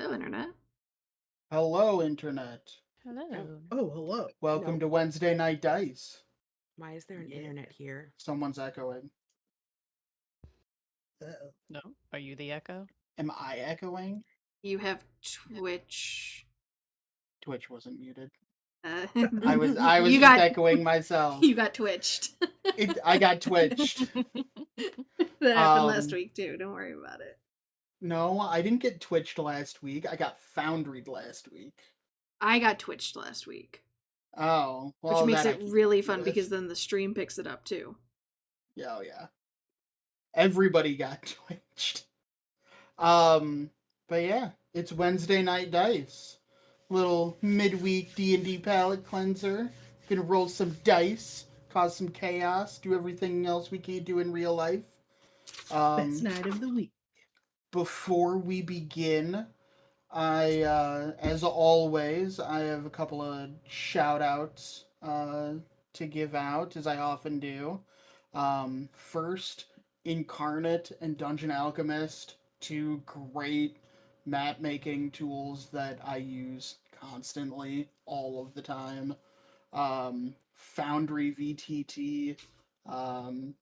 Hello, Internet. Hello, Internet. Oh, Hello. oh, hello. Welcome no. to Wednesday Night Dice. Why is there an Yeah. internet here? Someone's echoing. Uh-oh. No, are you the echo? Am I echoing? You have Twitch. Twitch wasn't muted. Uh, I was you just got echoing myself. you got twitched. I got twitched. That happened last Um, week too. Don't worry about it. No, I didn't get twitched last week. I got foundried last week. I got twitched last week, Oh, which well, makes that I it can really deal fun with. because then the stream picks it up too. Yeah, oh yeah. Everybody got twitched. But yeah, it's Wednesday Night Dice. Little midweek D&D palette cleanser. Gonna roll some dice, cause some chaos, do everything else we can't do in real life. Best night of the week. Before we begin, as always, I have a couple of shout outs to give out, as I often do. First, Incarnate and Dungeon Alchemist, two great map making tools that I use constantly, all of the time. Foundry VTT, um,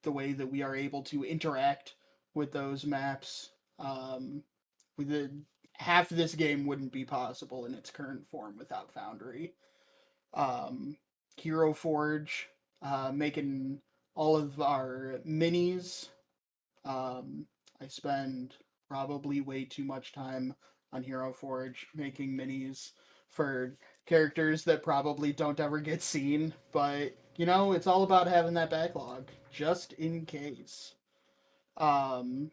the way that we are able to interact with those maps. With the half of this game wouldn't be possible in its current form without Foundry. Um, Hero Forge, making all of our minis. Um, I spend probably way too much time on Hero Forge making minis for characters that probably don't ever get seen, but it's all about having that backlog just in case. Um,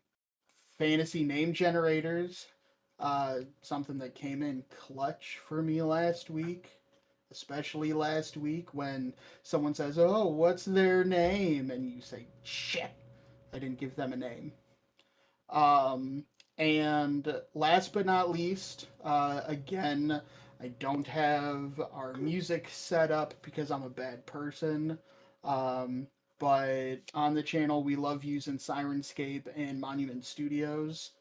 Fantasy name generators, something that came in clutch for me last week, especially last week when someone says, "Oh, what's their name?" and you say, "Shit, I didn't give them a name." Um, and last but not least, again, I don't have our music set up because I'm a bad person. Um, but on the channel, we love using Sirenscape and Monument Studios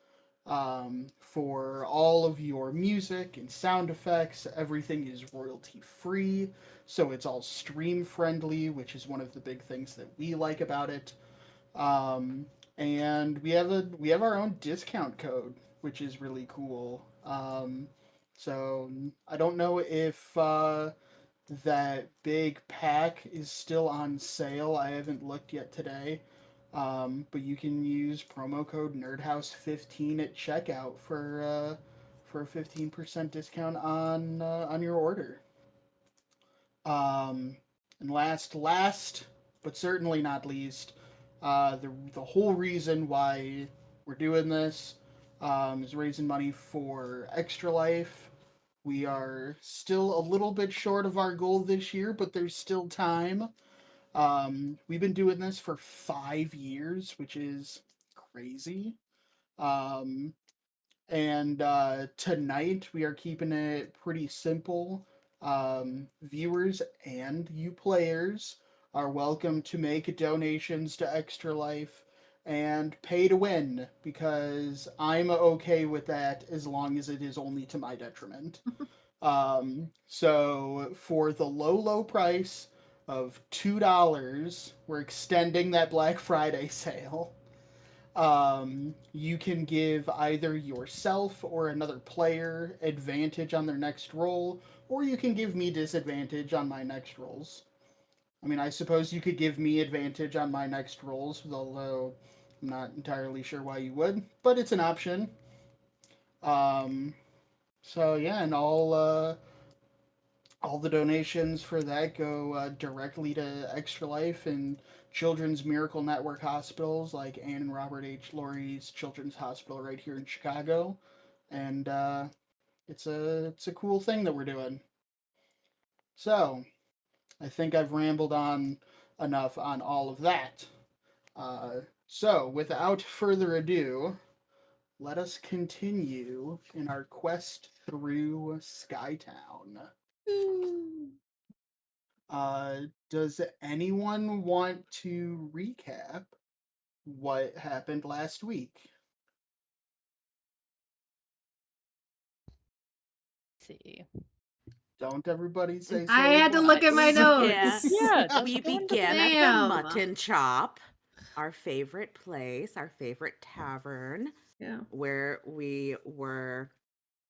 for all of your music and sound effects. Everything is royalty free, so it's all stream friendly, which is one of the big things that we like about it. Um, and we have our own discount code, which is really cool. So I don't know if that big pack is still on sale. I haven't looked yet today. But you can use promo code NerdHouse15 at checkout for a 15% discount on your order. Um, and last, but certainly not least, the whole reason why we're doing this is raising money for Extra Life. We are still a little bit short of our goal this year, but there's still time. We've been doing this for 5 years, which is crazy. Um, and tonight we are keeping it pretty simple. Viewers and you players are welcome to make donations to Extra Life and pay to win because I'm okay with that as long as it is only to my detriment. So for the low price of $2, we're extending that Black Friday sale. You can give either yourself or another player advantage on their next roll, or you can give me disadvantage on my next rolls. I mean, I suppose you could give me advantage on my next rolls, although I'm not entirely sure why you would, but it's an option. Um, so yeah, and all the donations for that go directly to Extra Life and Children's Miracle Network hospitals like Ann and Robert H. Laurie's Children's Hospital right here in Chicago, and it's a cool thing that we're doing. So I think I've rambled on enough on all of that. So without further ado, let us continue in our quest through Skytown. Does anyone want to recap what happened last week? see. Don't everybody say I so. had to look at my notes. Yeah. We We go into began at the Damn. Mutton Chop, our favorite place, our favorite tavern, Yeah. where we were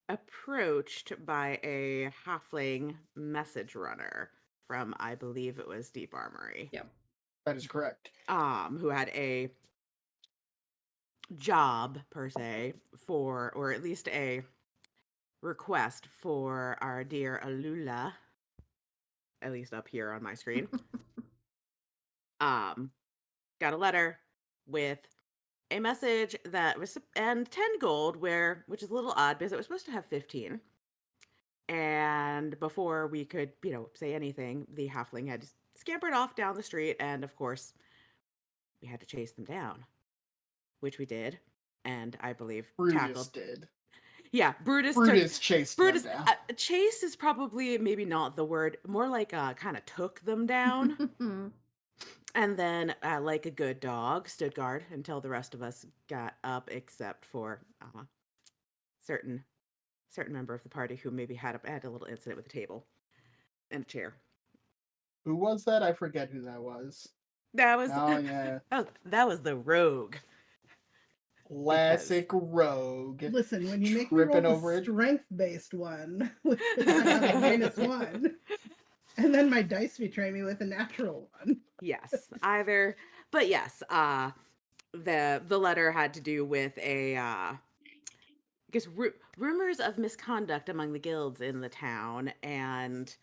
approached by a halfling message runner from, I believe it was Deep Armory. Yep. That is correct. Who had a job per se for, or at least a request for our dear Alula, at least up here on my screen. Got a letter with a message that was and 10 gold, which is a little odd because it was supposed to have 15. And before we could, say anything, the halfling had scampered off down the street, and of course, we had to chase them down, which we did, and I believe Brutus tackled. did. Yeah, Brutus chased Brutus. them down. Chase is probably maybe not the word, more like kind of took them down. And then, like a good dog, stood guard until the rest of us got up, except for certain member of the party who maybe had a little incident with a table and a chair. Who was that? I forget who that was. That was Oh yeah, that was the rogue. classic rogue. Listen, when you make me roll tripping the over it. strength-based one, with I have a -1, and then my dice betray me with a natural one. Yes, either, but yes, the letter had to do with I guess rumors of misconduct among the guilds in the town, and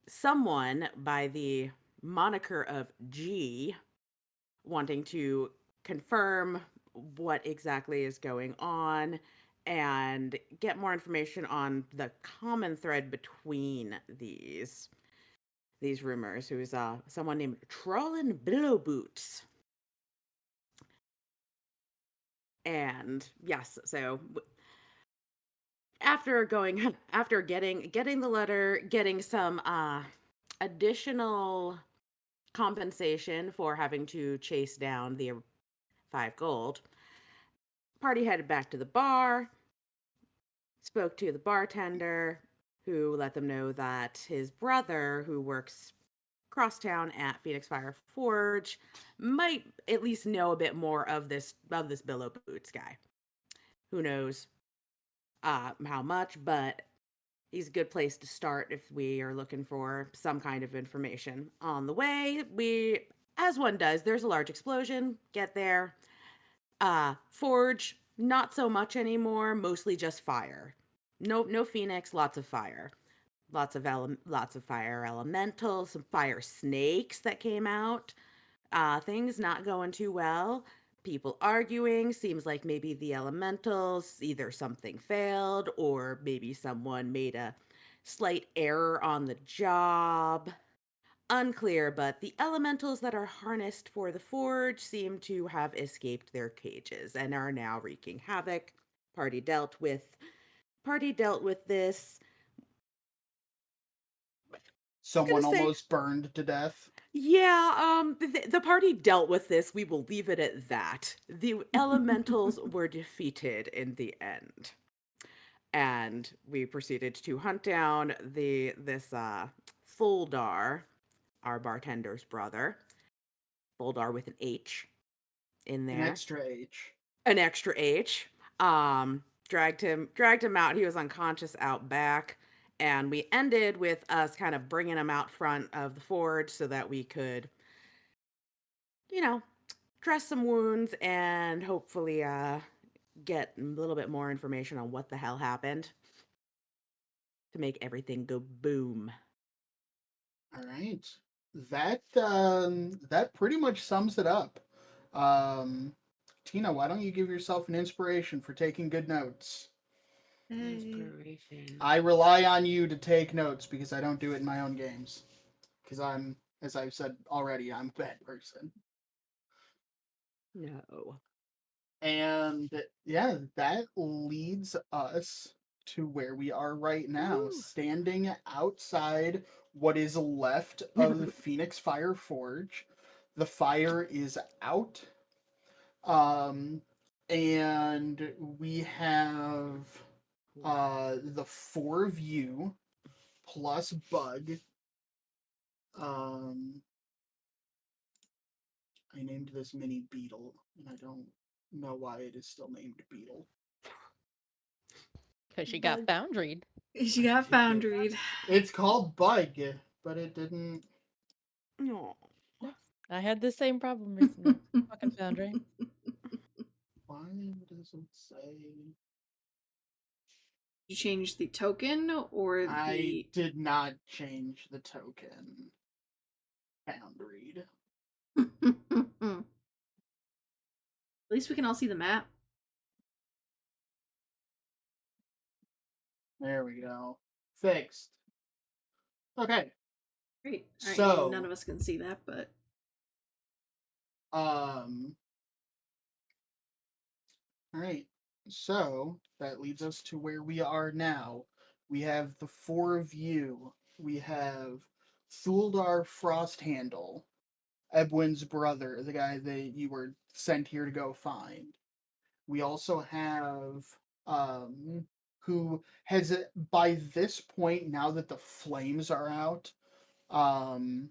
someone by the moniker of G wanting to confirm what exactly is going on and get more information on the common thread between these rumors, who's someone named Trollin Billowboots. And yes, so after getting the letter, getting some additional compensation for having to chase down the 5 gold, party headed back to the bar, spoke to the bartender, who let them know that his brother, who works crosstown at Phoenix Fire Forge, might at least know a bit more of this Billow Boots guy. Who knows how much, but he's a good place to start if we are looking for some kind of information. On the way, as one does, there's a large explosion. Get there. Forge, not so much anymore, mostly just fire. No Phoenix, lots of fire. Lots of fire elementals, some fire snakes that came out. Things not going too well. People arguing. Seems like maybe the elementals, either something failed or maybe someone made a slight error on the job. Unclear, but the elementals that are harnessed for the forge seem to have escaped their cages and are now wreaking havoc. Party dealt with this. Someone almost burned to death. Yeah, the party dealt with this. We will leave it at that. The elementals were defeated in the end. And we proceeded to hunt down this Fuldar, our bartender's brother. Fuldar with an H in there. An extra H. An extra H. Dragged him out. He was unconscious out back. And we ended with us kind of bringing him out front of the forge so that we could, dress some wounds and hopefully get a little bit more information on what the hell happened to make everything go boom. All right. That pretty much sums it up. Tina, why don't you give yourself an inspiration for taking good notes? Inspiration. I rely on you to take notes because I don't do it in my own games. Because I'm, as I've said already, I'm a bad person. No. And yeah, that leads us to where we are right now, Woo. standing outside what is left of the Phoenix Fire Forge. The fire is out. And we have The four of you plus Bug. I named this mini Beetle, and I don't know why it is still named Beetle. Because she got foundried. She got foundried. It's called Bug, but it didn't. No. I had the same problem recently. Fucking foundry. Why does it say? You changed the token or I the. did not change the token. Foundried. At least we can all see the map. There we go. Fixed. Okay. Great. Alright, So- none of us can see that, but All right. So that leads us to where we are now. We have the four of you. We have Thuldar Frosthandle, Ebwin's brother, the guy that you were sent here to go find. We also have who has by this point, now that the flames are out, and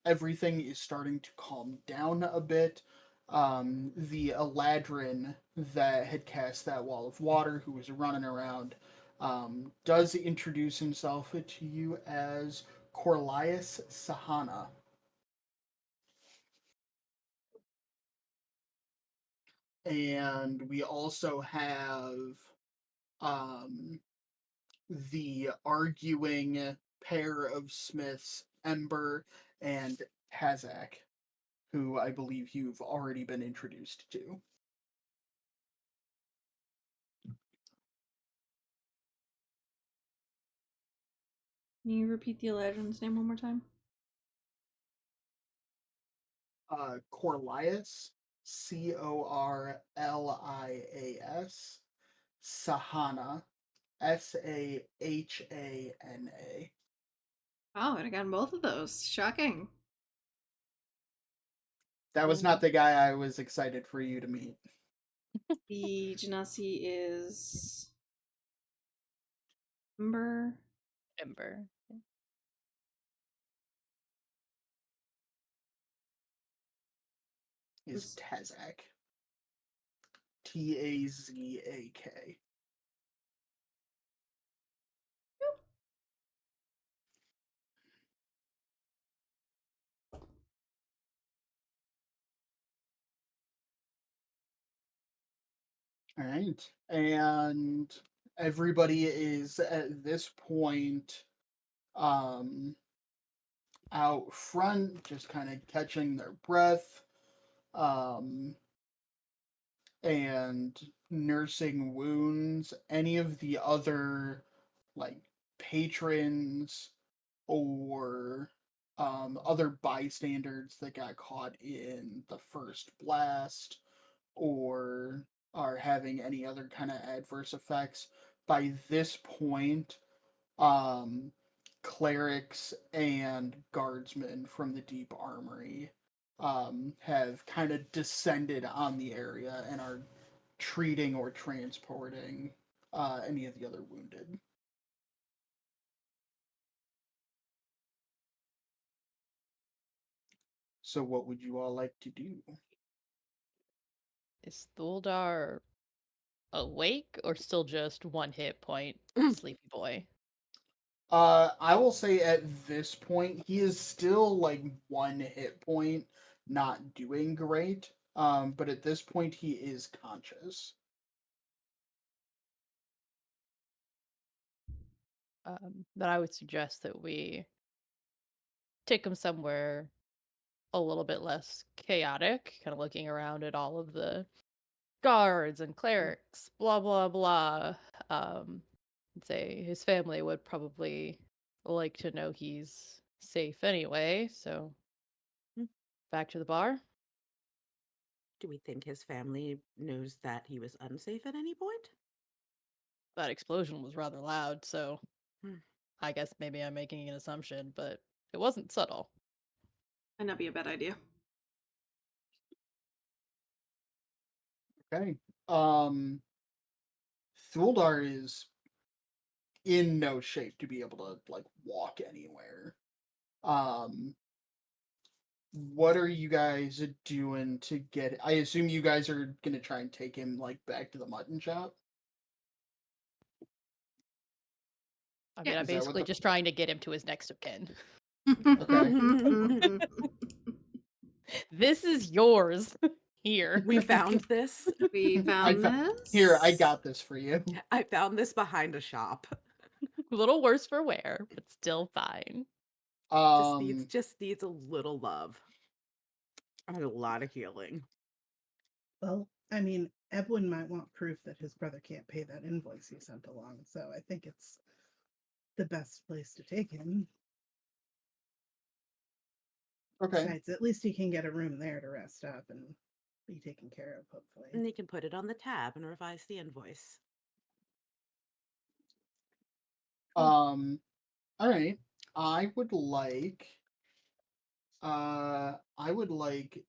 everything is starting to calm down a bit. The Eladrin that had cast that wall of water, who was running around, does introduce himself to you as Corlias Sahana. And we also have the arguing pair of smiths, Ember and Hazak, who I believe you've already been introduced to. can you repeat the Eladrin's name one more time? Corlias, Corlias, Sahana, Sahana. Oh, and I got both of those. Shocking. That was not the guy I was excited for you to meet. The Genasi is Ember. Ember. Is Tazak. Tazak. All right. And everybody is at this point out front, just kind of catching their breath, and nursing wounds. Any of the other like patrons or other bystanders that got caught in the first blast or are having any other kind of adverse effects. By this point, clerics and guardsmen from the Deep Armory have kind of descended on the area and are treating or transporting any of the other wounded. So what would you all like to do? Is Thuldar awake or still just one hit point, sleepy boy? I will say at this point, he is still like one hit point, not doing great. But at this point, he is conscious. Then I would suggest that we take him somewhere a little bit less chaotic, kind of looking around at all of the guards and clerics, blah blah blah. I'd say his family would probably like to know he's safe anyway, so back to the bar. Do we think his family knows that he was unsafe at any point? That explosion was rather loud, so Hmm. I guess maybe I'm making an assumption, but it wasn't subtle. Might not be a bad idea. Okay. Thuldar is in no shape to be able to like walk anywhere. What are you guys doing to get? I assume you guys are gonna try and take him like back to the mutton shop. I mean, Yeah. I'm Is that what basically the- just trying to get him to his next of kin. This is yours. Here. We found this. We found I this. Here, I got this for you. I found this behind a shop. A little worse for wear, but still fine. Just needs a little love. And a lot of healing. Well, I mean, Ebwin might want proof that his brother can't pay that invoice he sent along, so I think it's the best place to take him. Okay. Besides, at least he can get a room there to rest up and be taken care of, And hopefully. they can put it on the tab and revise the invoice. All right. I would like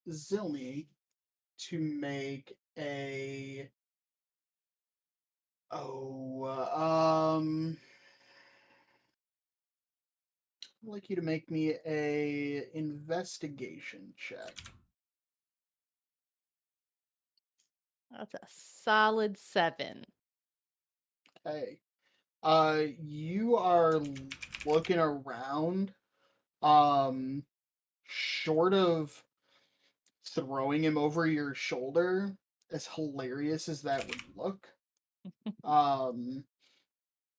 Zilny to make a I'd like you to make me a investigation check. That's a solid 7. Okay. You are looking around, short of throwing him over your shoulder, as hilarious as that would look.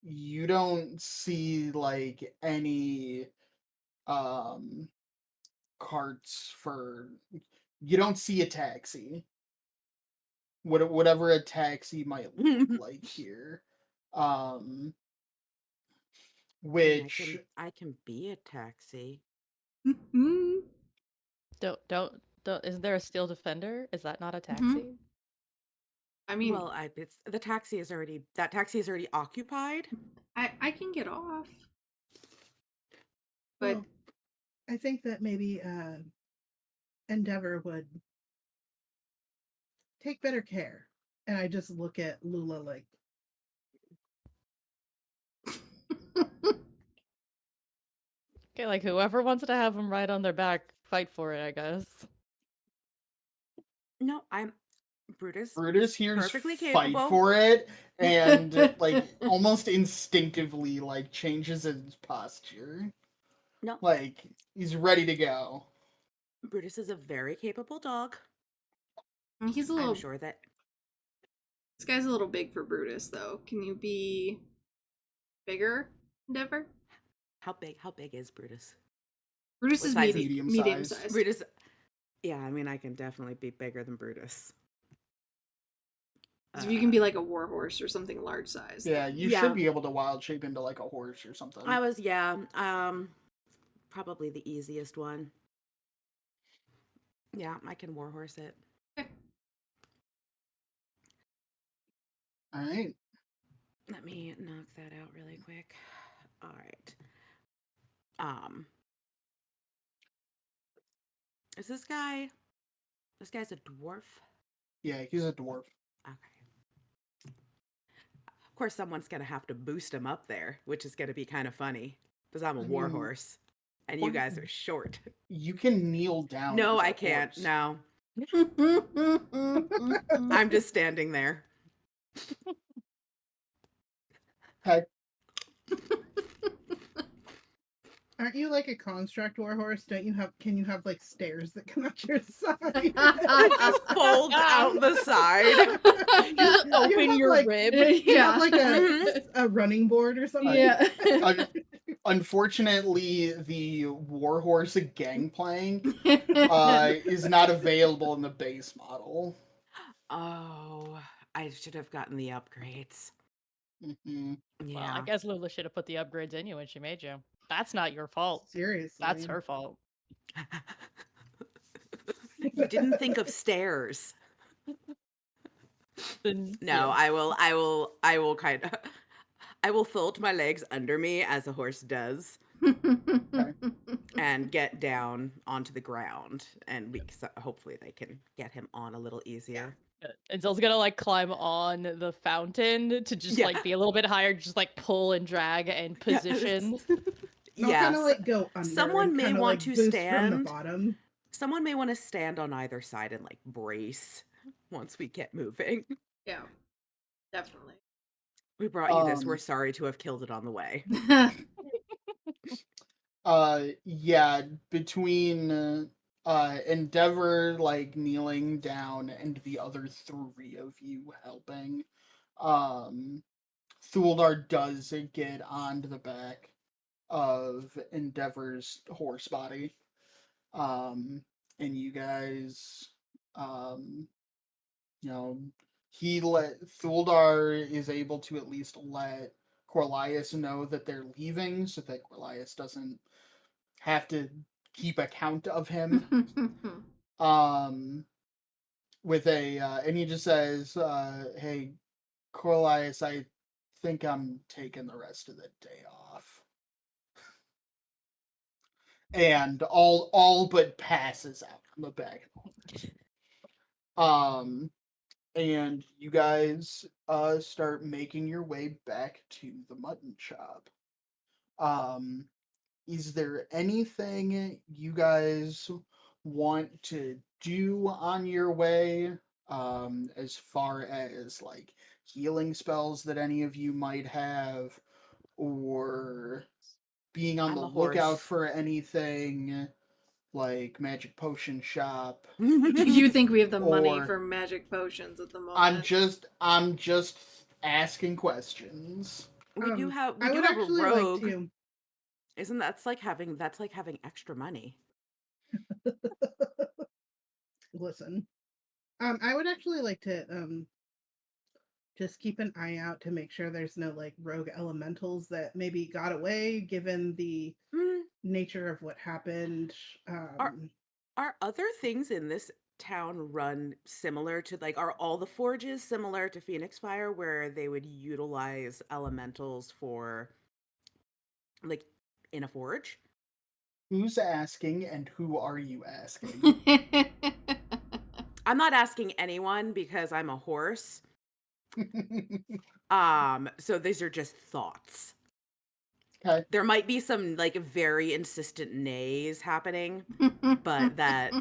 You don't see like any carts for. You don't see a taxi. Whatever a taxi might look like here. Which I can be a taxi. Don't. Isn't there a steel defender? Is that not a taxi? I mean, Well, the taxi is already occupied. I can get off. But Well, I think that maybe Endeavor would take better care. And I just look at Lula like, Okay, like whoever wants to have him ride on their back, fight for it, I guess. No, I'm Brutus. Brutus hears Perfectly fight capable. for it and like almost instinctively like changes his posture. No, Like he's ready to go. Brutus is a very capable dog. he's a little. I'm sure that This guy's a little big for Brutus, though. Can you be bigger, Endeavor? how big is Brutus? Brutus What is size is medium medium size? size. Brutus. Yeah, I mean I can definitely be bigger than Brutus. So if you can be like a warhorse or something large size. Yeah, you Yeah. should be able to wild shape into like a horse or something. Probably the easiest one. Yeah, I can warhorse it. Okay. All right. Let me knock that out really quick. All right. Is this guy? This guy's a dwarf. Yeah, he's a dwarf. Okay. Of course, someone's gonna have to boost him up there, which is gonna be kind of funny because I'm a I mean, warhorse, and you what- guys are short. You can kneel down. No, as a I can't. horse. No, I'm just standing there. Okay. aren't you like a construct warhorse? Can you have like stairs that come out your side? Folds out the side. Just You open have, your like- rib. You have like Mhm. a running board or something? Yeah. Unfortunately, the warhorse gangplank is not available in the base model. Oh, I should have gotten the upgrades. Mhm. Yeah. Well, I guess Lula should have put the upgrades in you when she made you. That's not your fault. Seriously. That's her fault. You didn't think of stairs. Then, No, yeah. I will I will fold my legs under me as a horse does and get down onto the ground, and hopefully they can get him on a little easier. And Zill's gonna like climb on the fountain to just Yeah. like be a little bit higher, just like pull and drag and position. And I'll kind of Yes. like go under. Someone and may kinda, want like, to boost from the stand. bottom. Someone may want to stand on either side and like brace once we get moving. Yeah, definitely. We brought you this. We're sorry to have killed it on the way. Yeah, between Endeavor like kneeling down and the other three of you helping, Thuldar does get onto the back of Endeavor's horse body. And you guys, you know, Thuldar is able to at least let Corlias know that they're leaving so that Corlias doesn't have to keep account of him. With a, and he just says, hey, Corlias, I think I'm taking the rest of the day off. And all but passes out on the back. And you guys start making your way back to the mutton shop. Is there anything you guys want to do on your way? As far as like healing spells that any of you might have, or being on I'm the a lookout horse. for anything like magic potion shop. You think we have the money Or- for magic potions at the moment? I'm just asking questions. We do have I would a actually rogue. like to. Isn't that's like having extra money? Listen. I would actually like to just keep an eye out to make sure there's no like rogue elementals that maybe got away given the nature of what happened. Are other things in this town run similar to like are all the forges similar to Phoenix Fire where they would utilize elementals for like in a forge? Who's asking and who are you asking? I'm not asking anyone because I'm a horse. So these are just thoughts. Okay. There might be some like very insistent nays happening, but that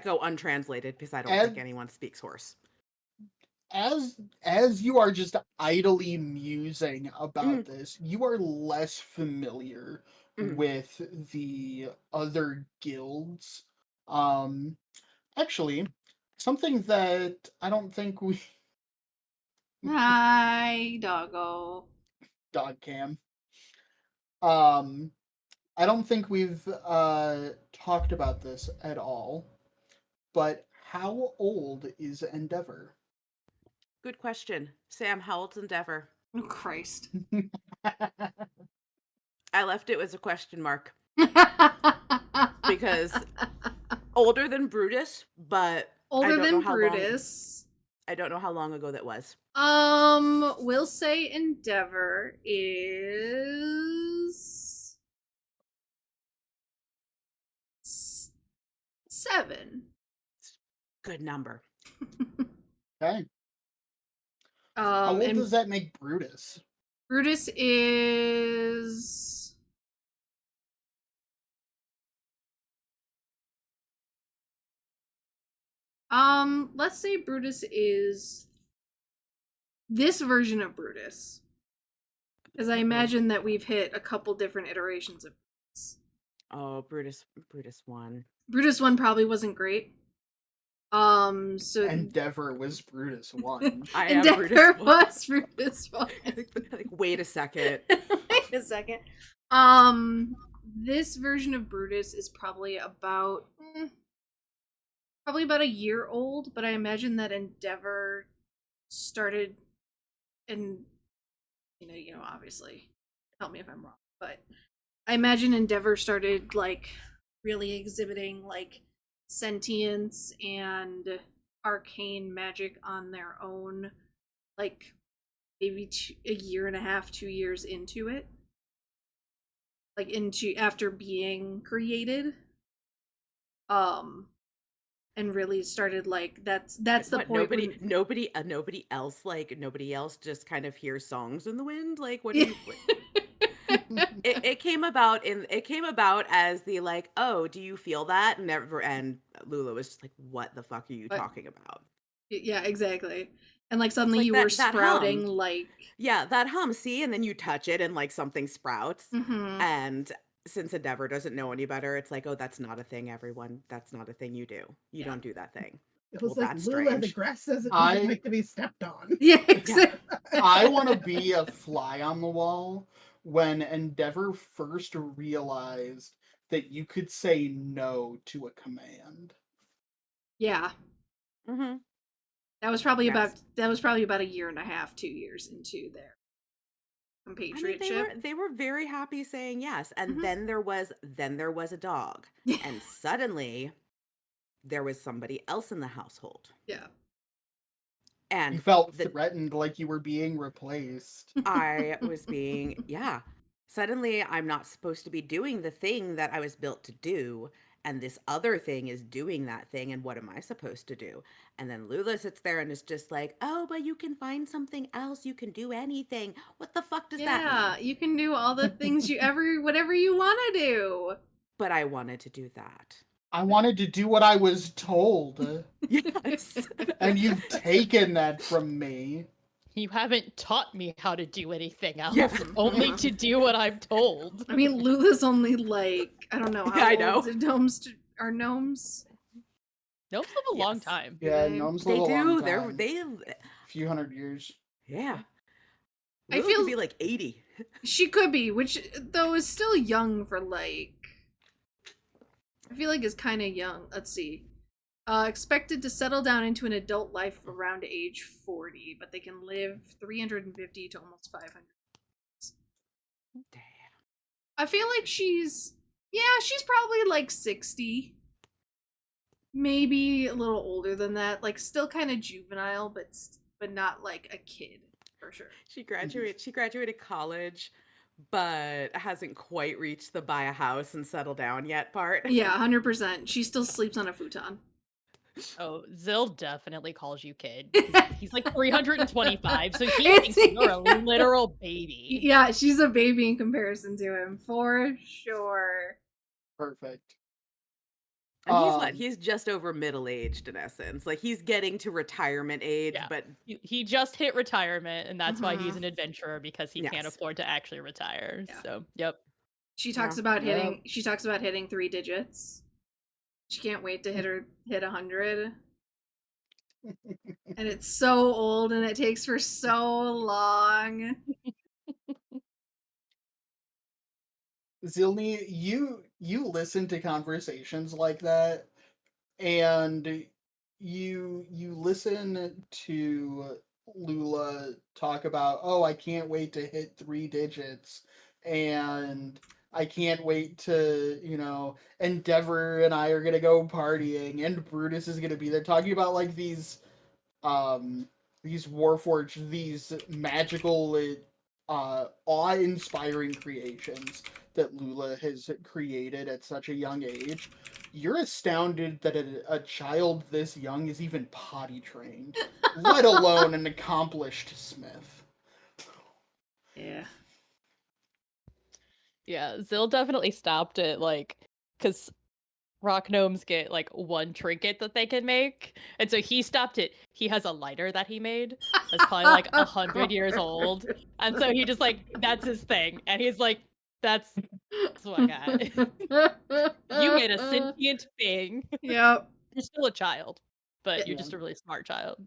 go untranslated because I don't think anyone speaks horse. As you are just idly musing about this, you are less familiar with the other guilds. Actually, something that I don't think we Hi, doggo. dog cam. I don't think we've talked about this at all. But how old is Endeavor? Good question. Sam, how old's Endeavor? Oh, Christ. I left it as a question mark because older than Brutus, but Older I don't than know how Brutus. I don't know how long ago that was. We'll say Endeavor is 7. Good number. Okay. How old And does that make Brutus? Brutus is let's say Brutus is this version of Brutus. Because I imagine that we've hit a couple different iterations of Brutus. Oh, Brutus 1. Brutus 1 probably wasn't great. So Endeavor was Brutus 1. I am Endeavor Brutus 1. was Brutus 1. Like, wait a second. Wait a second. This version of Brutus is probably about a year old, but I imagine that Endeavor started, and obviously, help me if I'm wrong, but I imagine Endeavor started like really exhibiting like sentience and arcane magic on their own, like maybe a year and a half, 2 years into it, like after being created. and really started like that's the What, point when nobody else just kind of hears songs in the wind. Like, what do you? It came about as the like, oh, do you feel that? And Lula was just like, what the fuck are you But- talking about? yeah, exactly. And like It's suddenly like you were that hum. sprouting like Yeah, that hum. See, and then you touch it, and like something sprouts. mhm. And since Endeavor doesn't know any better, it's like, oh, that's not a thing, everyone. That's not a thing you do. You Yeah. don't do that thing. It was Well, like, that's Lula, the strange. grass doesn't I- like to be stepped on. Yeah, exactly. I want to be a fly on the wall when Endeavor first realized that you could say no to a command. Yeah. Mm-hmm. That was probably Yes. about a year and a half, 2 years into their I mean, compatriotship. they were very happy saying yes, and Mhm. then there was a dog, and suddenly there was somebody else in the household, Yeah. You and felt the threatened, like you were being replaced. I was being, yeah. Suddenly, I'm not supposed to be doing the thing that I was built to do, and this other thing is doing that thing, and what am I supposed to do? And then Lula sits there and is just like, oh, but you can find something else. You can do anything. What the fuck does that Yeah, mean? you can do all the things whatever you want to do. But I wanted to do that. I wanted to do what I was told, Yes. and you've taken that from me. You haven't taught me how to do anything else, Yeah. only to do what I'm told. I mean, Lula's only like I don't know how Yeah, I old know. are gnomes. Gnomes live a long Yes. time. Yeah, They- gnomes They live a long do. time. They A few hundred years. yeah. I Lula feel- could be like 80. She could be, which though is still young for like. I feel like is kind of young. Let's see. Expected to settle down into an adult life around age 40, but they can live 350 to almost 500. Damn. I feel like she's probably like 60. Maybe a little older than that. Like still kind of juvenile, but not like a kid for sure. She graduated college, but hasn't quite reached the buy a house and settle down yet part. Yeah, 100%. She still sleeps on a futon. Oh, Zill definitely calls you kid. He's like 325, so he It's- thinks you're a literal baby. Yeah, she's a baby in comparison to him, for sure. Perfect. And he's what? Um, He's just over middle aged in essence. Like he's getting to retirement age, Yeah. but He just hit retirement, and that's why he's Mhm. an adventurer, because he can't Yes. afford to actually retire. Yeah. So, yep. She talks Yeah. about Yep. hitting 3 digits. She can't wait to hit 100. And it's so old and it takes for so long. Zilni, you listen to conversations like that, and you listen to Lula talk about, oh, I can't wait to hit 3 digits, and I can't wait to, Endeavor and I are gonna go partying, and Brutus is gonna be there talking about like these Warforged, these magical, awe-inspiring creations that Lula has created at such a young age. You're astounded that a child this young is even potty trained, let alone an accomplished smith. Yeah. Yeah, Zill definitely stopped it, like, because rock gnomes get, like, one trinket that they can make. And so he stopped it. He has a lighter that he made that's probably, like, 100 years old. And so he just, like, that's his thing. And he's like, that's what I got. You made a sentient thing. Yep. You're still a child, but you're Yeah. just a really smart child.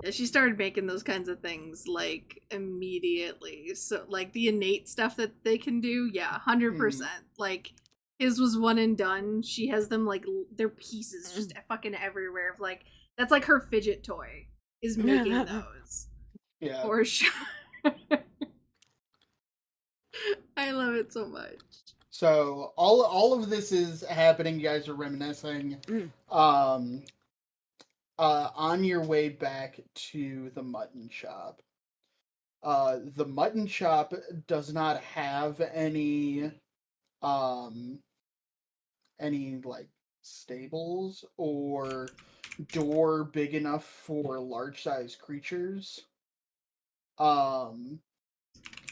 Yeah, she started making those kinds of things like immediately. So like the innate stuff that they can do, yeah, 100%. Like his was one and done. She has them like they're pieces just fucking everywhere. Of like that's like her fidget toy is making those Yeah. for sure. I love it so much. So all of this is happening. You guys are reminiscing. On your way back to the mutton shop. The mutton shop does not have any like stables or door big enough for large size creatures.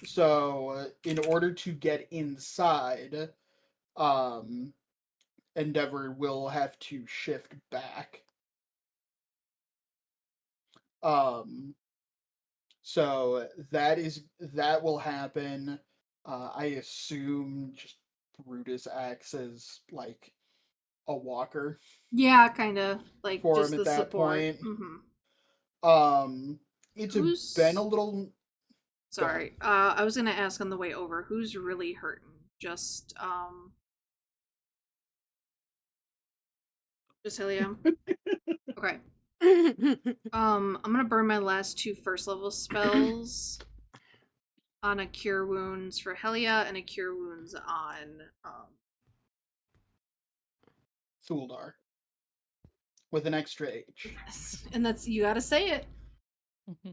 So in order to get inside, Endeavor will have to shift back. So that will happen. I assume just Brutus acts as like a walker Yeah, kind of like for just him the at that support. point. Mm-hmm. It's been a Who's little. Go ahead. sorry? I was gonna ask on the way over. Who's really hurting? Just Helium. Okay. I'm gonna burn my last 2 first level spells on a cure wounds for Helia and a cure wounds on Thuldar with an extra H. and that's you gotta say it.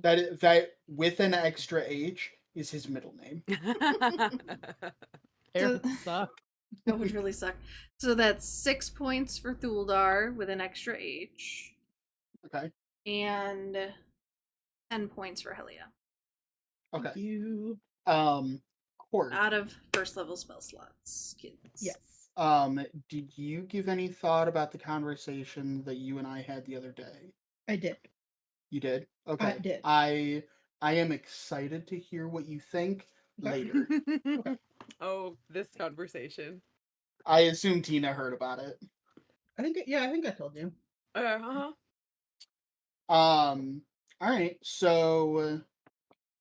That with an extra H is his middle name. Air So- would suck. That would really suck. So that's 6 points for Thuldar with an extra H. Okay. And 10 points for Helia. Okay. Thank you. Court. Out of first level spell slots, kids. Yes. Did you give any thought about the conversation that you and I had the other day? I did. You did? Okay. I did. I am excited to hear what you think later. Oh, this conversation. I assume Tina heard about it. I think I told you. Uh-huh. All right. So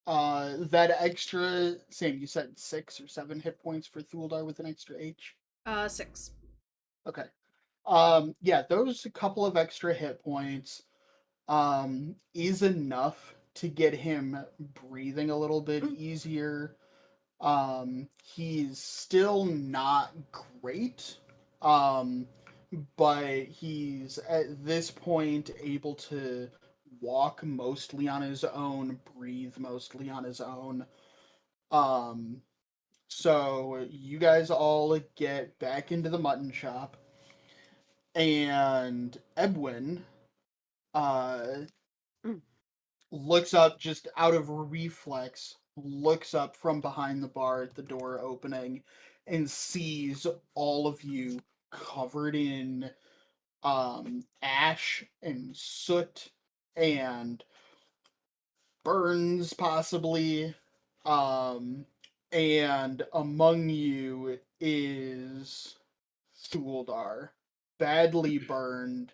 that extra same, you said 6 or 7 hit points for Thuldar with an extra H? 6. Okay. Yeah, those couple of extra hit points is enough to get him breathing a little bit easier. He's still not great. But he's at this point able to walk mostly on his own, breathe mostly on his own. So you guys all get back into the mutton shop, and Edwin uh looks up just out of reflex, looks up from behind the bar at the door opening, and sees all of you covered in ash and soot and burns possibly. And among you is Thuldar, badly burned,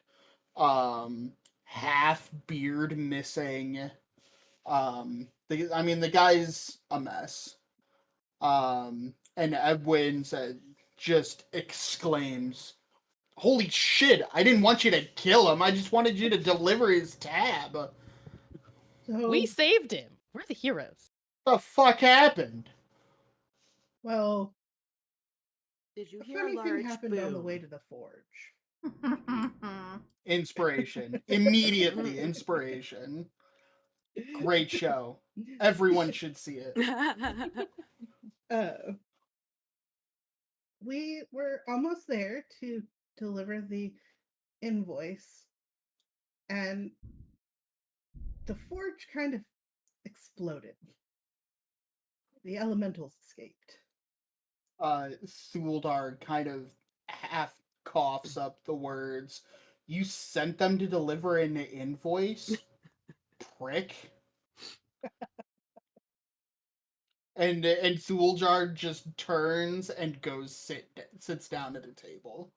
half beard missing. The guy's a mess. And Edwin just exclaims, "Holy shit! I didn't want you to kill him. I just wanted you to deliver his tab. So We saved him. We're the heroes. The fuck happened?" well, Did you a hear a funny thing large happened on the way boom? to the forge. Inspiration. Immediately inspiration. Great show. Everyone should see it. We were almost there to deliver the invoice, and the forge kind of exploded. The elementals escaped. Thuldar kind of half coughs up the words. "You sent them to deliver an invoice? Prick." And Thuldar just turns and sits down at a table.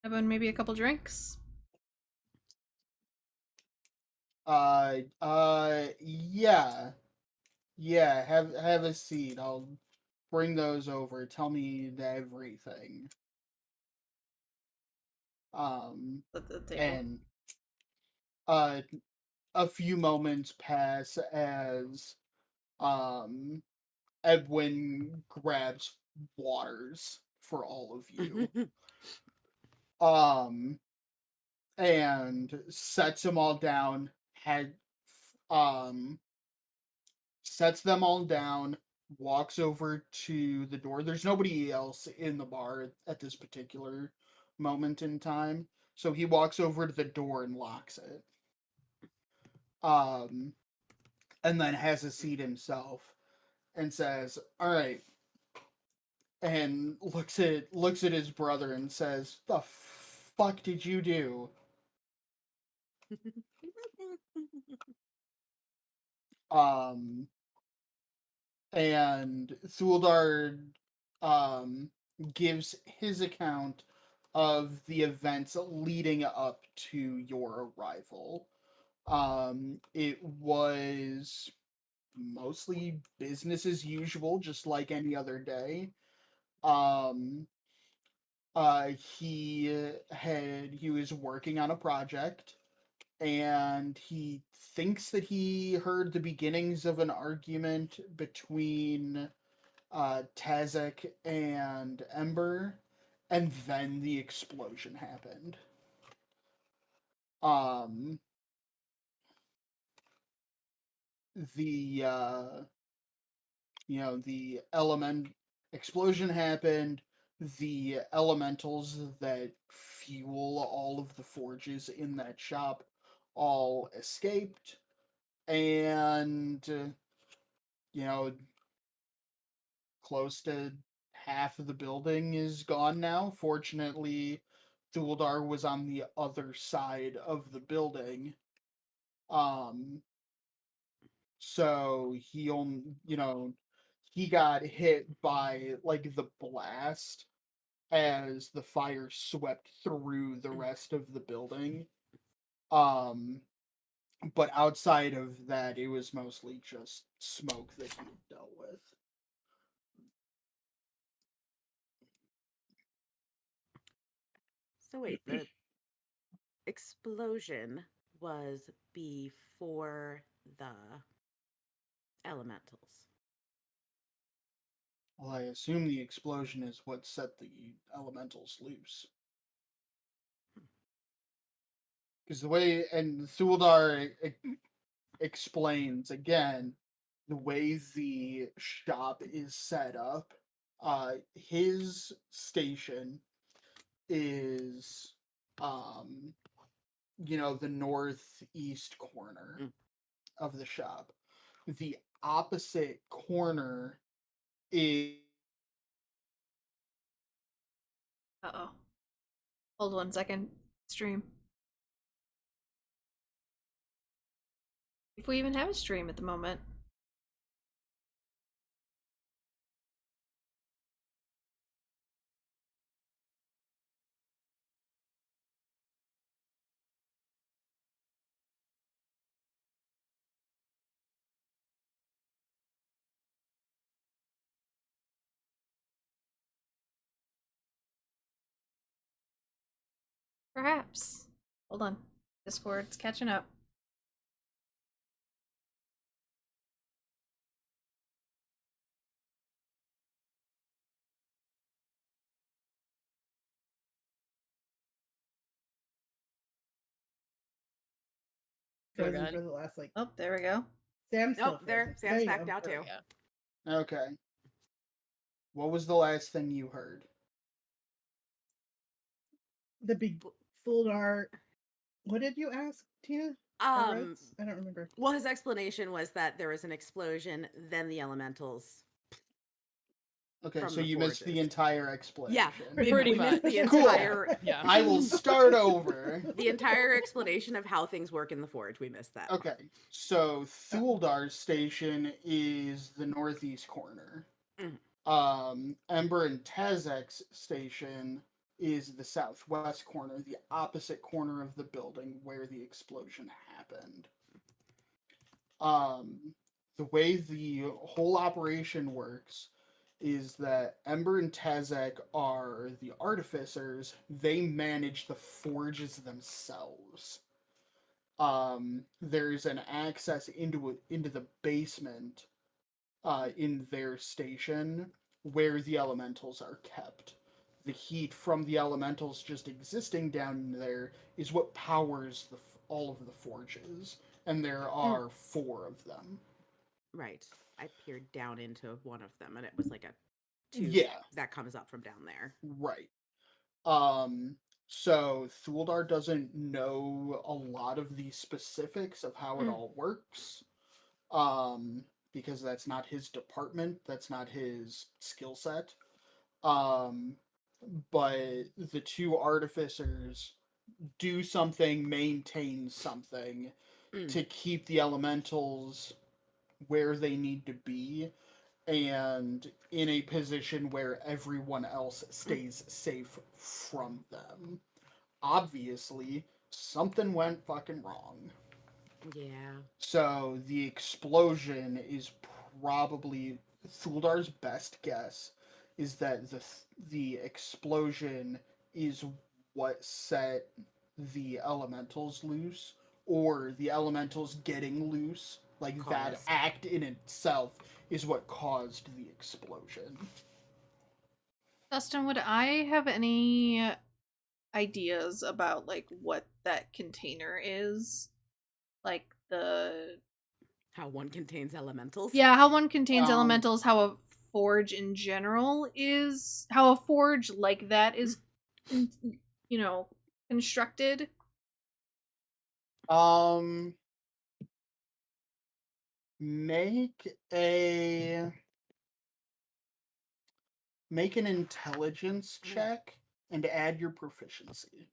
Everyone, maybe a couple drinks. Yeah. Yeah, have a seat. I'll bring those over. Tell me everything. At the table. And a few moments pass as Edwin grabs waters for all of you. And sets them all down, sets them all down, walks over to the door. There's nobody else in the bar at this particular moment in time. So he walks over to the door and locks it. And then has a seat himself and says, "All right." And looks at his brother and says, "The fuck did you do?" Um and Thuldar gives his account of the events leading up to your arrival. It was mostly business as usual, just like any other day. Um, he was working on a project, and he thinks that he heard the beginnings of an argument between Tazek and Ember, and then the explosion happened. Um, the the element explosion happened. The elementals that fuel all of the forges in that shop all escaped, and you know, close to half of the building is gone now. Fortunately, Thuldar was on the other side of the building. Um, so he got hit by like the blast as the fire swept through the rest of the building. Um, but outside of that, it was mostly just smoke that he dealt with. So wait, the explosion was before the elementals. Well, I assume the explosion is what set the elementals loose. Because the way, and Thuldar explains again, the way the shop is set up, his station is, the northeast corner of the shop. The opposite corner is. Uh-oh. Hold 1 second. Stream. If we even have a stream at the moment. Perhaps. Hold on. Discord's catching up. We're Frozen good. for the last like. Oh, there we go. Sam's still Nope, there. frozen. Sam's you back go. now There too. we go. Okay. What was the last thing you heard? The big Thuldar. What did you ask, Tina? Or Rhodes? I don't remember. Well, his explanation was that there was an explosion, then the elementals. Okay, From so the you missed the forges. entire explanation. Yeah, Pretty we missed the much. Cool. entire Yeah. I will start over. the entire explanation of how things work in the forge. We missed that. Okay, so Thuldar's station is the northeast corner. Ember and Tazek's station is the southwest corner, the opposite corner of the building where the explosion happened. The way the whole operation works is that Ember and Tazek are the artificers. They manage the forges themselves. There's an access into the basement in their station where the elementals are kept. The heat from the elementals just existing down there is what powers all of the forges, and there are 4 of them. Right. I peered down into one of them, and it was like a tube Yeah, that comes up from down there. right. So Thuldar doesn't know a lot of the specifics of how it all works. Because that's not his department, that's not his skill set. Um, but the two artificers do something, maintain something to keep the elementals where they need to be and in a position where everyone else stays safe from them. Obviously, something went fucking wrong. Yeah. So the explosion is probably Thuldar's best guess is that the explosion is what set the elementals loose, or the elementals getting loose. Like that Caused. act in itself is what caused the explosion. Dustin, would I have any ideas about like what that container is? Like the How one contains elementals. how one contains Um, elementals, how a forge in general is, how a forge like that is, you know, constructed. Um, make a make an intelligence check and add your proficiency.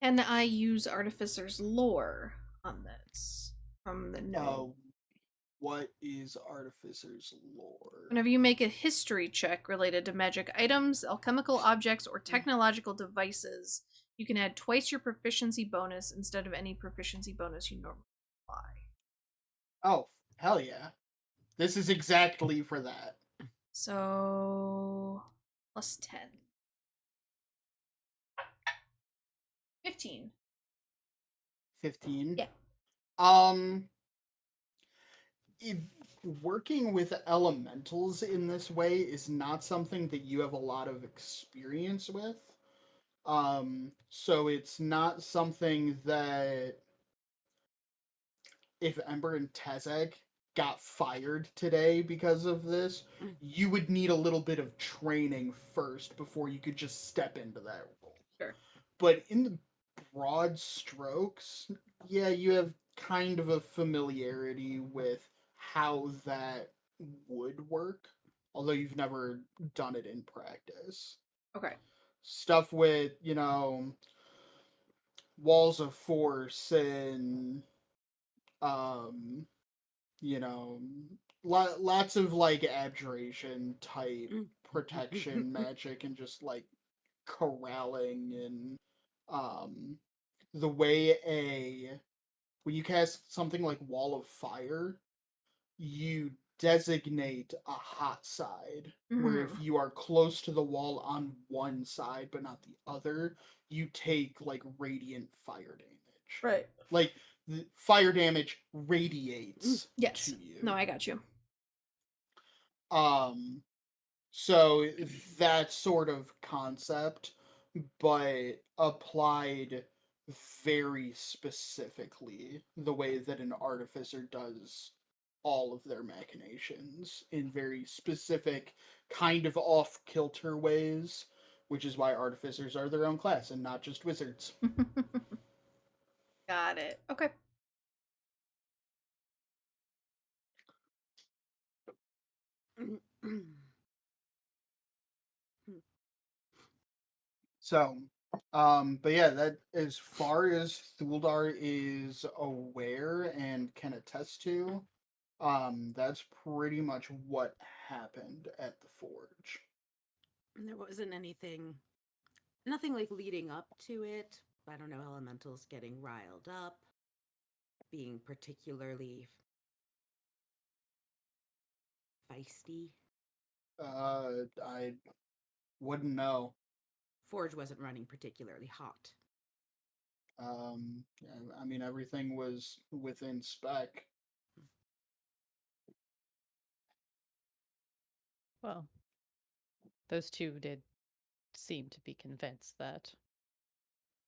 Can I use Artificer's lore on this from the note? What is Artificer's lore? Whenever you make a history check related to magic items, alchemical objects, or technological devices, you can add twice your proficiency bonus instead of any proficiency bonus you normally apply. Oh, hell yeah. This is exactly for that. So plus 10. 15. 15. Yeah. It, working with elementals in this way is not something that you have a lot of experience with. So it's not something that if Ember and Tezek got fired today because of this, you would need a little bit of training first before you could just step into that role. Sure. But in the broad strokes, yeah, you have kind of a familiarity with how that would work, although you've never done it in practice. Okay. Stuff with, walls of force and um you know lots of like abjuration type protection magic and just like corralling and um the way a when you cast something like wall of fire, you designate a hot side where if you are close to the wall on one side but not the other, you take like radiant fire damage. Right. Like the fire damage radiates Yes. to you. No, I got you. So that sort of concept, but applied very specifically the way that an artificer does all of their machinations in very specific, kind of off kilter ways, which is why artificers are their own class and not just wizards. Got it. Okay. So, but yeah, that as far as Thuldar is aware and can attest to, that's pretty much what happened at the forge. There wasn't nothing like leading up to it. I don't know, elementals getting riled up, being particularly feisty. I wouldn't know. Forge wasn't running particularly hot. I mean, everything was within spec. Well, those two did seem to be convinced that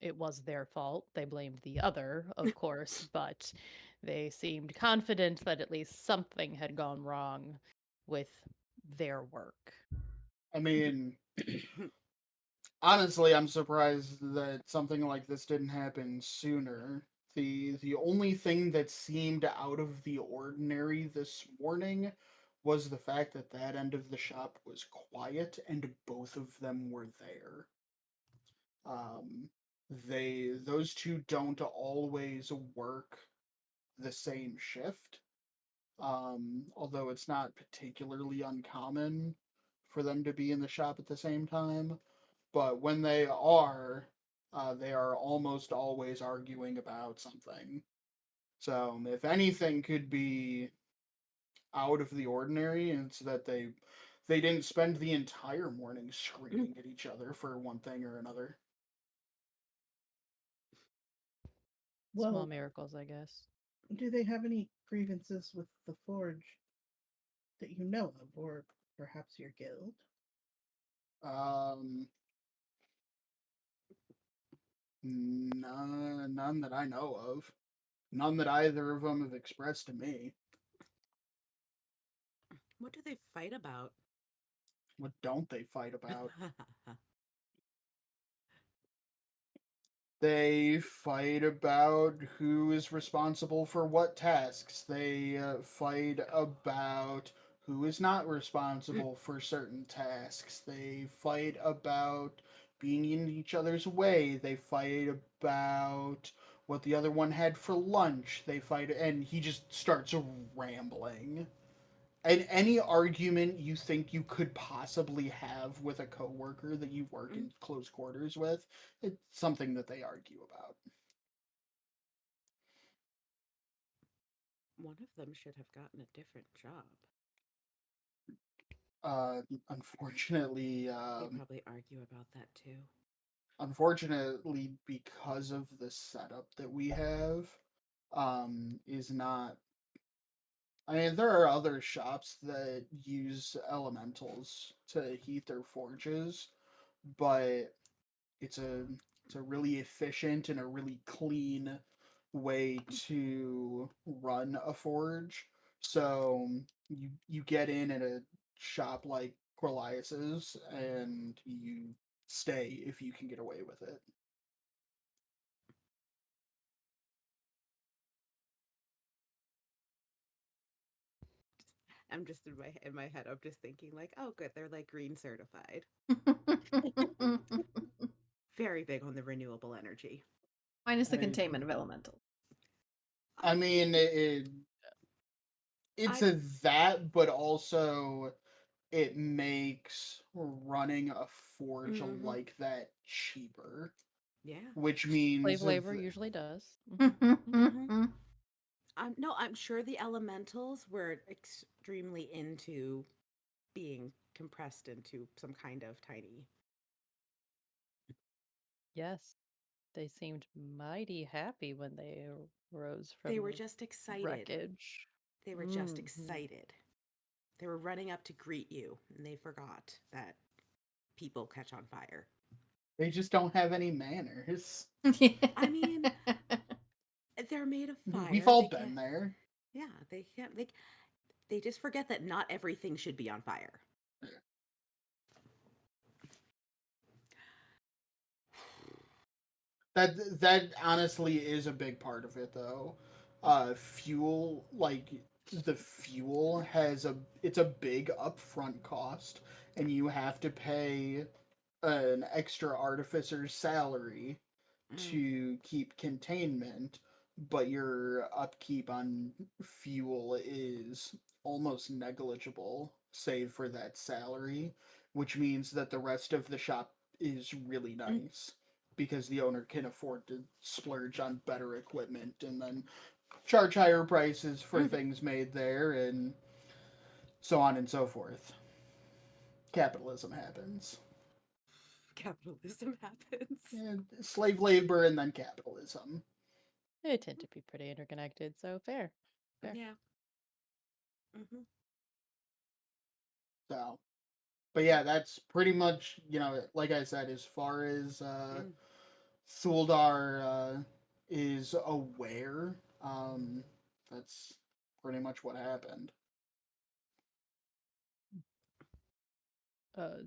it was their fault. They blamed the other, of course, but they seemed confident that at least something had gone wrong with their work. I mean, Honestly, I'm surprised that something like this didn't happen sooner. The only thing that seemed out of the ordinary this morning was the fact that that end of the shop was quiet and both of them were there. Um, those two don't always work the same shift. Although it's not particularly uncommon for them to be in the shop at the same time. But when they are almost always arguing about something. So if anything could be out of the ordinary, it's that they didn't spend the entire morning screaming at each other for one thing or another. Small Well, miracles, I guess. do they have any grievances with the Forge that you know of, or perhaps your guild? Um, none that I know of. None that either of them have expressed to me. What do they fight about? What don't they fight about? They fight about who is responsible for what tasks. They fight about who is not responsible for certain tasks. They fight about being in each other's way. They fight about what the other one had for lunch. They fight, and he just starts rambling. And any argument you think you could possibly have with a coworker that you work in close quarters with, it's something that they argue about. One of them should have gotten a different job. Unfortunately, They probably argue about that too. unfortunately, because of the setup that we have, is not. I mean, there are other shops that use elementals to heat their forges, but it's a it's a really efficient and a really clean way to run a forge. So you get in at a shop like Corlias's and you stay if you can get away with it. I'm just in my head. I'm just thinking like, oh, good, they're like green certified. Very big on the renewable energy. Minus the I, containment of elemental. I mean, it's a that, but also it makes running a forge like that cheaper, Yeah. which Slave means labor usually does. No, I'm sure the elementals were extremely into being compressed into some kind of tiny. Yes, they seemed mighty happy when they rose from They were the just excited. wreckage. They were just Mhm. excited. They were running up to greet you, and they forgot that people catch on fire. they just don't have any manners. I mean, they're made of fire. We've all They been can't. there. Yeah, they can't. They just forget that not everything should be on fire. That honestly is a big part of it, though. Fuel, like the fuel has it's a big upfront cost, and you have to pay an extra artificer's salary to keep containment, but your upkeep on fuel is almost negligible, save for that salary, which means that the rest of the shop is really nice because the owner can afford to splurge on better equipment and then charge higher prices for things made there and so on and so forth. Capitalism happens. Capitalism happens. And slave labor and then capitalism. They tend to be pretty interconnected, so fair. Yeah. So, but yeah, that's pretty much, like I said, as far as Thuldar is aware, that's pretty much what happened.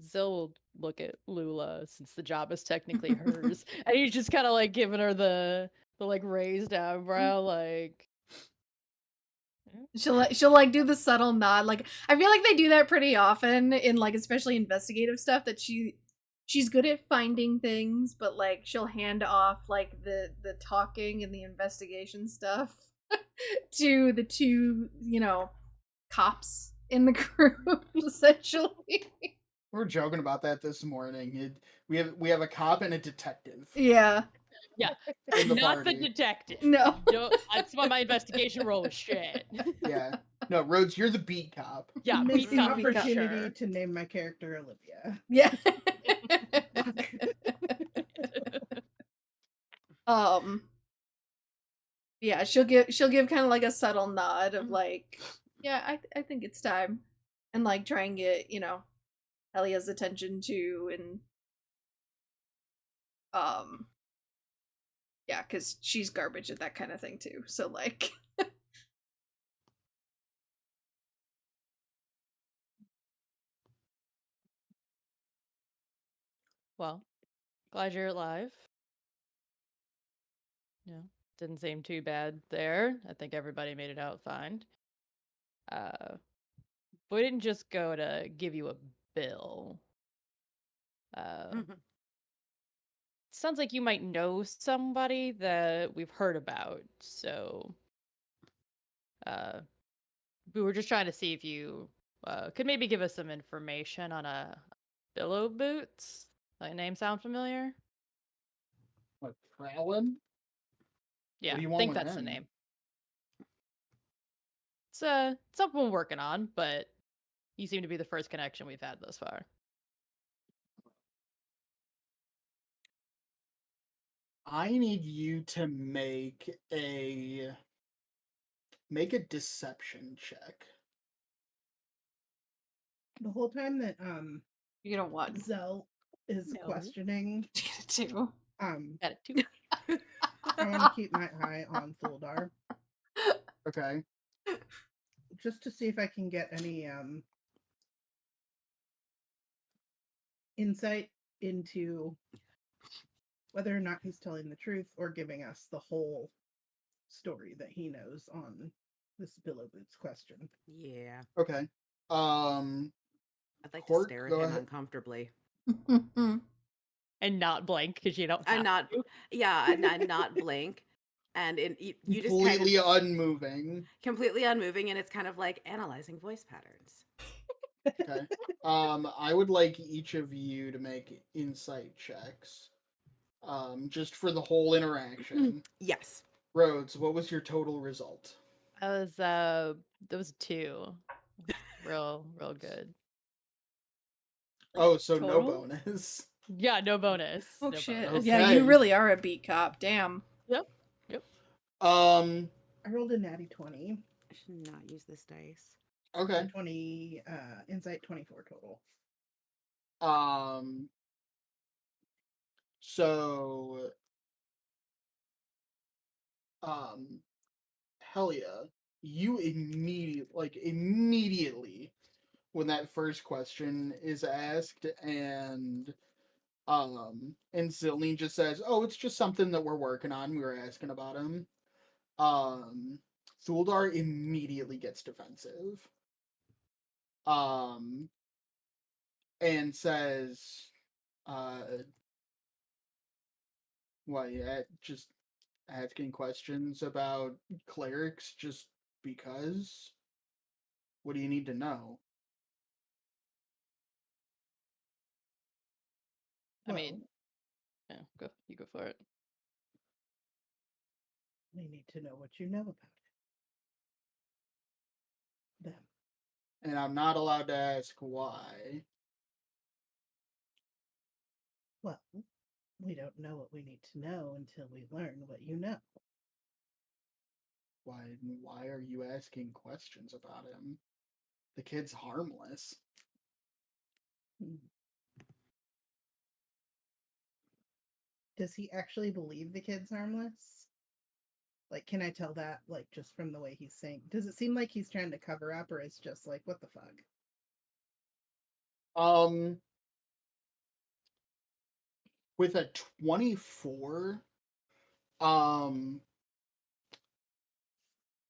Zill will look at Lula since the job is technically hers, and he's just kind of like giving her the like raised eyebrow, like. She'll like do the subtle nod. Like I feel like they do that pretty often in like especially investigative stuff that she's good at finding things, but like she'll hand off like the talking and the investigation stuff to the two, cops in the group essentially. We were joking about that this morning. We have a cop and a detective Yeah. Yeah, in the not the party. detective. No. That's why my investigation role was shit. Yeah. No, Rhodes, you're the beat cop. Yeah, Missed beat the cop for opportunity sure. to name my character Olivia. Yeah. Yeah, she'll give kind of like a subtle nod of like, yeah, I think it's time, and like try and get Helia's attention too, and yeah, because she's garbage at that kind of thing too. So like, Well, glad you're alive. Yeah, didn't seem too bad there. I think everybody made it out fine. We didn't just go to give you a bill. Sounds like you might know somebody that we've heard about, so we were just trying to see if you could maybe give us some information on a Billow Boots. That name sound familiar? What, Prowlin? Yeah, What do you I want think with that's the him? name. It's something we're working on, but you seem to be the first connection we've had thus far. I need you to make a deception check. The whole time that you don't want Zell is No. questioning, to. Got it too. I want to keep my eye on Fuldar Okay. just to see if I can get any insight into whether or not he's telling the truth or giving us the whole story that he knows on this Billow Boots question. Yeah. Okay. I'd like Court, to stare at go him ahead. uncomfortably. And not blank because you don't have And not, to. yeah, and not blink. And you just kind Completely of unmoving. completely unmoving, and it's kind of like analyzing voice patterns. Okay. I would like each of you to make insight checks. Just for the whole interaction. Yes. Rhodes, what was your total result? Those two. Real good. Oh, so no total? bonus. Yeah, no bonus. Oh no shit! bonus. Yeah, Okay. you really are a beat cop. Damn. Yep. Um, I rolled a natty 20. I should not use this dice. okay. 20 insight 24 total. So Helia, you immediately when that first question is asked and Zilney just says, "Oh, it's just something that we're working on. We were asking about him." Thuldar immediately gets defensive. And says, just asking questions about clerics just because? What do you need to know? I mean, yeah, you go for it. We need to know what you know about them. And I'm not allowed to ask why. Well, we don't know what we need to know until we learn what you know. Why are you asking questions about him? The kid's harmless. Does he actually believe the kid's harmless? Like, can I tell that, like, just from the way he's saying? Does it seem like he's trying to cover up, or it's just like, what the fuck? Um, with a 24, um,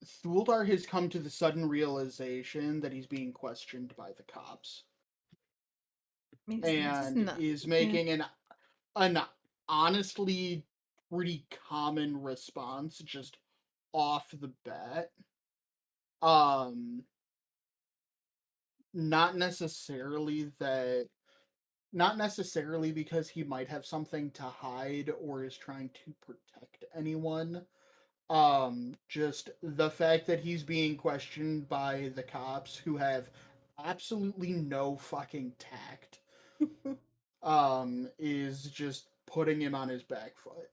Thuldar has come to the sudden realization that he's being questioned by the cops I mean, this is and not. is making an honestly pretty common response just off the bat. Um, not necessarily that not necessarily because he might have something to hide or is trying to protect anyone. Just the fact that he's being questioned by the cops who have absolutely no fucking tact is just putting him on his back foot.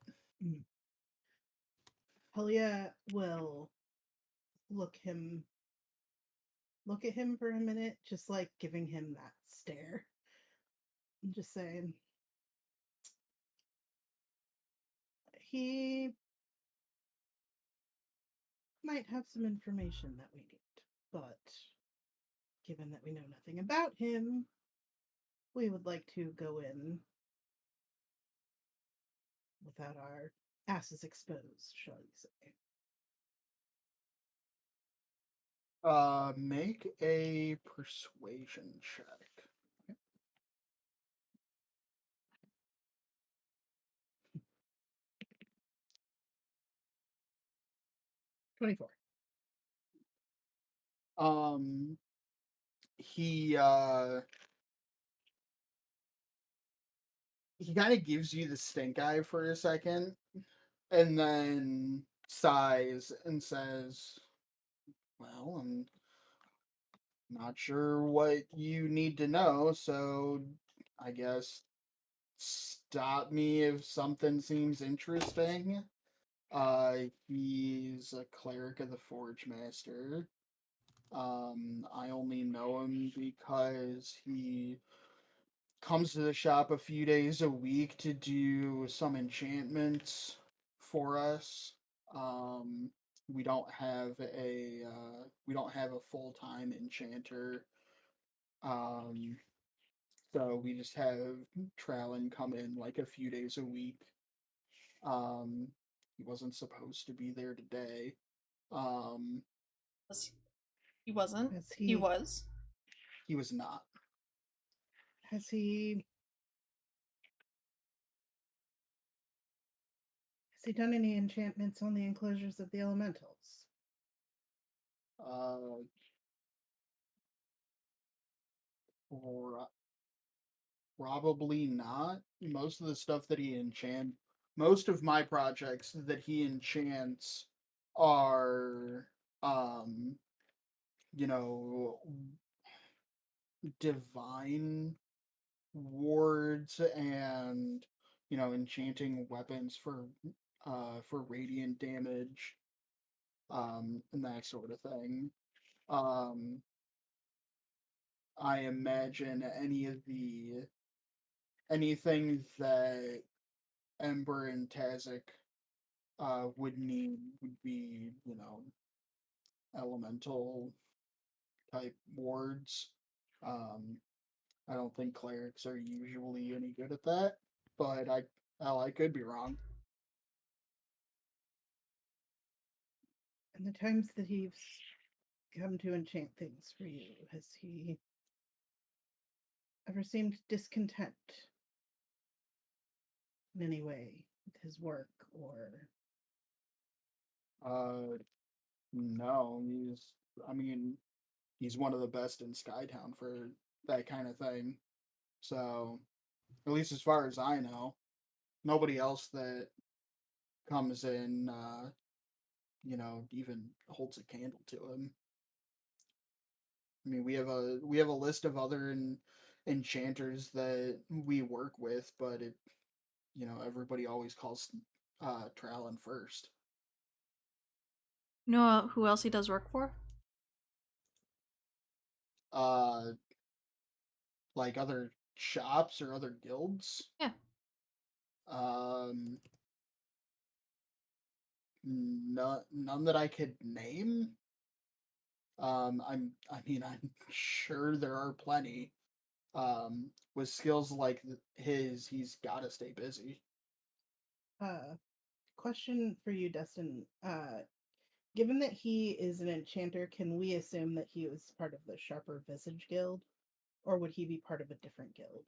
Helia will look at him for a minute, just like giving him that stare. And just saying, he might have some information that we need, but given that we know nothing about him, we would like to go in without our asses exposed, shall we say. Make a persuasion check. 24. Um, he he kind of gives you the stink eye for a second, and then sighs and says, "Well, I'm not sure what you need to know, so I guess stop me if something seems interesting." He's a cleric of the Forge Master. I only know him because he comes to the shop a few days a week to do some enchantments for us. Um, we don't have a full time enchanter. Um, so we just have Trallin come in like a few days a week. He wasn't supposed to be there today. Um, He wasn't. Has He was. he was not. Has he done any enchantments on the enclosures of the elementals? Uh, Probably not. Most of my projects that he enchants are, um, you know, divine wards and, enchanting weapons for radiant damage, and that sort of thing. Um, I imagine anything that Ember and Tazik would need would be, elemental type wards. Um, I don't think clerics are usually any good at that, but I could be wrong. And the times that he's come to enchant things for you, has he ever seemed discontent in any way with his work or Uh, no, I mean, he's one of the best in Skytown for that kind of thing. So, at least as far as I know, nobody else that comes in, even holds a candle to him. I mean, we have a list of other enchanters that we work with, but everybody always calls Trallin first. You know who else he does work for? Uh, like other shops or other guilds. Yeah. Um, none that I could name. I mean, I'm sure there are plenty. With skills like his, he's got to stay busy. Question for you, Dustin. Given that he is an enchanter, can we assume that he was part of the Sharper Visage Guild, or would he be part of a different guild?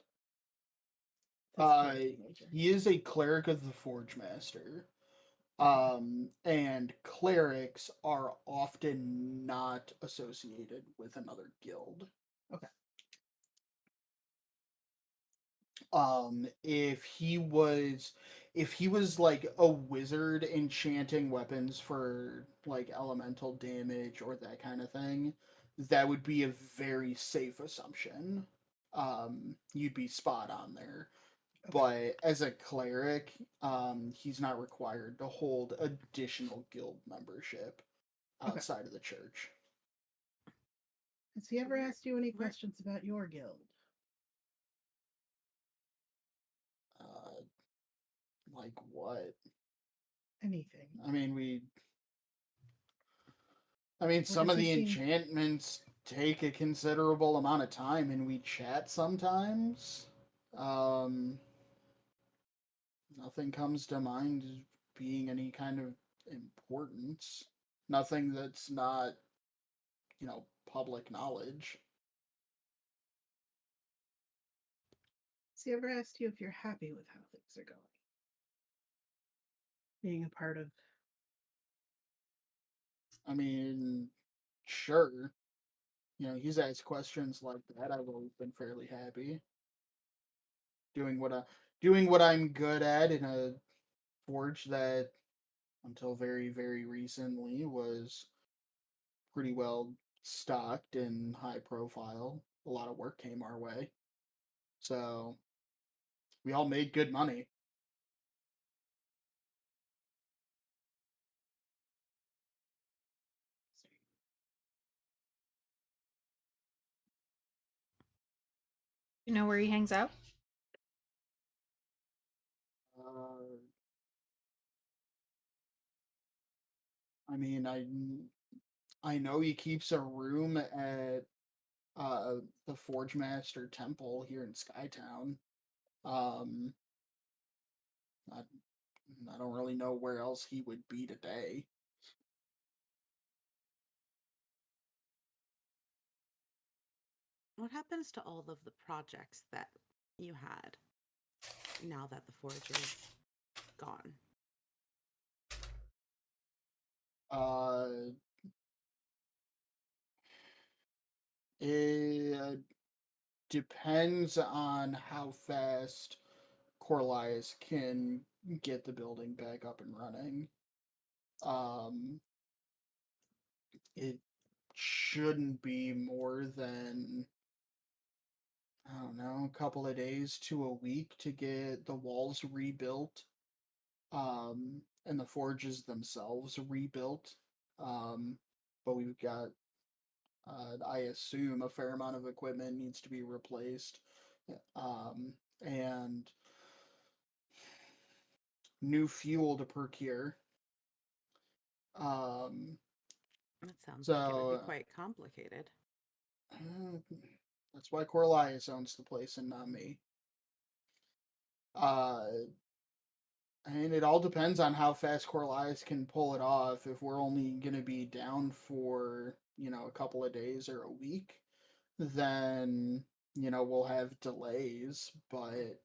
He is a cleric of the Forge Master. And clerics are often not associated with another guild. Okay. If he was like a wizard enchanting weapons for like elemental damage or that kind of thing, that would be a very safe assumption. You'd be spot on there. Okay. But as a cleric, he's not required to hold additional guild membership outside of the church. Has he ever asked you any Where- questions about your guild? Like what? Anything. I mean, some does of he the seem- enchantments take a considerable amount of time, and we chat sometimes. Nothing comes to mind as being any kind of importance. Nothing that's not, public knowledge. Has he ever asked you if you're happy with how things are going? Being a part of. I mean, sure. He's asked questions like that. I've always been fairly happy. Doing what I'm good at in a forge that until very, very recently was pretty well stocked and high profile. A lot of work came our way. So we all made good money. You know where he hangs out? I mean, I know he keeps a room at the Forge Master Temple here in Skytown. I, I don't really know where else he would be today. What happens to all of the projects that you had now that the forge is gone? It depends on how fast Corlias can get the building back up and running. It shouldn't be more than, I don't know, a couple of days to a week to get the walls rebuilt, and the forges themselves rebuilt. But we've got, I assume, a fair amount of equipment needs to be replaced, and new fuel to procure. That sounds like it would So be quite complicated. that's why Corlias owns the place and not me. And it all depends on how fast Corlias can pull it off. If we're only going to be down for, a couple of days or a week, then, we'll have delays, but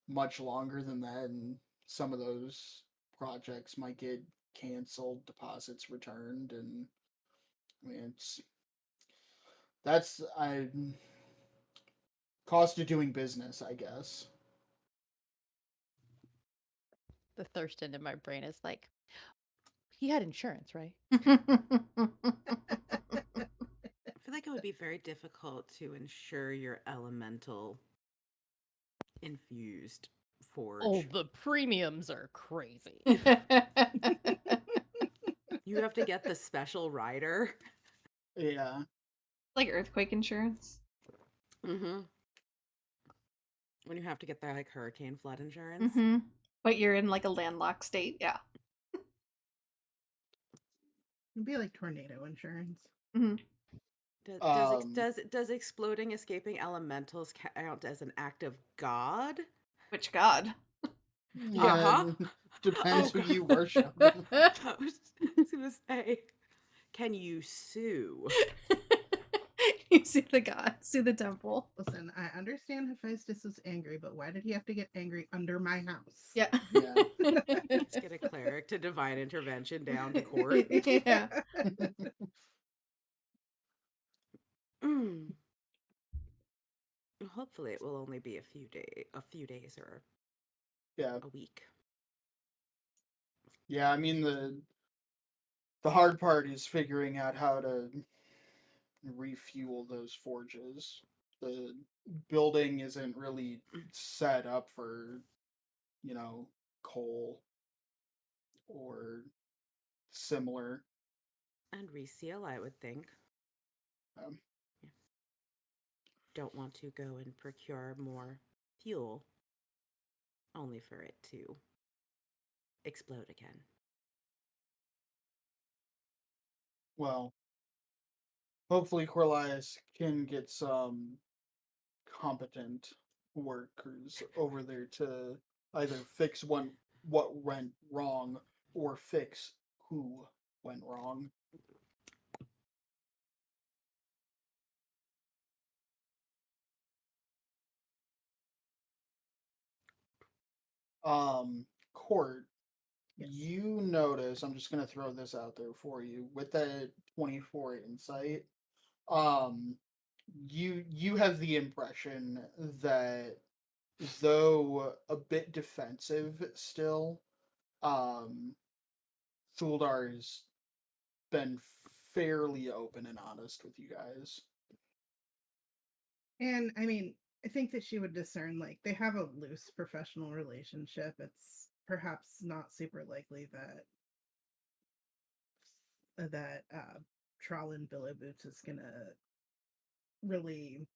much longer than that, and some of those projects might get canceled, deposits returned, and I mean, that's cost of doing business, I guess. The Thurston in my brain is like, he had insurance, right? I feel like it would be very difficult to ensure your elemental infused forge. Oh, the premiums are crazy. You have to get the special rider. Yeah. Like earthquake insurance. Mm-hmm. When you have to get that like hurricane flood insurance. Mm-hmm. But you're in like a landlocked state, yeah. It'd be like tornado insurance. Mm-hmm. Um, Does exploding escaping elementals count as an act of God? Which god? yeah, Uh-huh. depends Oh, who God. you worship. I was gonna say, can you sue? You see the god, see the temple. Listen, I understand Hephaestus was angry, but why did he have to get angry under my house? Yeah. Yeah. Let's get a cleric to divine intervention down to court. Yeah. Mm. Hopefully, it will only be a few days or Yeah. a week. Yeah, I mean the hard part is figuring out how to refuel those forges. The building isn't really set up for, coal or similar. And reseal, I would think. Um, Yeah. Don't want to go and procure more fuel, only for it to explode again. well, hopefully Corlias can get some competent workers over there to either fix what went wrong or fix who went wrong. Court, Yes. you notice, I'm just gonna throw this out there for you, with that 24 insight, um, you have the impression that though a bit defensive still, um, Thuldar's been fairly open and honest with you guys. And I mean, I think that she would discern like they have a loose professional relationship. It's perhaps not super likely that Trallin Billow Boots is gonna really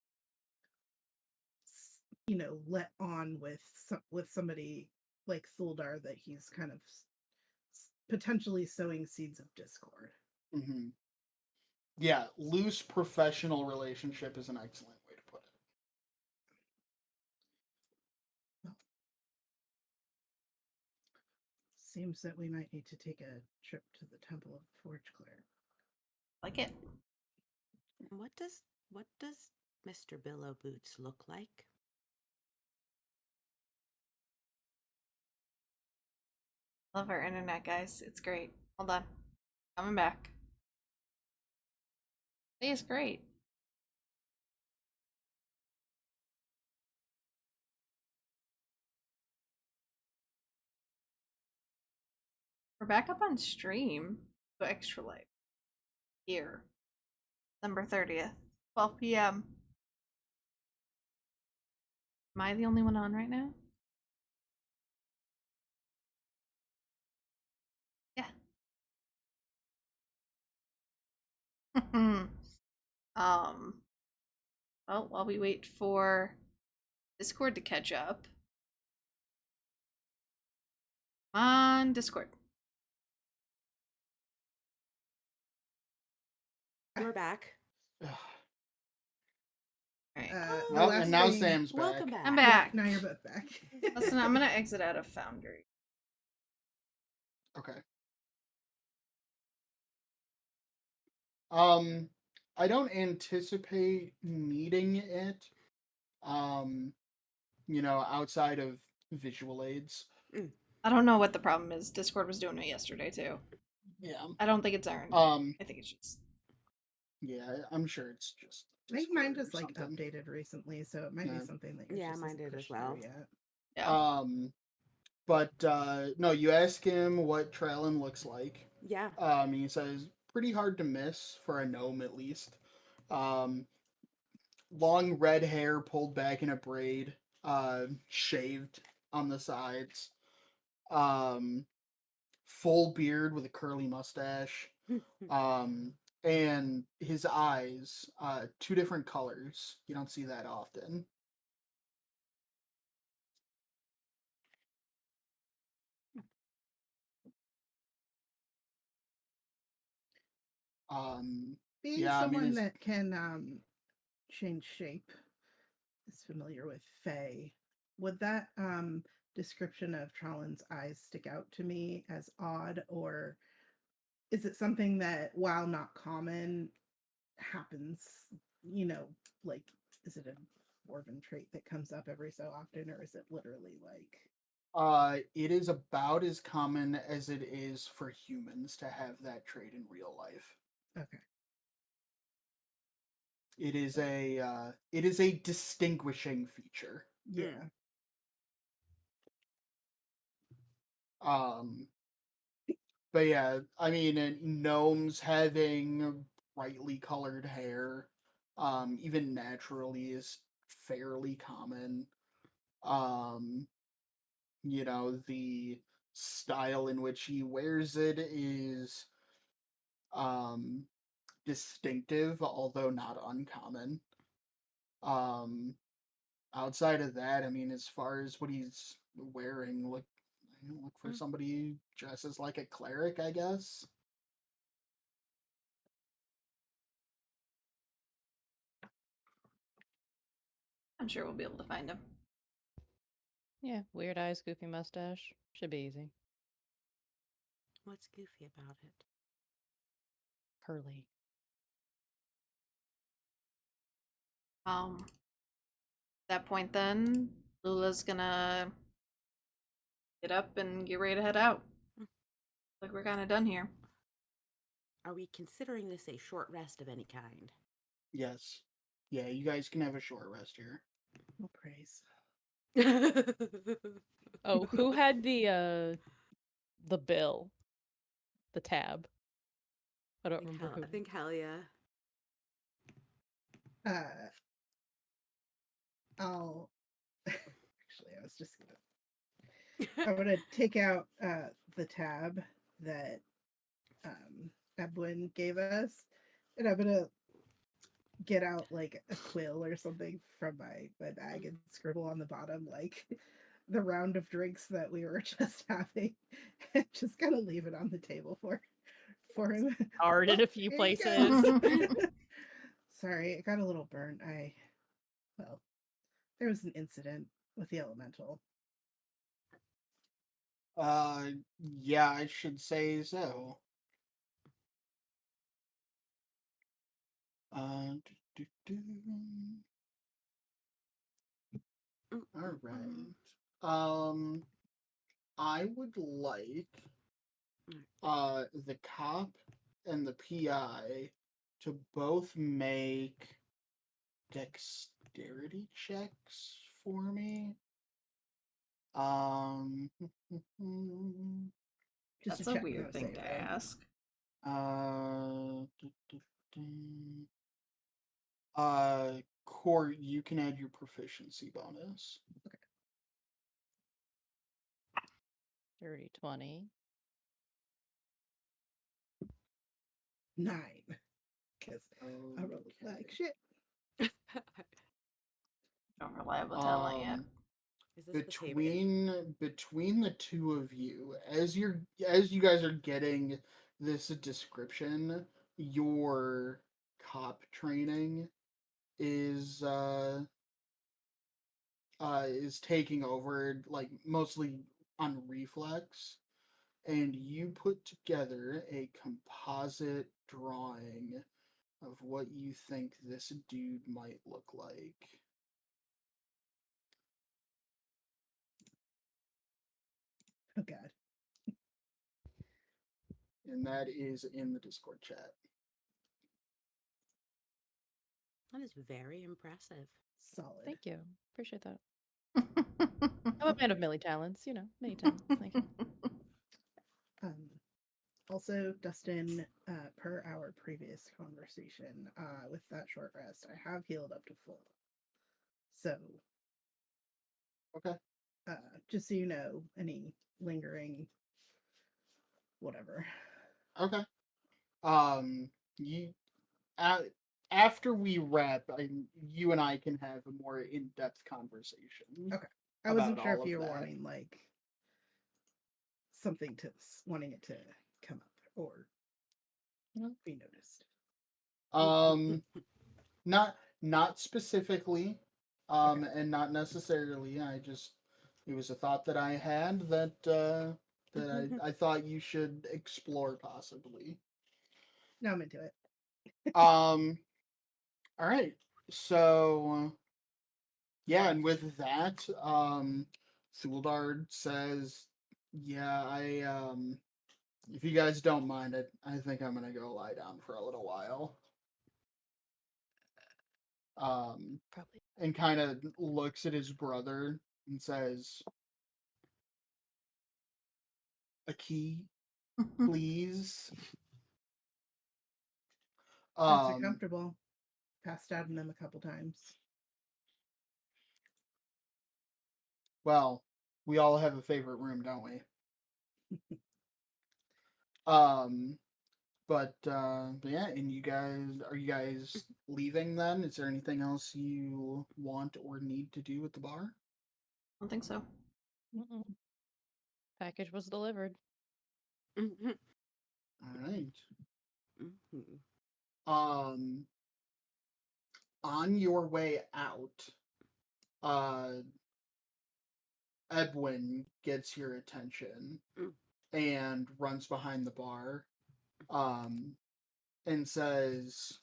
let on with somebody like Thuldar that he's kind of potentially sowing seeds of discord. Hmm. Yeah, loose professional relationship is an excellent way to put it. Seems that we might need to take a trip to the Temple of the Forge Cleric. Like it. What does Mr. Billow Boots look like? Love our internet, guys. It's great. Hold on. Coming back. It's great. We're back up on stream. Go extra life. Here. December 30th. 12 p.m. Am I the only one on right now? Yeah. Well, while we wait for Discord to catch up. Come on, Discord. You're back. Alright. The Oh, last and now thing- Sam's back. Welcome back. I'm Yeah, back. now you're both back. Listen, I'm gonna exit out of Foundry. Okay. I don't anticipate needing it. Outside of visual aids. I don't know what the problem is. Discord was doing it yesterday too. Yeah. I don't think it's earned. Um. I think it's just Yeah, I'm sure it's just. I think mine Discord or just like something. updated recently, so it might Yeah. be something that yours Yeah, just mine hasn't did as pushed well. through yet. yeah. But no, you ask him what Trellin looks like. Yeah. He says pretty hard to miss for a gnome at least. Long red hair pulled back in a braid, shaved on the sides. Um, Full beard with a curly mustache. And his eyes, two different colors. You don't see that often. Being Yeah, I mean, someone it's that can change shape is familiar with Fae, would that description of Trollin's eyes stick out to me as odd, or is it something that, while not common, happens, you know, like, is it a dwarven trait that comes up every so often, or is it literally like, it is about as common as it is for humans to have that trait in real life. okay, It is a distinguishing feature. yeah, Um, but yeah, I mean, gnomes having brightly colored hair, even naturally, is fairly common. Um, you know, the style in which he wears it is um distinctive, although not uncommon. Um, outside of that, I mean, as far as what he's wearing, look for Mm. somebody who dresses like a cleric, I guess. I'm sure we'll be able to find him. Yeah, weird eyes, goofy mustache. Should be easy. What's goofy about it? Curly. At that point then, Lula's gonna get up and get ready to head out. Mm. Like we're kinda done here. Are we considering this a short rest of any kind? Yes. Yeah, you guys can have a short rest here. well, praise. Oh, who had the bill? The tab. I don't remember who. I think Helia. Uh, I'll actually, I was just I'm gonna take out the tab that Ebwin gave us, and I'm gonna get out like a quill or something from my bag and scribble on the bottom like the round of drinks that we were just having, and just kind of leave it on the table for him. Starred in Oh, a few here you places. go. Sorry, it got a little burnt. Well, there was an incident with the elemental. Uh, yeah, I should say so. Do, do, do. All right. I would like the cop and the PI to both make dexterity checks for me. Just That's a a check, weird not a thing save, to right? ask. Do, do, do. Core, you can add your proficiency bonus. Dirty 20. 9. Because I rolled like shit. Don't rely on the talent yet. Is this the favorite? Between the two of you, as you guys are getting this description, your cop training is taking over, like, mostly on reflex, and you put together a composite drawing of what you think this dude might look like. Oh god. And that is in the Discord chat. That is very impressive. Solid. Thank you. Appreciate that. I'm a man of many talents, many talents. Thank you. Also, Dustin, per our previous conversation, with that short rest, I have healed up to full. So, Okay. just so you know, any lingering whatever. Okay. You after we wrap, you and I can have a more in-depth conversation. Okay. I about wasn't sure all if you of were that. wanting like something to wanting it to come up or be noticed. Not specifically, and not necessarily. It was a thought that I had that I thought you should explore possibly. No, I'm into it. All right. So yeah, and with that, Suldard says, "Yeah, if you guys don't mind it, I think I'm gonna go lie down for a little while." Probably. And kind of looks at his brother and says, "A key, please." Not so comfortable. Passed out in them a couple times. Well, we all have a favorite room, don't we? But yeah, and are you guys leaving then? Is there anything else you want or need to do at the bar? I don't think so. Mm-mm. Package was delivered. Mhm. All right. Mhm. On your way out, uh, Edwin gets your attention Mm. and runs behind the bar, and says,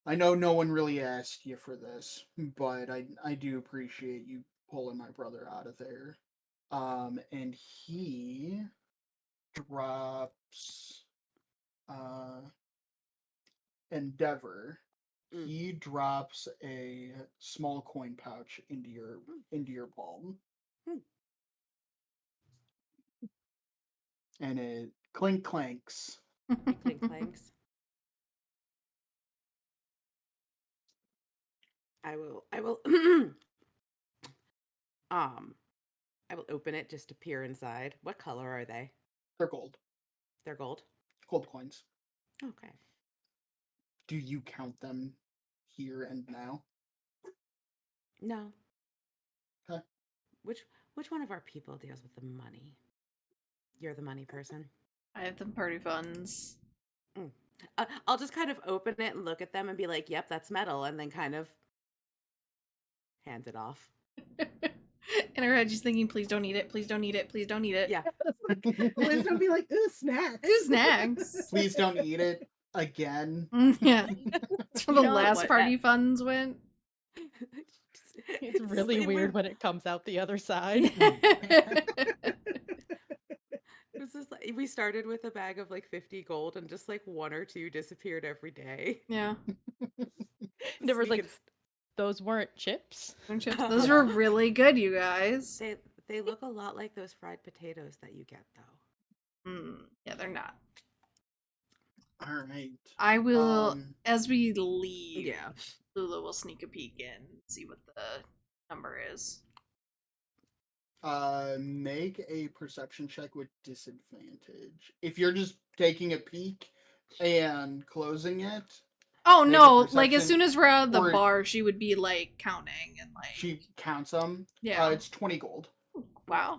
I know no one really asked you for this, but I do appreciate you pulling my brother out of there." And he drops Endeavor. Mm. He drops a small coin pouch into your palm, Hmm. and it clanks. It clink clanks. I will um I will open it just to peer inside. What color are they? They're gold. They're gold. Gold coins. Okay. Do you count them here and now? No. Okay. Which one of our people deals with the money? You're the money person. I have the party funds. I'll just kind of open it and look at them and be like, "Yep, that's metal," and then kind of hand it off. In her head, she's thinking, please don't eat it, please don't eat it, please don't eat it. Yeah. Liz don't be like, ooh, snacks. Ooh, snacks. Please don't eat it again. Yeah. That's where the You know last what, party funds went. It's really they weird were- when it comes out the other side. This is like we started with a bag of like 50 gold, and just like one or two disappeared every day. Yeah. Never like Sneaking those weren't chips. Those were really good, you guys. They look a lot like those fried potatoes that you get though. Yeah, they're not. All right. I will, as we leave, Yeah. Lula will sneak a peek in and see what the number is. Make a perception check with disadvantage. If you're just taking a peek and closing it, Oh make a no, like as perception, soon as we're out of the or- bar, she would be like counting and like she counts them. Yeah. It's 20 gold. wow.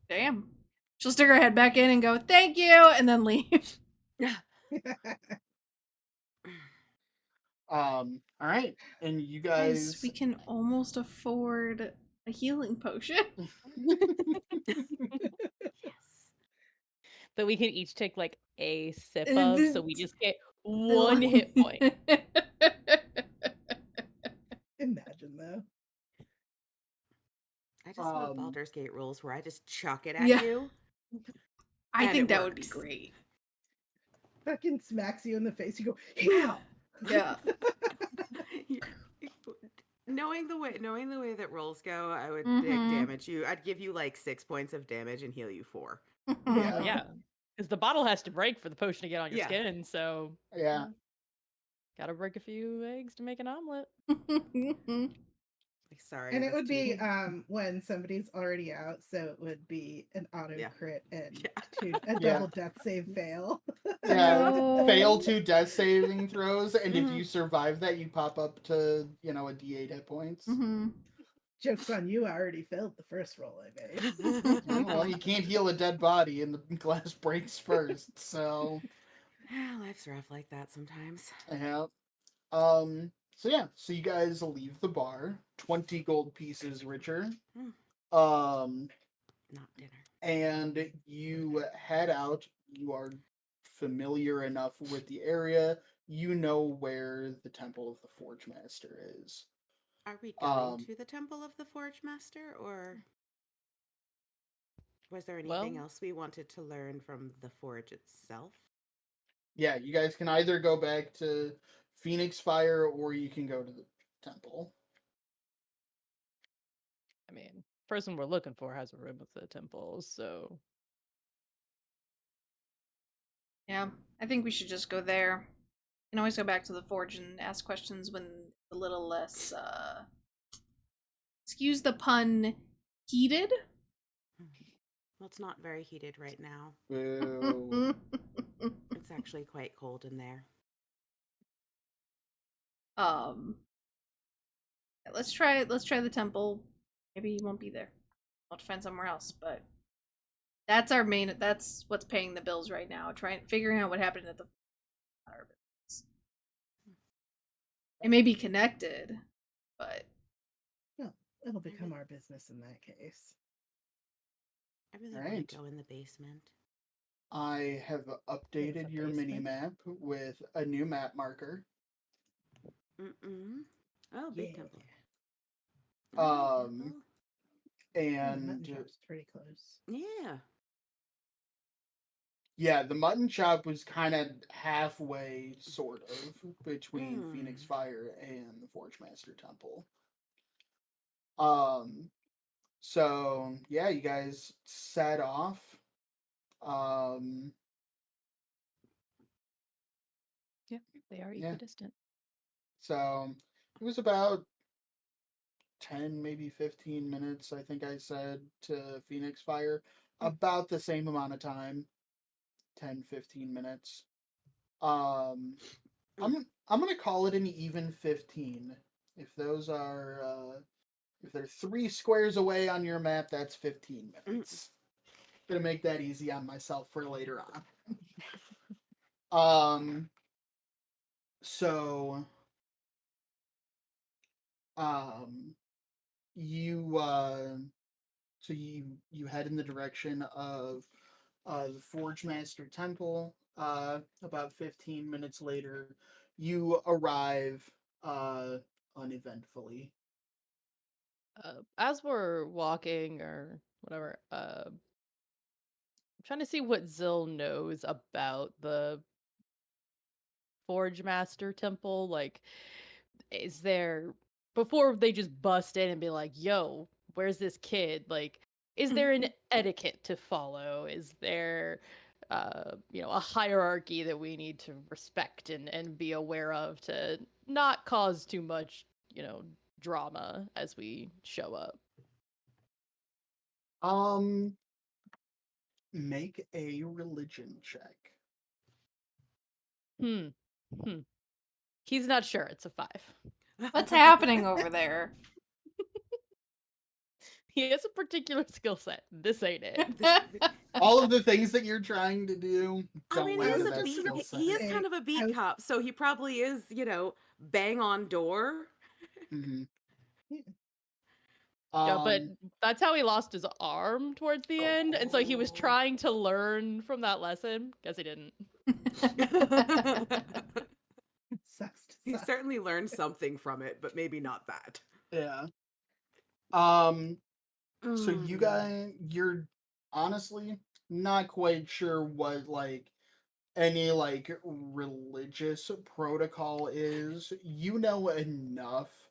Damn. She'll stick her head back in and go, thank you, and then leave. All right, and you Guys, guys. we can almost afford a healing potion. Yes. That we can each take like a sip of, so we just get one One hit point. Imagine though. I just want Um, Baldur's Gate rules where I just chuck it at Yeah. you. I And think it that would be works. great. Fucking smacks you in the face. You go, yeah. Yeah. Knowing the way that rolls go, I would Mhm. damage you. I'd give you like 6 points of damage and heal you 4. Yeah. Yeah, because the bottle has to break for the potion to get on your Yeah. skin. So Yeah. gotta break a few eggs to make an omelet. Like, sorry. And it that's would be too- when somebody's already out, so it would be an auto Yeah. crit and Yeah. a Yeah. double death save fail. Yeah. No. Fail 2 death saving throws, and if Mhm. you survive that, you pop up to, a D8 hit points. Mhm. Joke's on you, I already failed the first roll I made. Yeah, well, you can't heal a dead body, and the glass breaks first. So, Life's rough like that sometimes. yeah. So you guys leave the bar, 20 gold pieces richer. Um, Not dinner. and you head out. You are familiar enough with the area. You know where the Temple of the Forge Master is. Are we going Um, to the Temple of the Forge Master, or was there anything Well, else we wanted to learn from the forge itself? yeah, you guys can either go back to Phoenix Fire or you can go to the temple. I mean, person we're looking for has a room with the temples, so Yeah, I think we should just go there. You can always go back to the forge and ask questions when a little less, excuse the pun, heated. Well, it's not very heated right now. Boo. It's actually quite cold in there. um, let's try the temple. Maybe he won't be there. I'll have to find somewhere else, but that's our main. That's what's paying the bills right now. Figuring out what happened at the. It may be connected, but Well, it'll become our business in that case. I really Alright. want to go in the basement. I have updated your mini basement. map with a new map marker. Mm-mm. Oh, big Yeah. temple. Oh, Um, temple. Oh, the And mutton chop's pretty close. Yeah. yeah, the mutton chop was kind of halfway, sort of, between Phoenix Fire and the Forge Master Temple. So yeah, you guys set off. Um, yeah, they are Yeah. equidistant. so it was about 10, maybe 15 minutes, I think I said, to Phoenix Fire. About the same amount of time, 10, 15 minutes. I'm gonna call it an even 15. If those are if they're 3 squares away on your map, that's 15 minutes. Gonna make that easy on myself for later on. So um you so you head in the direction of the Forge Master Temple. About 15 minutes later, you arrive uneventfully. As we're walking or whatever, I'm trying to see what Zill knows about the Forge Master Temple. Like, is there before they just bust in and be like, "Yo, where's this kid?" Like, is there an etiquette to follow? Is there, a hierarchy that we need to respect and be aware of to not cause too much, drama as we show up? Um, make a religion check. Hmm. Hmm. He's not sure. It's a 5. what's happening over there? He has a particular skill set. This ain't it. All of the things that you're trying to do I don't mean, lend I to was that just skill gonna set. he is say, kind of a I beat was- cop, so he probably is, bang on door. Mm-hmm. Yeah, but Um, that's how he lost his arm towards the end, and so he was Oh. trying to learn from that lesson. Guess he didn't. sucks to He suck. certainly learned something from it, but maybe not that. yeah. Um, so you Mm. guys, you're honestly not quite sure what any religious protocol is. You know enough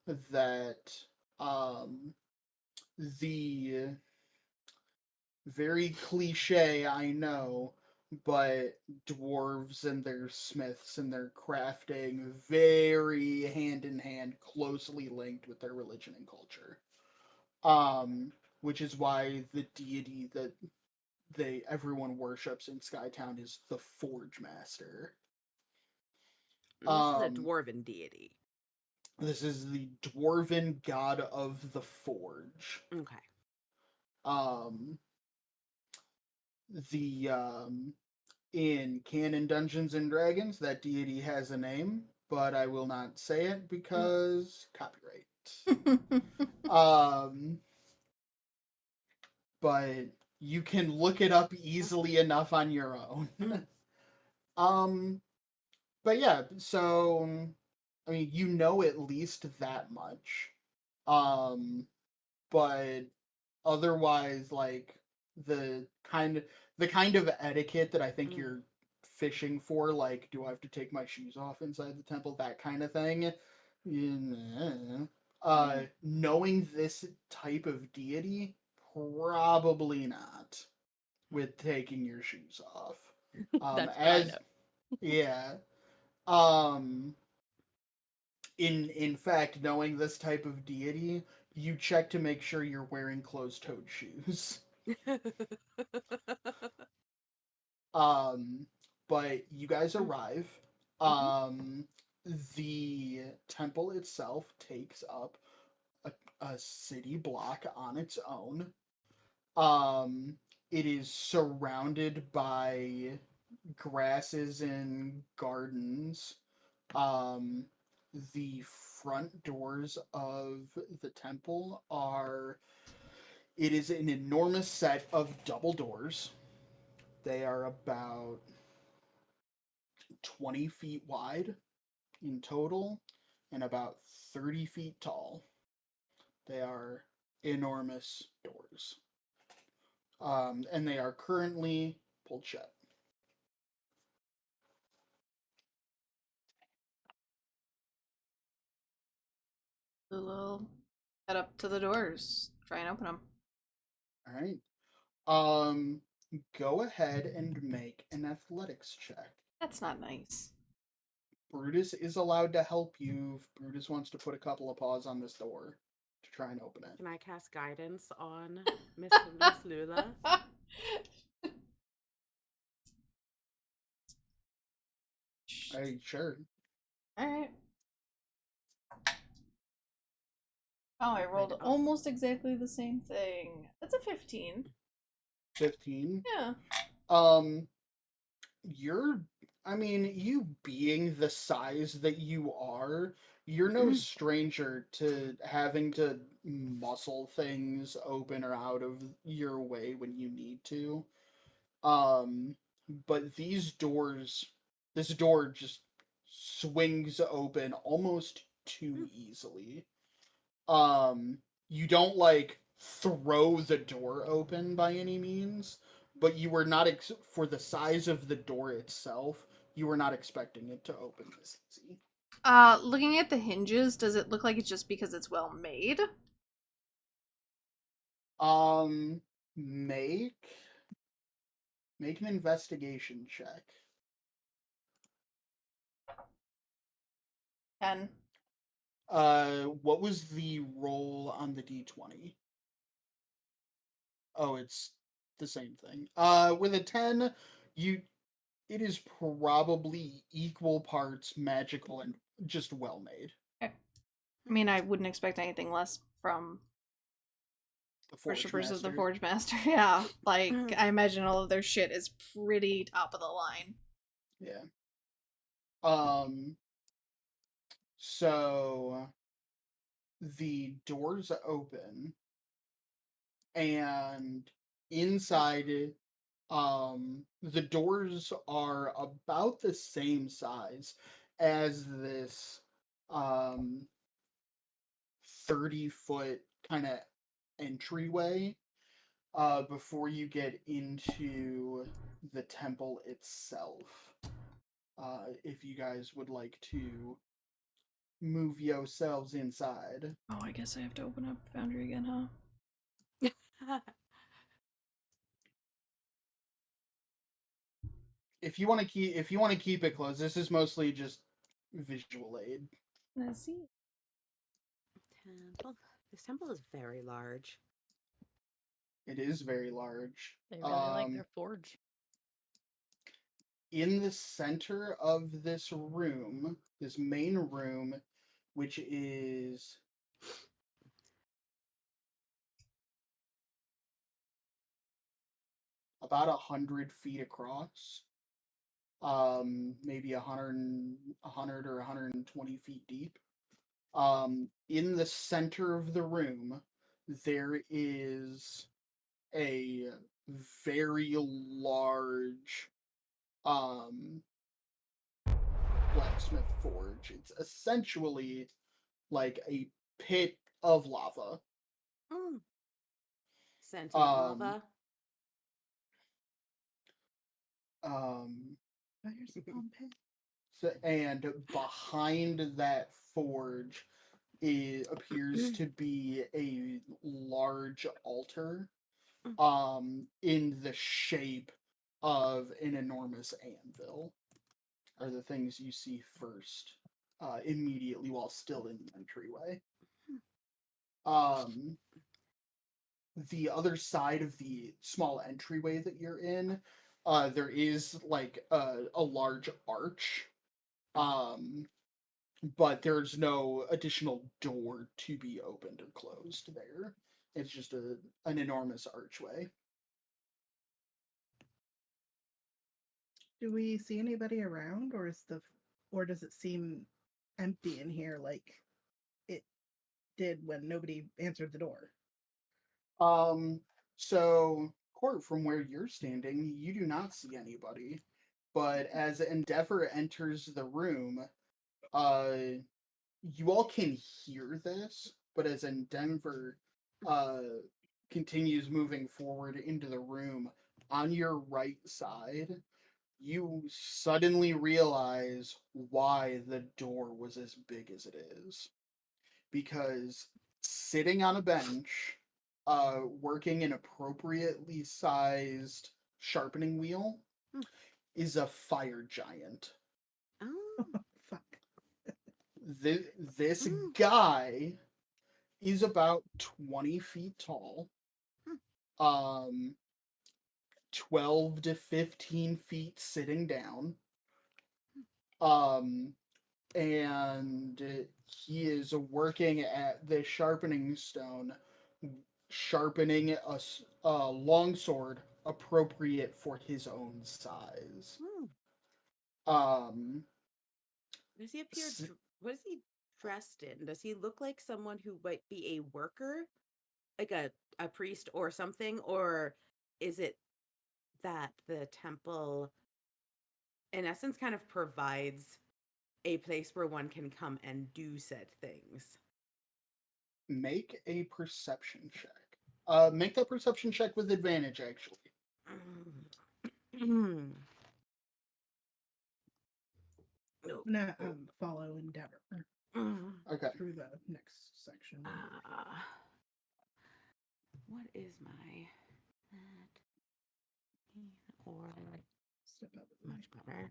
that the very cliche, I know, but dwarves and their smiths and their crafting very hand in hand, closely linked with their religion and culture. Which is why the deity that everyone worships in Skytown is the Forge Master. This is a dwarven deity. This is the dwarven god of the forge. Okay. Um, in canon Dungeons and Dragons, that deity has a name, but I will not say it because copyright. Um, but you can look it up easily enough on your own. um, but yeah, so I mean, you know at least that much. Um, but otherwise, like the kind of etiquette that I think you're fishing for, like, do I have to take my shoes off inside the temple, that kind of thing. Knowing this type of deity, probably not with taking your shoes off. That's what I As know. yeah. Um in fact, knowing this type of deity, you check to make sure you're wearing closed-toed shoes. Um, but you guys arrive. Um, the temple itself takes up a city block on its own. Um, it is surrounded by grasses and gardens. Um, the front doors of the temple are. It is an enormous set of double doors. They are about 20 feet wide in total and about 30 feet tall. They are enormous doors. And they are currently pulled shut. We'll head up to the doors, try and open them. All right. Um, Go ahead and make an athletics check. That's not nice. Brutus is allowed to help you if Brutus wants to put a couple of paws on this door to try and open it. Can I cast guidance on Miss Lula? Hey, sure. Alright. Oh, I rolled Oh. almost exactly the same thing. That's a 15. 15. Yeah. You're, I mean, you being the size that you are, you're no stranger to having to muscle things open or out of your way when you need to. But this door just swings open almost too easily. You don't like throw the door open by any means, but you were not for the size of the door itself, you were not expecting it to open this easy. Looking at the hinges, does it look like it's just because it's well made? Um, make an investigation check. 10. What was the roll on the D20? Oh, it's the same thing. With a 10, it is probably equal parts magical and just well made. Okay. I mean, I wouldn't expect anything less from The Forge worshippers of the Master. Forge Master. Yeah, like, I imagine all of their shit is pretty top of the line. Yeah. So the doors open, and inside, the doors are about the same size as this, 30-foot kind of entryway, before you get into the temple itself. If you guys would like to move yourselves inside. Oh, I guess I have to open up Foundry again, huh? If you want to keep it closed, this is mostly just visual aid. Let's see. Temple. This temple is very large. It is very large. They really like their forge. In the center of this room, this main room, which is about 100 feet across, maybe 100 or 120 feet deep. In the center of the room, there is a very large blacksmith forge. It's essentially like a pit of lava. Mm. Sentient Um, lava. Fire's Pompeii. and behind that forge appears to be a large altar, in the shape of an enormous anvil. Are the things you see first, immediately while still in the entryway. Um, the other side of the small entryway that you're in, there is like a large arch, but there's no additional door to be opened or closed there. It's just an enormous archway. Do we see anybody around, or does it seem empty in here like it did when nobody answered the door? So, Court, from where you're standing, you do not see anybody. But as Endeavor enters the room, uh, you all can hear this, but as Endeavor continues moving forward into the room, on your right side, you suddenly realize why the door was as big as it is. Because sitting on a bench, working an appropriately sized sharpening wheel, is a fire giant. Oh. Fuck. This guy is about 20 feet tall, 12 to 15 feet sitting down, and he is working at the sharpening stone, sharpening a longsword appropriate for his own size. Um, Does he appear? s- What is he dressed in? Does he look like someone who might be a worker, like a priest or something, or is it that the temple, in essence, kind of provides a place where one can come and do said things? Make a perception check. Make that perception check with advantage, actually. No. I'm gonna follow Endeavor Okay. through the next section. What is my or Step up. much better?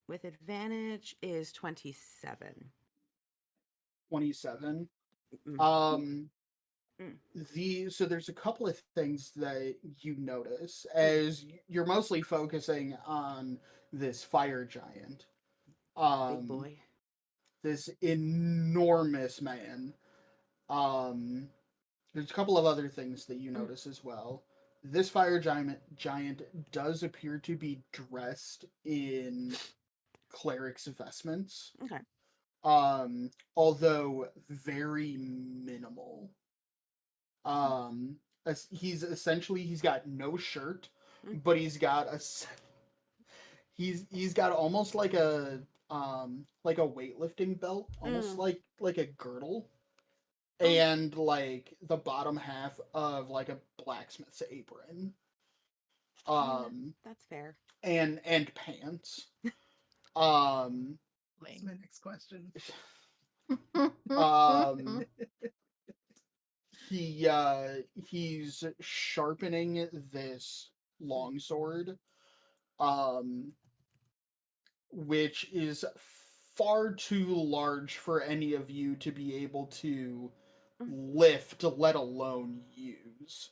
With advantage is 27. 27. Mm. So there's a couple of things that you notice as you're mostly focusing on this fire giant. Big boy. This enormous man. There's a couple of other things that you notice as well. This fire giant does appear to be dressed in cleric's vestments. Okay. Although very minimal. He's got no shirt, but he's got almost like a weightlifting belt, almost like a girdle, and like the bottom half of like a blacksmith's apron. That's fair. And pants. That's my next question. He's sharpening this longsword, which is far too large for any of you to be able to lift, let alone use.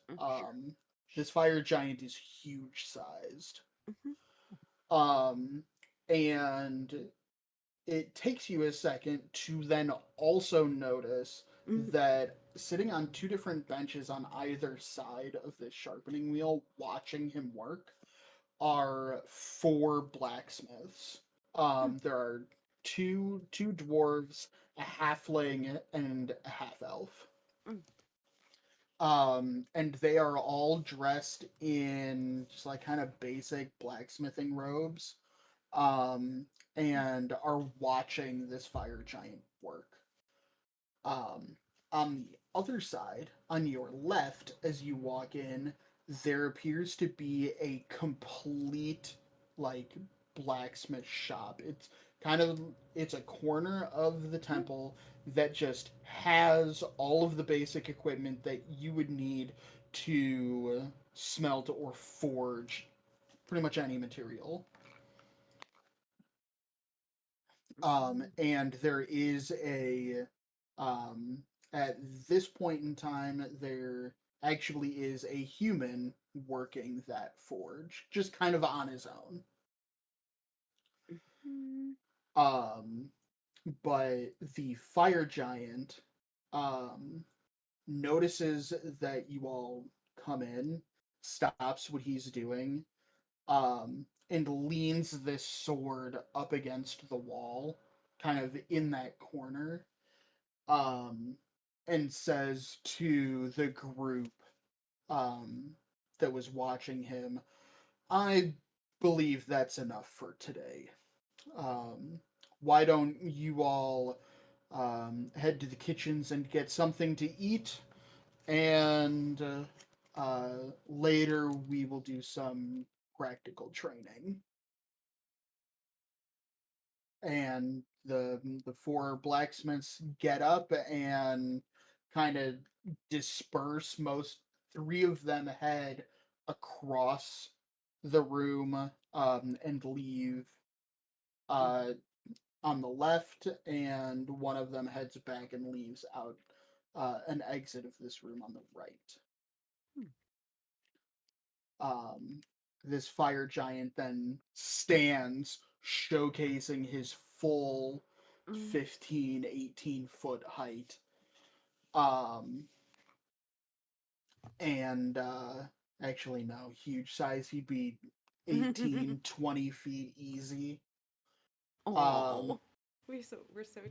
This fire giant is huge sized. And it takes you a second to then also notice Mhm. that sitting on two different benches on either side of this sharpening wheel, watching him work, are four blacksmiths. There are two dwarves, a halfling, and a half elf. Mm. And they are all dressed in just like kind of basic blacksmithing robes, um, and are watching this fire giant work. Um, on the other side, on your left, as you walk in, there appears to be a complete like blacksmith shop. It's a corner of the temple that just has all of the basic equipment that you would need to smelt or forge pretty much any material. And there is a um, at this point in time there actually is a human working that forge just kind of on his own. Mhm. um but the fire giant um notices that you all come in, stops what he's doing, and leans this sword up against the wall, kind of in that corner, um, and says to the group um, that was watching him, I believe that's enough for today. Um, why don't you all head to the kitchens and get something to eat? And later we will do some practical training. And the four blacksmiths get up and kind of disperse. Most three of them head across the room and leave uh, on the left, and one of them heads back and leaves out an exit of this room on the right. Um, this fire giant then stands, showcasing his full Mm. 15, 18-foot height. Um, and actually, no, huge size. He'd be 18, 20 feet easy. Oh, we're so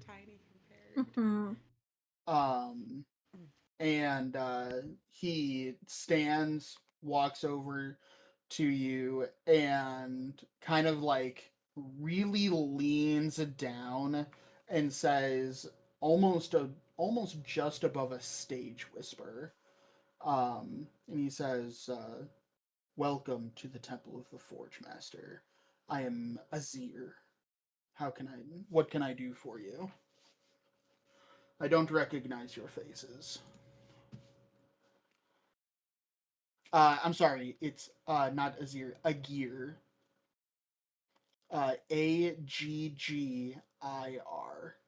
tiny compared. Mhm. Um, and he stands, walks over to you, and kind of like really leans down and says, almost just above a stage whisper, and he says, "Welcome to the Temple of the Forge Master. I am Azir. What can I do for you? I don't recognize your faces." I'm sorry, it's not Azir, Agir. Aggir.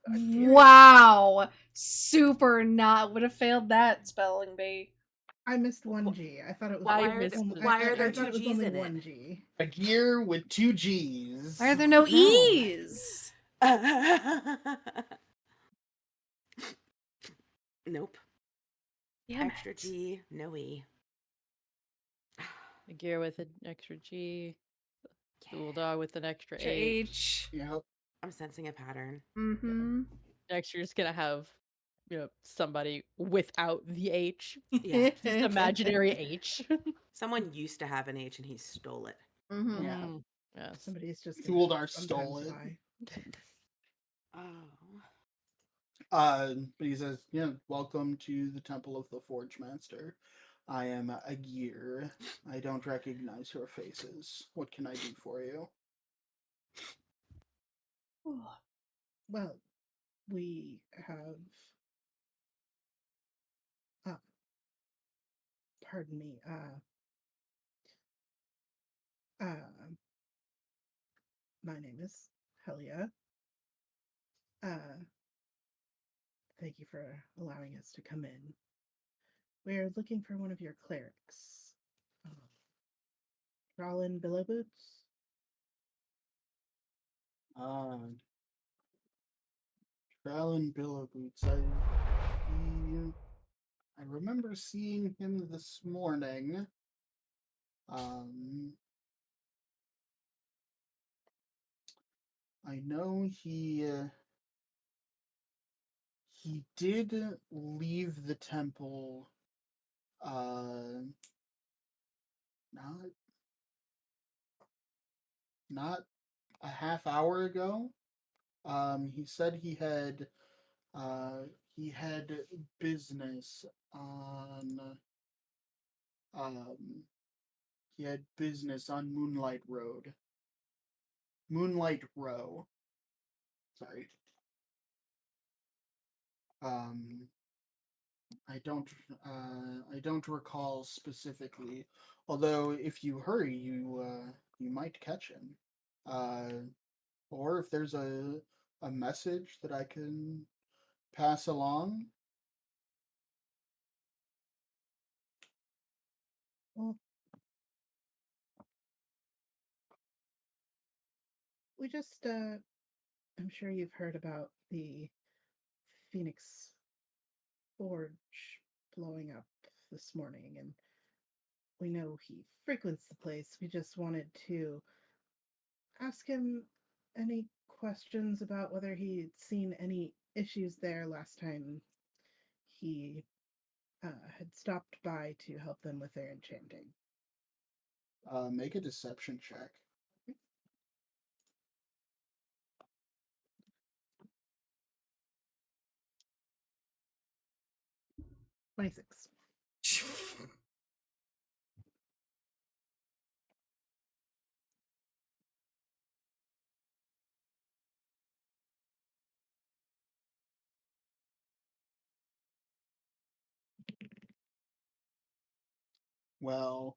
Wow. Super not would have failed that spelling bee. I missed one G. I thought it was I Why are, missed th- it. why are there I two thought it was G's only in it? one G. Agir with two G's. Why are there no No. E's? Nope. Damn Extra it. G, no E. A gear with an extra G. Stool dog with an extra H. H. Yep. I'm sensing a pattern. Mm-hmm. Next, you're just gonna have, somebody without the H. Yeah. Just imaginary H. Someone used to have an H and he stole it. Mm-hmm. Yeah. Yes. Somebody's just Thuldar gonna stole sometimes it. lie. Oh. But he says, "Yeah, welcome to the Temple of the Forge Master. I am Agir. I don't recognize your faces. What can I do for you?" Well, we have uh pardon me, my name is Helia. Uh Thank you for allowing us to come in. We're looking for one of your clerics. Rollin Billowboots? Uh, Alan Billow Boots. I remember seeing him this morning. I know he did leave the temple not not a half hour ago. He said he had business on um he had business on Moonlight Row. Sorry. Um I don't recall specifically. Although if you hurry, you might catch him. Uh, or if there's a message that I can pass along. Well, we just, I'm sure you've heard about the Phoenix Forge blowing up this morning, and we know he frequents the place. We just wanted to ask him any questions about whether he'd seen any issues there last time he had stopped by to help them with their enchanting. Make a deception check. 26. Well,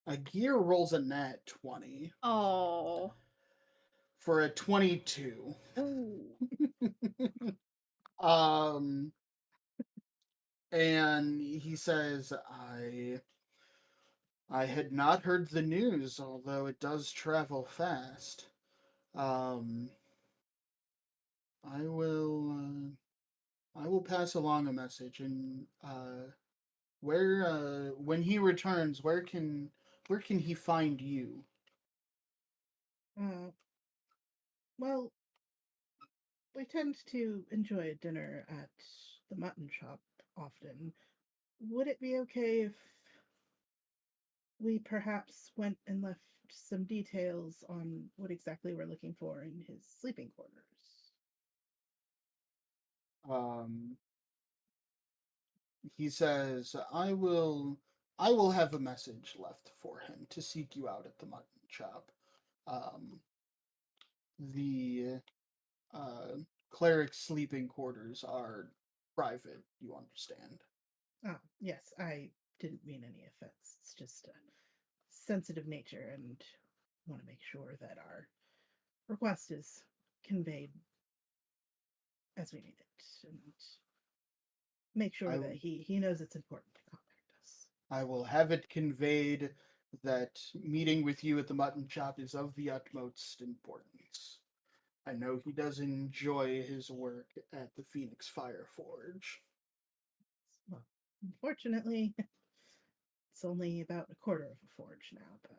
a gear rolls a nat 20 Oh. for a 22. um and he says I had not heard the news, although it does travel fast. Um I will I will pass along a message, and where when he returns, where can he find you? Well, we tend to enjoy a dinner at the mutton shop often. Would it be okay if we perhaps went and left some details on what exactly we're looking for in his sleeping quarters? Um, he says, I will have a message left for him to seek you out at the mutton chop. Um, the uh, cleric's sleeping quarters are private, you understand. Ah, yes, I didn't mean any offense. It's just a sensitive nature, and want to make sure that our request is conveyed as we need it, and make sure I that he knows it's important to contact us. I will have it conveyed that meeting with you at the mutton chop is of the utmost importance. I know he does enjoy his work at the Phoenix Fire Forge. Well, unfortunately, it's only about a quarter of a forge now, but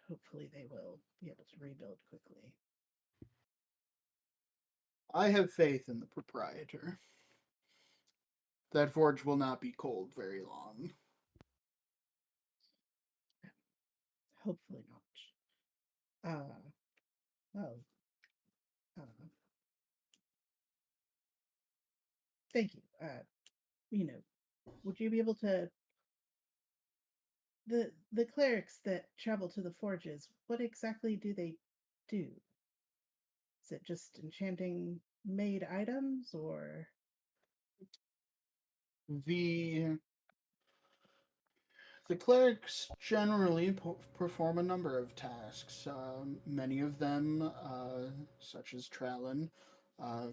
hopefully they will be able to rebuild quickly. I have faith in the proprietor. That forge will not be cold very long. Hopefully not. Well, uh, thank you. You know, would you be able to the clerics that travel to the forges? What exactly do they do? Is it just enchanting made items, or The the clerics generally perform a number of tasks. Many of them, such as Trallin,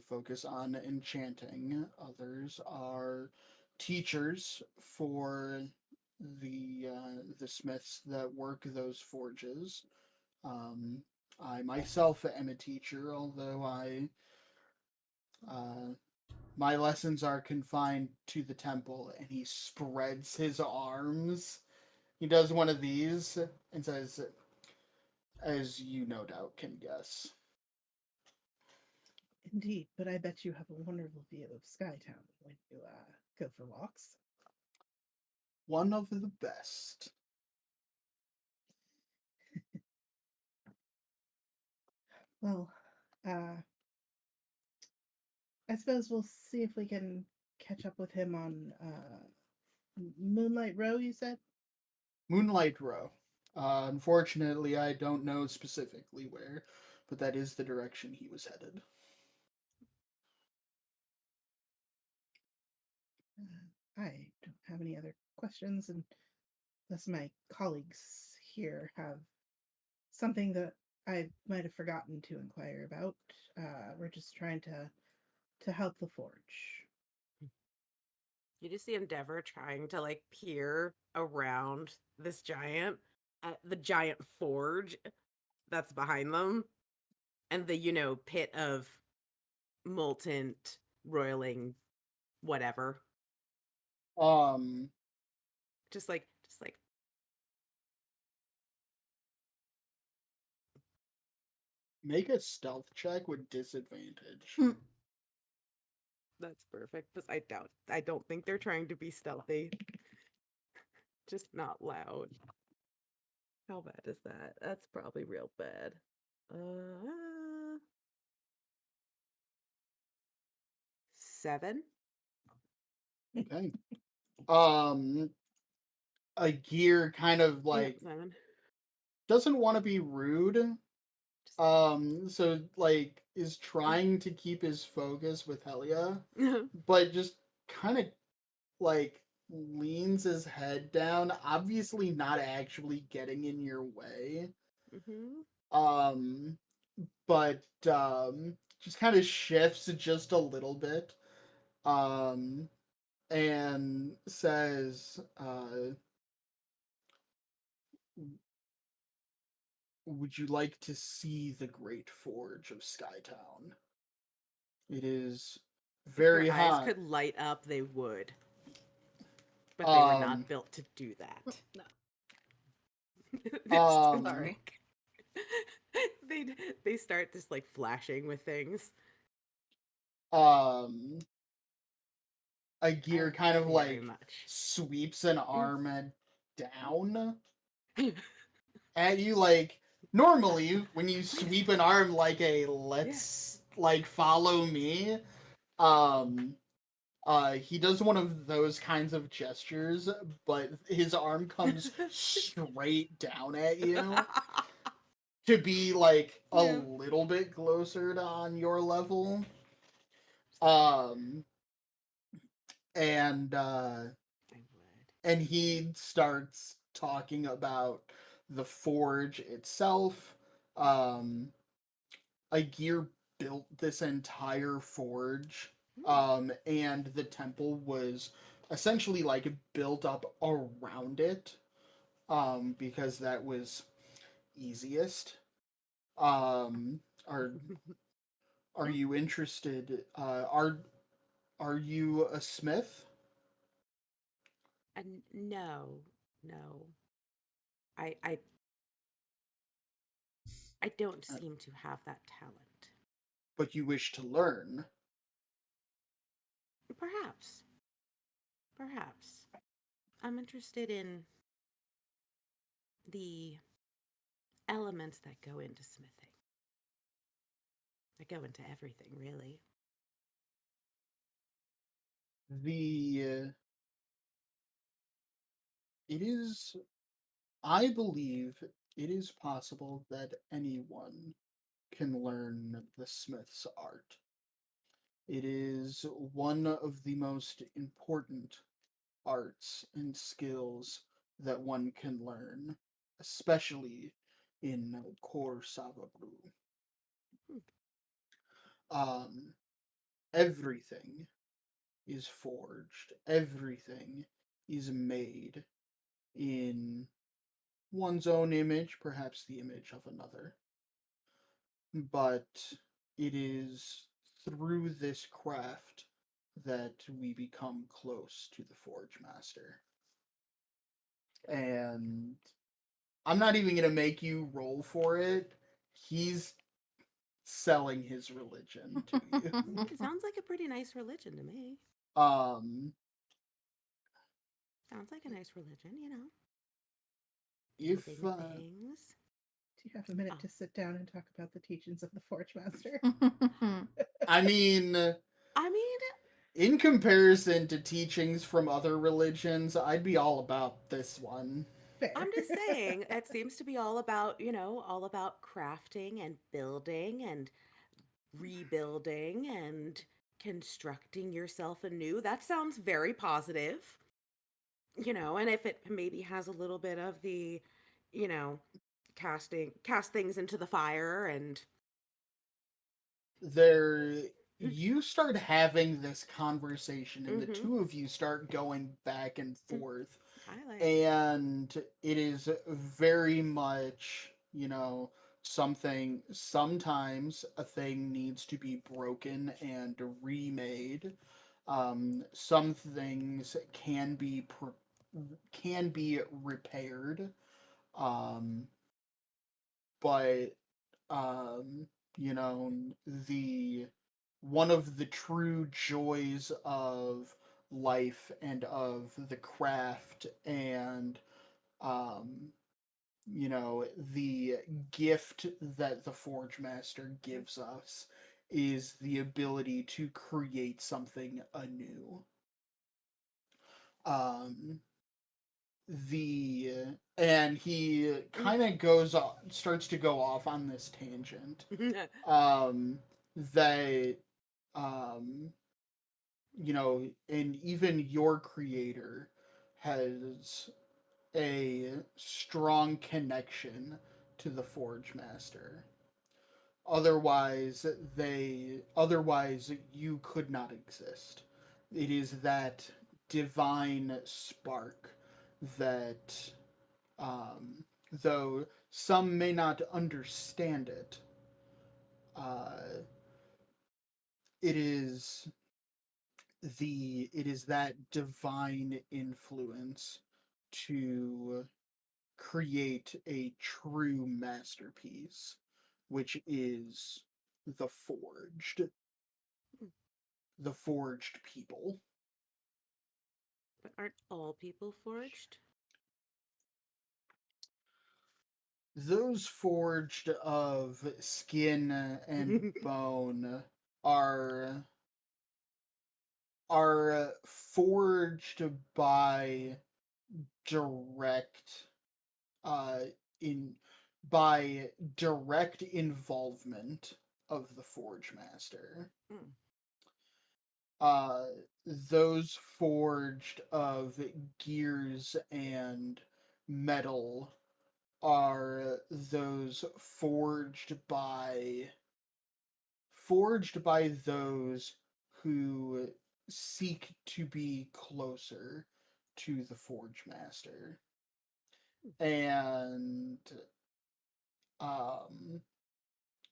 focus on enchanting. Others are teachers for the smiths that work those forges. Um, I myself am a teacher, although Uh, my lessons are confined to the temple, and he spreads his arms. He does one of these and says, as you no doubt can guess. Indeed, but I bet you have a wonderful view of Skytown when you go for walks. One of the best. Well, I suppose we'll see if we can catch up with him on Moonlight Row, you said? Moonlight Row. Unfortunately, I don't know specifically where, but that is the direction he was headed. I don't have any other questions, and unless my colleagues here have something that I might have forgotten to inquire about. We're just trying to help the forge. You just see Endeavor trying to like peer around this giant, the giant forge that's behind them, and the pit of molten, roiling, whatever. Um, Just like make a stealth check with disadvantage. that's perfect. Because I don't think they're trying to be stealthy. Just not loud. How bad is that? That's probably real bad. 7. Okay. A gear kind of Yeah, like 7. doesn't want to be rude. So like is trying to keep his focus with Helia, but just kind of like leans his head down, obviously not actually getting in your way. Um, but just kind of shifts just a little bit. And says, would you like to see the Great Forge of Skytown? It is If very their eyes hot. could light up, they would. But they were not built to do that. No. Um, Sorry. they start just like flashing with things. um, a I gear like kind that of very like much. sweeps an arm down at you. Like normally, when you sweep an arm like a let's like follow me, he does one of those kinds of gestures, but his arm comes straight down at you to be like a Yeah. little bit closer to on your level. Um, and I would. and he starts talking about the forge itself. Um, a gear built this entire forge, and the temple was essentially like built up around it, because that was easiest. Um, are are you interested? Are you a smith? No, no. I I I don't Uh, seem to have that talent. but you wish to learn. Perhaps. Perhaps. I'm interested in the elements that go into smithing. That go into everything, really. The it is, I believe, it is possible that anyone can learn the smith's art. It is one of the most important arts and skills that one can learn, especially in Core Savabru. Hmm. Um, everything is forged, everything is made in one's own image, perhaps the image of another. But it is through this craft that we become close to the Forge Master. And I'm not even going to make you roll for it. He's selling his religion to you. It sounds like a pretty nice religion to me. Um, Sounds like a nice religion, you know. if Building things. Do you have a minute Oh. to sit down and talk about the teachings of the Forge Master? I mean, I mean, in comparison to teachings from other religions, I'd be all about this one. Fair. I'm just saying, it seems to be all about, you know, all about crafting and building and rebuilding and constructing yourself anew. That sounds very positive. You know, and if it maybe has a little bit of the, you know, cast things into the fire and There, you start having this conversation, and the Mhm. two of you start going back and forth. I like And it is very much, sometimes a thing needs to be broken and remade. Some things can be repaired. Um, but um, you know, the one of the true joys of life and of the craft and um, the gift that the Forge Master gives us is the ability to create something anew. Um, the and he kind of starts to go off on this tangent. That um, and even your creator has a strong connection to the Forge Master. Otherwise you could not exist. It is that divine spark that though some may not understand it, uh, it is that divine influence to create a true masterpiece, which is the forged people. but aren't all people forged? Those forged of skin and bone are forged by direct uh in direct involvement of the Forge Master. Mm. uh those forged of gears and metal are those forged by those who seek to be closer to the Forge Master. And um,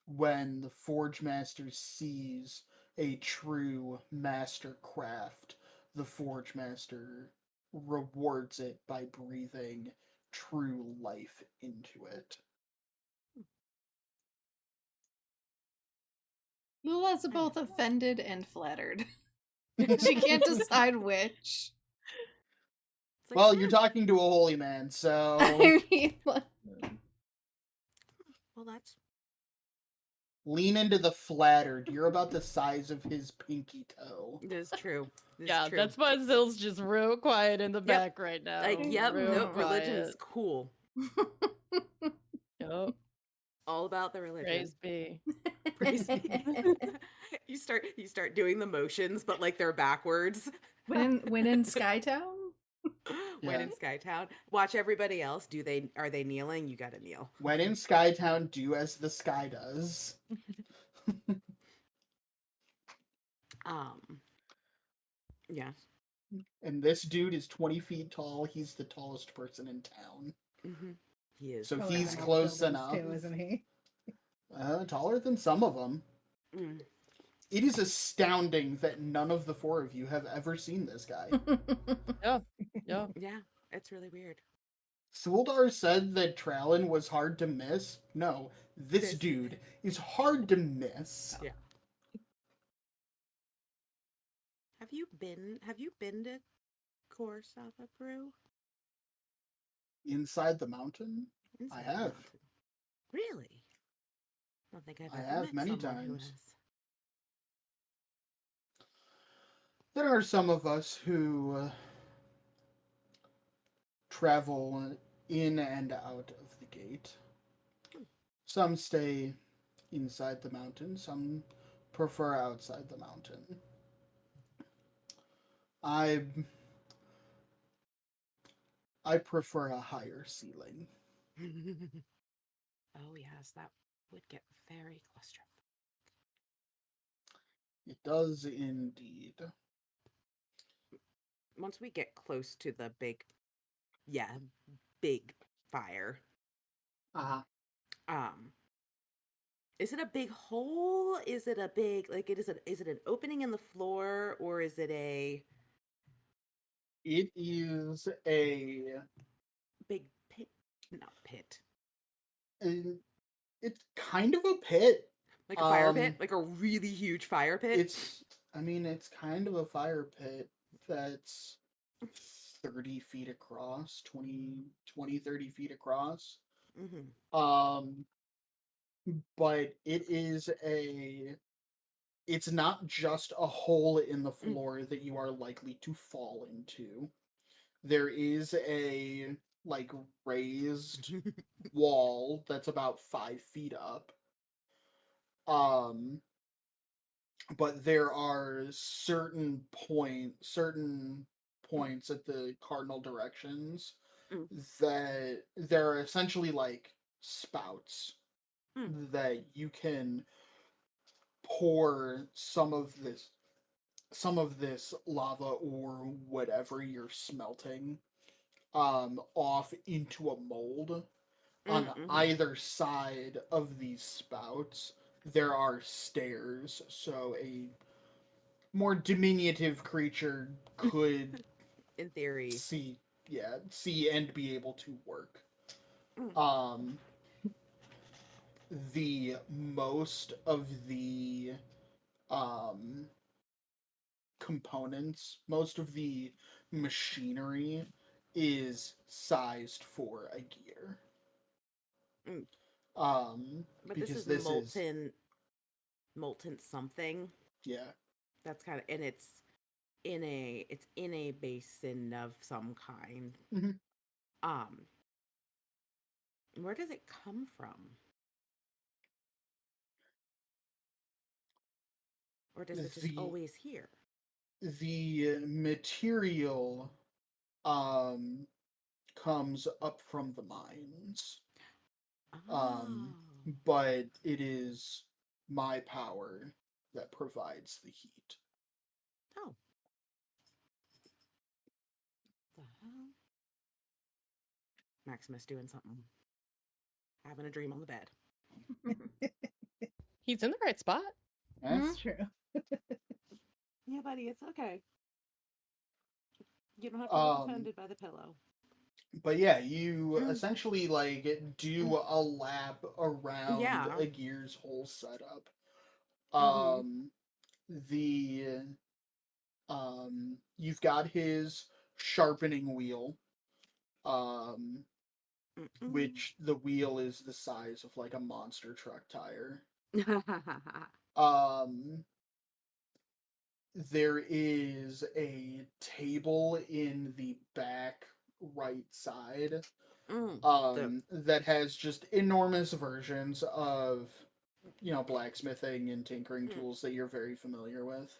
when the Forge Master sees a true master craft, the Forge Master rewards it by breathing true life into it. Lula's I both know. offended and flattered. She can't decide which. It's like, Well, you're talking to a holy man, so I mean, like, well, that's lean into the flattered. You're about the size of his pinky toe. this is true. This Yeah, is true. that's why Zill's just real quiet in the Yep. back right now. Like, yep, real nope, religion's quiet. cool. Yep. All about the religion. Praise be. Praise be. you start doing the motions, but like they're backwards. when in Skytown? When Yeah. in Skytown, watch everybody else. Are they kneeling? You gotta kneel. When in Skytown, do as the sky does. Yes. And this dude is 20 feet tall. He's the tallest person in town. Mm-hmm. He is. So Taller he's than all the close buildings enough. too, isn't he? Taller than some of them. Mm. It is astounding that none of the four of you have ever seen this guy. Yeah. Yeah. Yeah, it's really weird. Suldar said that Trallin was hard to miss. No, this This- dude is hard to miss. Yeah. Have you been to Core South of Peru? Inside the mountain? Inside I the have. mountain? Really? I don't think I've I ever have met many someone who times. has. There are some of us who travel in and out of the gate. Some stay inside the mountain, some prefer outside the mountain. I I prefer a higher ceiling. Oh yes, that would get very claustrophobic. It does indeed. Once we get close to the big fire, Uh-huh. um, is it a big hole? Is it a big is it an opening in the floor or is it a It is a big pit? Not pit. it's kind of a pit. Like a fire pit? Like a really huge fire pit? It's kind of a fire pit that's 30 feet across, 30 feet across. Mm-hmm. But it's not just a hole in the floor that you are likely to fall into. There is a like raised wall that's about 5 feet up. But there are certain points at the cardinal directions Mm. that there are essentially like spouts Mm. that you can pour some of this lava or whatever you're smelting off into a mold. On Mm-hmm. either side of these spouts there are stairs, so a more diminutive creature could In theory. see and be able to work. Mm. Um the most of the um components, most of the machinery is sized for a gear. Mm. But this Because is this is molten something. yeah. That's kind of and it's in a basin of some kind. Mhm. Um, where does it come from? Or does it just The always here? the material um comes up from the mines. Oh. But it is my power that provides the heat. Oh. The hell? Maximus doing something. Having a dream on the bed. He's in the right spot. Yes? It's true. Yeah, buddy, it's okay. You don't have to look offended by the pillow. But yeah, you essentially like do a lap around Yeah. a gear's whole setup. Mhm. The you've got his sharpening wheel, which the wheel is the size of like a monster truck tire. Um, there is a table in the back right side that has just enormous versions of blacksmithing and tinkering tools that you're very familiar with.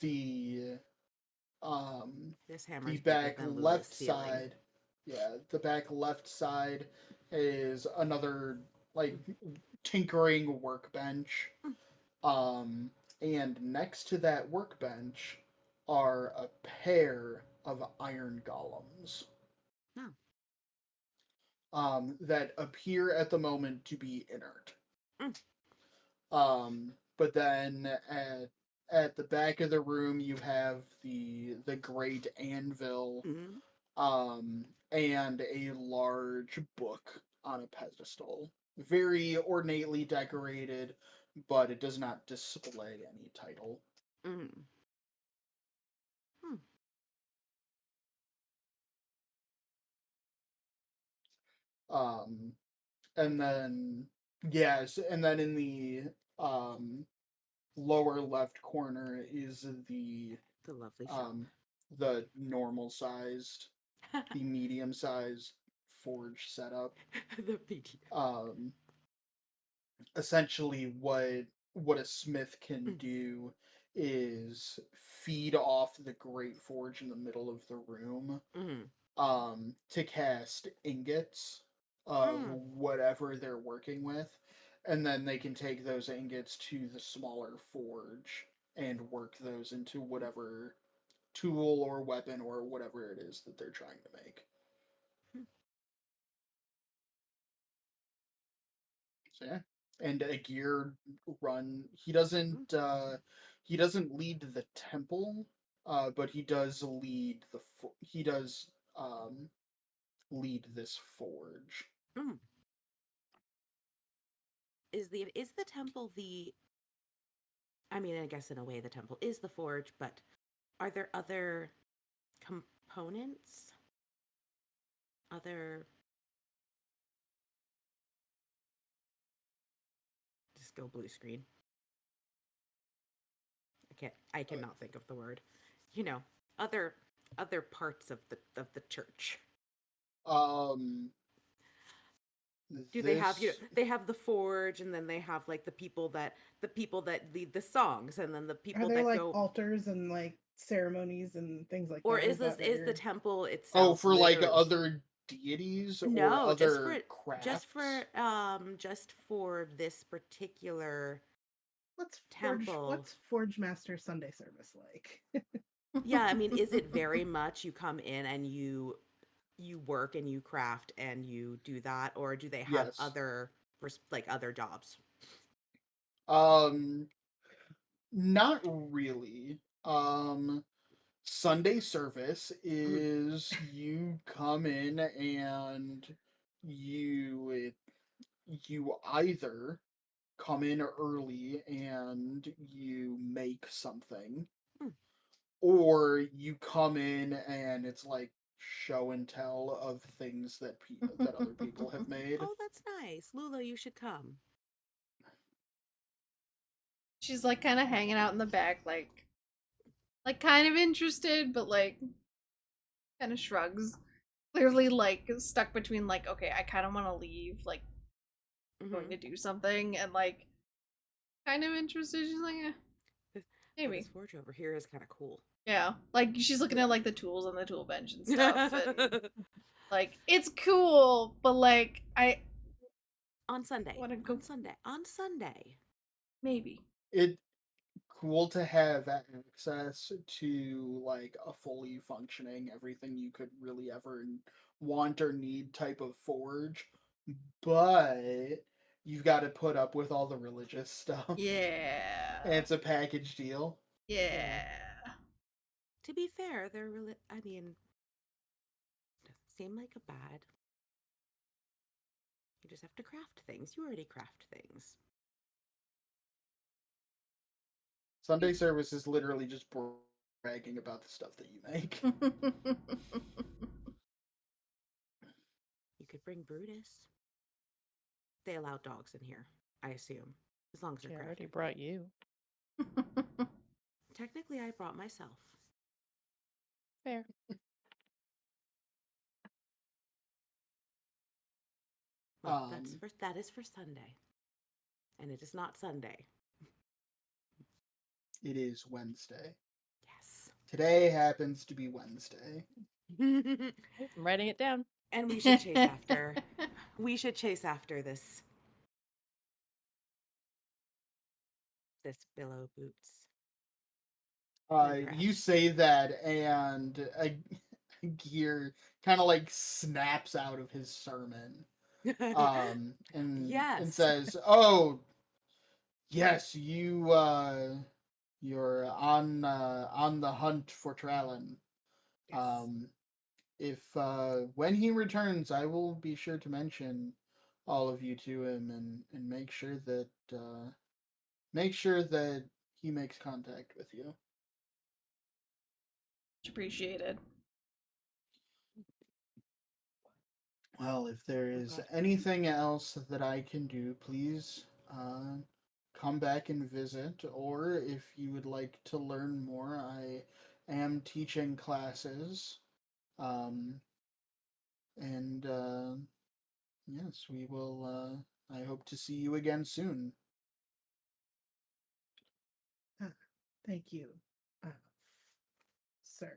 The This the hammer's bigger back than Lula's left ceiling. side, yeah, the back left side is another like tinkering workbench. And next to that workbench are a pair of iron golems. Oh. That appear at the moment to be inert. But then at the back of the room you have the great anvil, and a large book on a pedestal, very ornately decorated, but it does not display any title. And then yes, and then in the lower left corner is The lovely shop. the normal sized, the medium sized forge setup. The BT. Essentially what a smith can do is feed off the great forge in the middle of the room, to cast ingots of whatever they're working with, and then they can take those ingots to the smaller forge and work those into whatever tool or weapon or whatever it is that they're trying to make. So yeah. And a gear run. He doesn't lead the temple, but he does lead lead this forge. Is the temple the? I mean, I guess in a way the temple is the forge, but are there other components? Other. Just go blue screen. I cannot think of the word. You know, other parts of the church. Do they have they have the forge, and then they have like the people that lead the songs, and then the people Are there that like go altars and like ceremonies and things like or that? is that the your- temple itself? Oh, for like other deities or No, other crafts? just for this particular What's temple. Forge Master Sunday service like? Yeah, I mean, is it very much you come in and you work and you craft and you do that, or do they have Yes. other jobs? Not really. Sunday service is you come in and you either come in early and you make something, or you come in and it's like show and tell of things that that other people have made. Oh, that's nice. Lula, you should come. She's like kind of hanging out in the back, like kind of interested, but like kind of shrugs. Clearly, like stuck between like, okay, I kind of want to leave, like going to do something, and like kind of interested. She's like, maybe. This forge over here is kind of cool. Yeah, like she's looking at like the tools on the tool bench and stuff, and like it's cool, but like on Sunday, want to go on Sunday, maybe. It cool to have access to like a fully functioning everything you could really ever want or need type of forge, but you've got to put up with all the religious stuff. Yeah, And it's a package deal. Yeah. To be fair, they're really. I mean, doesn't seem like a bad. You just have to craft things. You already craft things. Sunday service is literally just bragging about the stuff that you make. You could bring Brutus. They allow dogs in here, I assume, as long as they're She crafted. already brought you. Technically, I brought myself. Fair. Well, that is for Sunday, and it is not Sunday. It is Wednesday. Yes. Today happens to be Wednesday. I'm writing it down. And we should chase after. We should chase after this billow boots. You say that, and a gear kind of like snaps out of his sermon, and Yes. and says, "Oh, Yes, you're on the hunt for Trallin. Yes. If when he returns, I will be sure to mention all of you to him and make sure that he makes contact with you. Much appreciated. Well, if there is anything else that I can do, please come back and visit. Or if you would like to learn more, I am teaching classes. Um, and yes, we will. I hope to see you again soon. Thank you, uh, sir.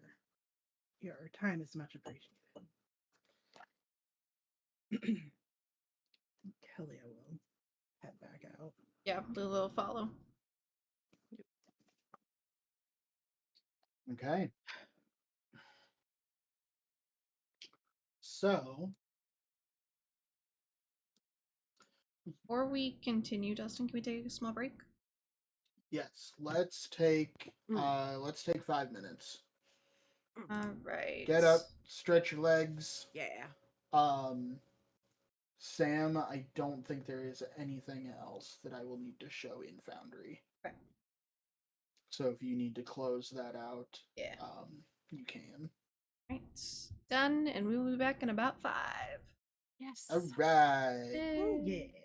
Your time is much appreciated. Kelly, I will head back out. Yeah, Lulu will follow. Okay. So, Before we continue, Dustin, can we take a small break? yes, let's take 5 minutes. All right. Get up, stretch your legs. Yeah. Sam, I don't think there is anything else that I will need to show in Foundry. Okay. So if you need to close that out, Yeah. you can. Right. Done, and we will be back in about 5. Yes. All right. Yay. Yeah.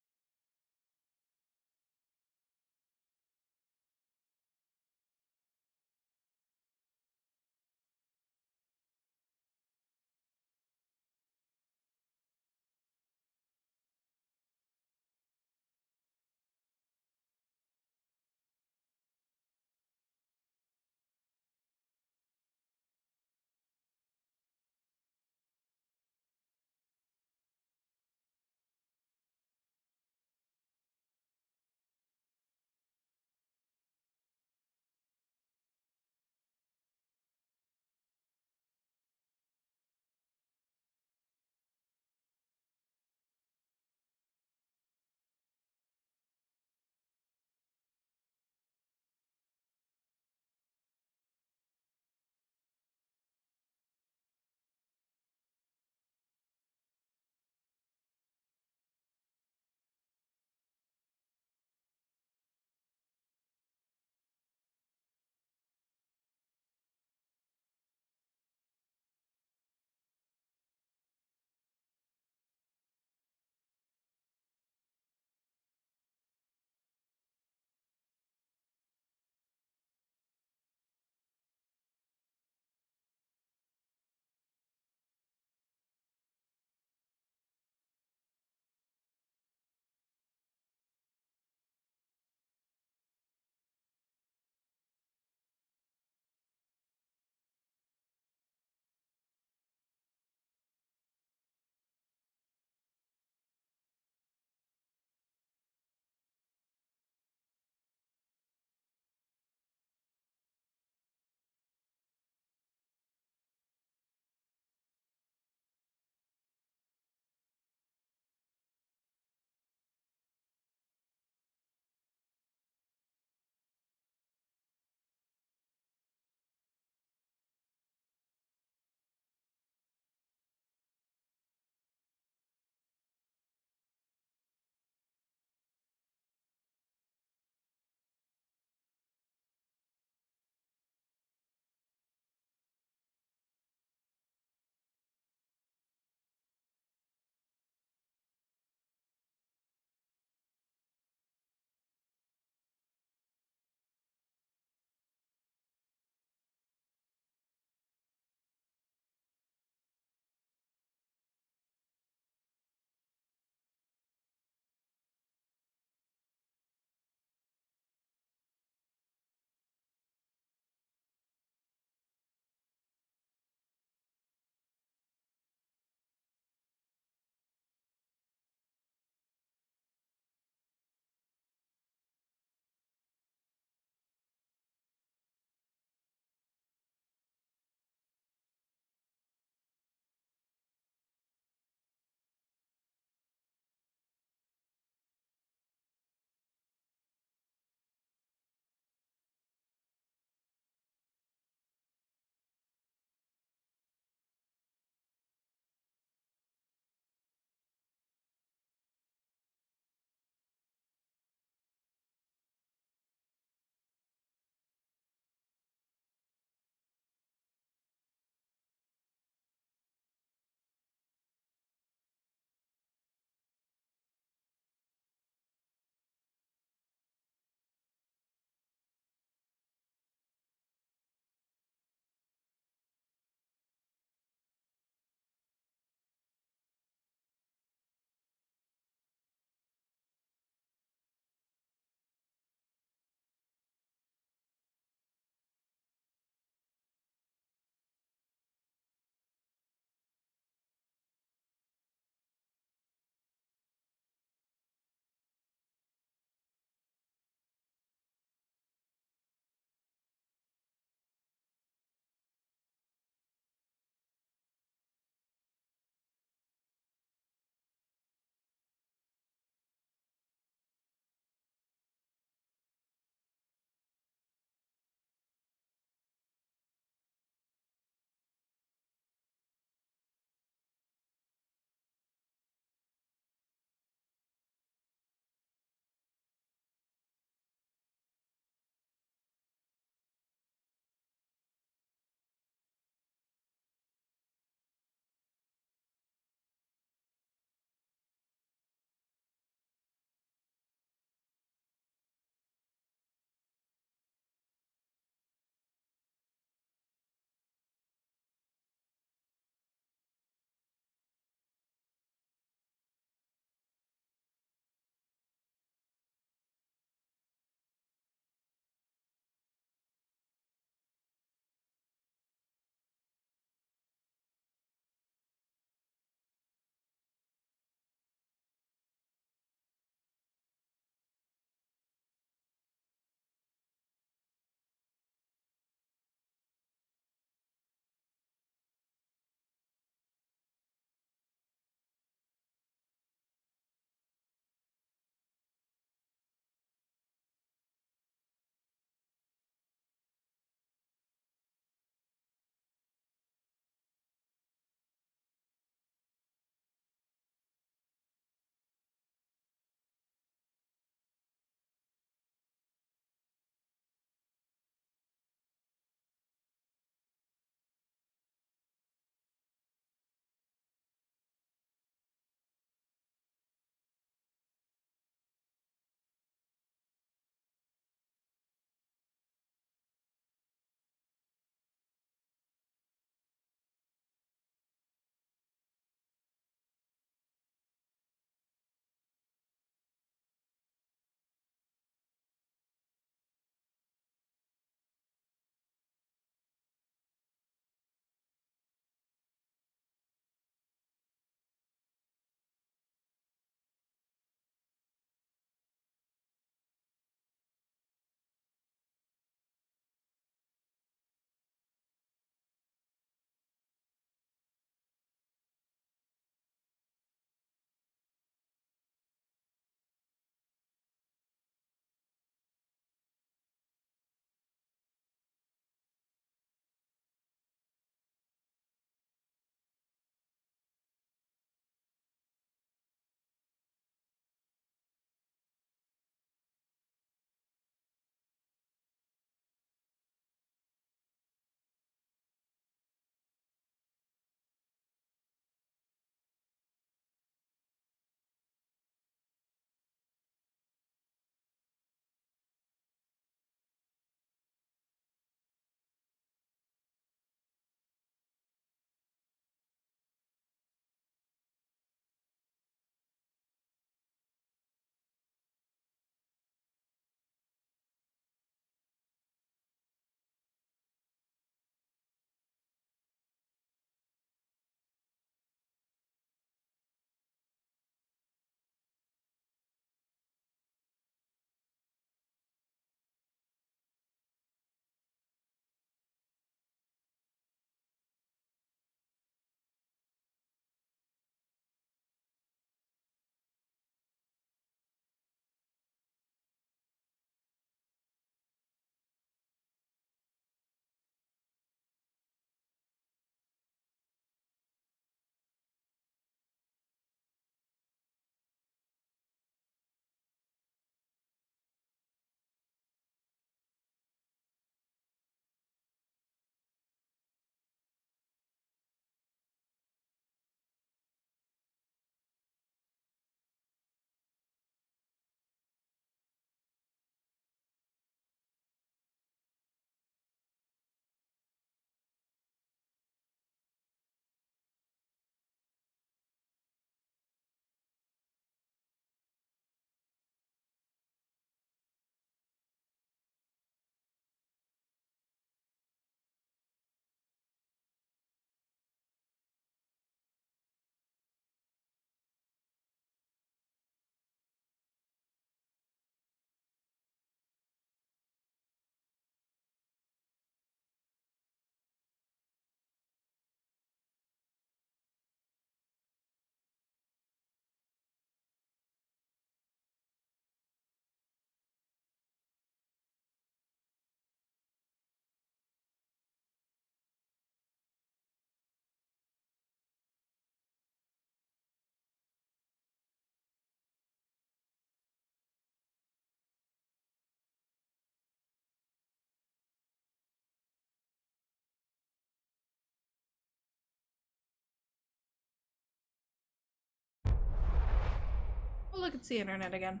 Oh, look, it's the internet again.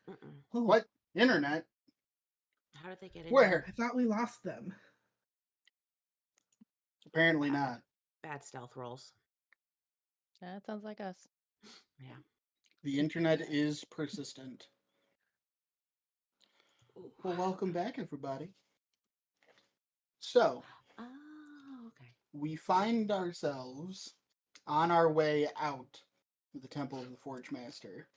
Mm-mm. Oh, What? Internet? How did they get in? Where? I thought we lost them. Apparently not. Bad stealth rolls. That sounds like us. Yeah. The internet is persistent. Ooh. Well, welcome back, everybody. So, Oh, okay. we find ourselves on our way out of the Temple of the Forge Master.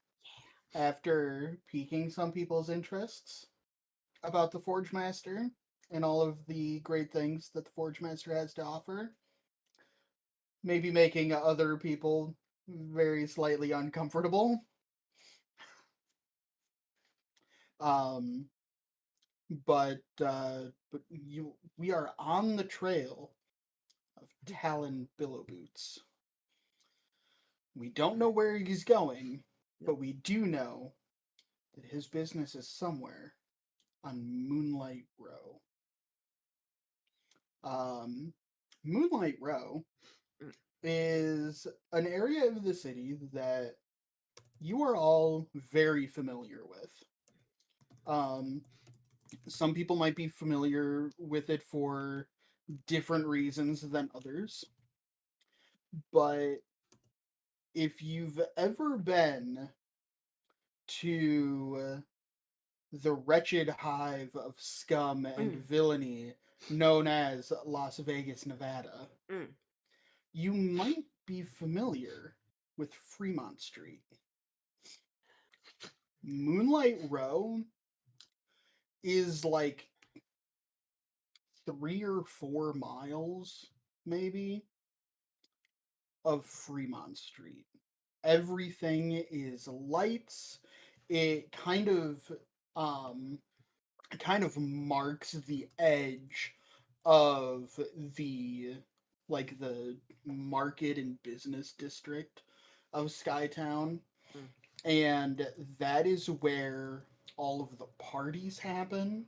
After piquing some people's interests about the Forge Master and all of the great things that the Forge Master has to offer, maybe making other people very slightly uncomfortable. Um, but we are on the trail of Talon Billowboots. We don't know where he's going, but we do know that his business is somewhere on Moonlight Row. Moonlight Row is an area of the city that you are all very familiar with. Some people might be familiar with it for different reasons than others. But if you've ever been to the wretched hive of scum and villainy known as Las Vegas, Nevada, you might be familiar with Fremont Street. Moonlight Row is like 3 or 4 miles, maybe, of Fremont Street. Everything is lights. It kind of marks the edge of the the market and business district of Skytown. And that is where all of the parties happen.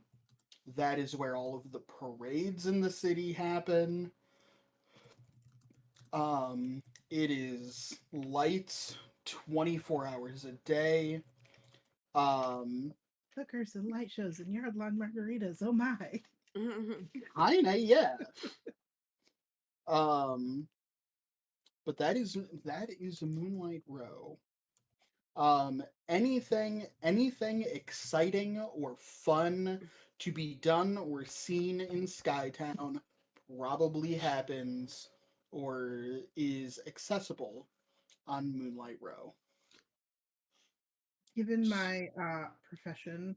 That is where all of the parades in the city happen. It is lights 24 hours a day. Hookers and light shows and yard-long margaritas. Oh my. Kinda, yeah. But that is Moonlight Row. Anything exciting or fun to be done or seen in Skytown probably happens or is accessible on Moonlight Row. Given my profession,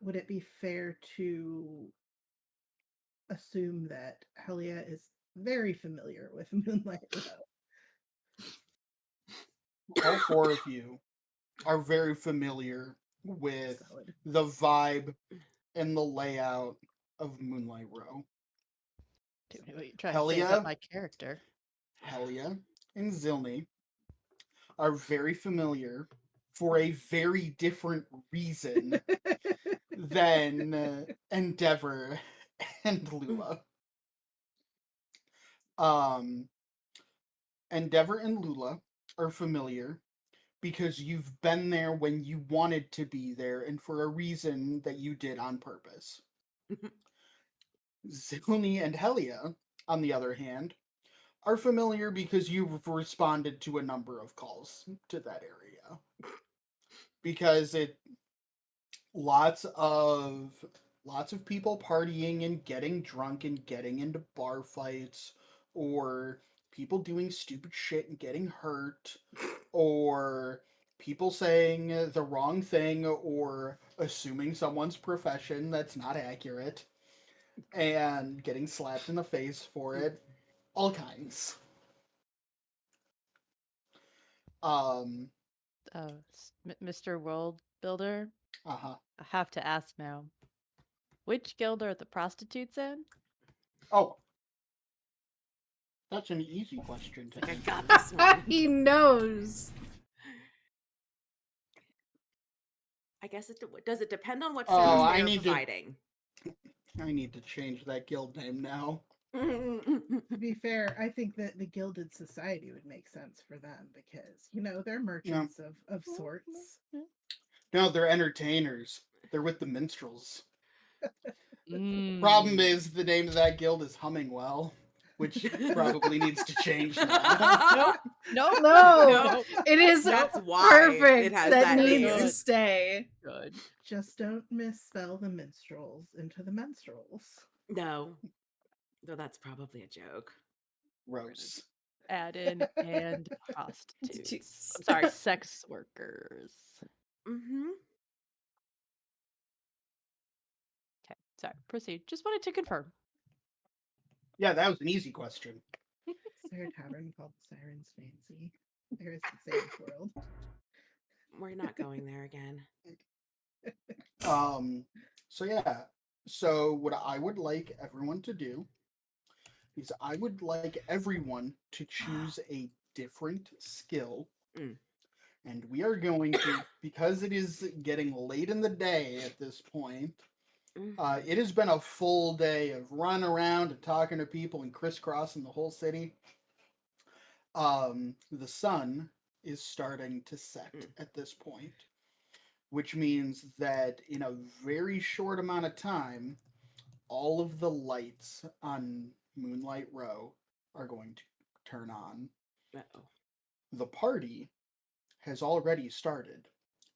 would it be fair to assume that Helia is very familiar with Moonlight Row? All 4 of you are very familiar with Solid. the vibe and the layout of Moonlight Row. Dude, what you trying to say about my character? Helia and Zilny are very familiar for a very different reason than Endeavor and Lula. Endeavor and Lula are familiar because you've been there when you wanted to be there and for a reason that you did on purpose. Zilny and Helia, on the other hand, are familiar because you've responded to a number of calls to that area. Because lots of people partying and getting drunk and getting into bar fights, or people doing stupid shit and getting hurt, or people saying the wrong thing or assuming someone's profession that's not accurate and getting slapped in the face for it. All kinds. Mr. World Builder, Uh-huh. I have to ask now. Which guild are the prostitutes in? Oh. That's an easy question to I answer. got this one. He knows. I guess does it depend on what Oh, service I they are need to- providing? I need to change that guild name now. To be fair, I think that the Gilded Society would make sense for them because, they're merchants of sorts. No, they're entertainers. They're with the minstrels. Problem Mm. is, the name of that guild is Hummingwell, which probably needs to change now. Nope. No, Nope. it is That's why perfect. it has that that needs name. to stay. Good. Just don't misspell the minstrels into the menstruals. No. Though that's probably a joke. Gross. Add in and prostitutes. Prostitutes. I'm sorry, sex workers. Mm-hmm. Okay, sorry. Proceed. Just wanted to confirm. Yeah, that was an easy question. Is there a tavern called Siren's Fancy? There is in Sam's World. We're not going there again. So yeah. So what I would like everyone to do is I would like everyone to choose a different skill. Mm. And we are going to, because it is getting late in the day at this point, it has been a full day of running around and talking to people and crisscrossing the whole city. The sun is starting to set at this point, which means that in a very short amount of time, all of the lights on Moonlight Row are going to turn on. Uh-oh. The party has already started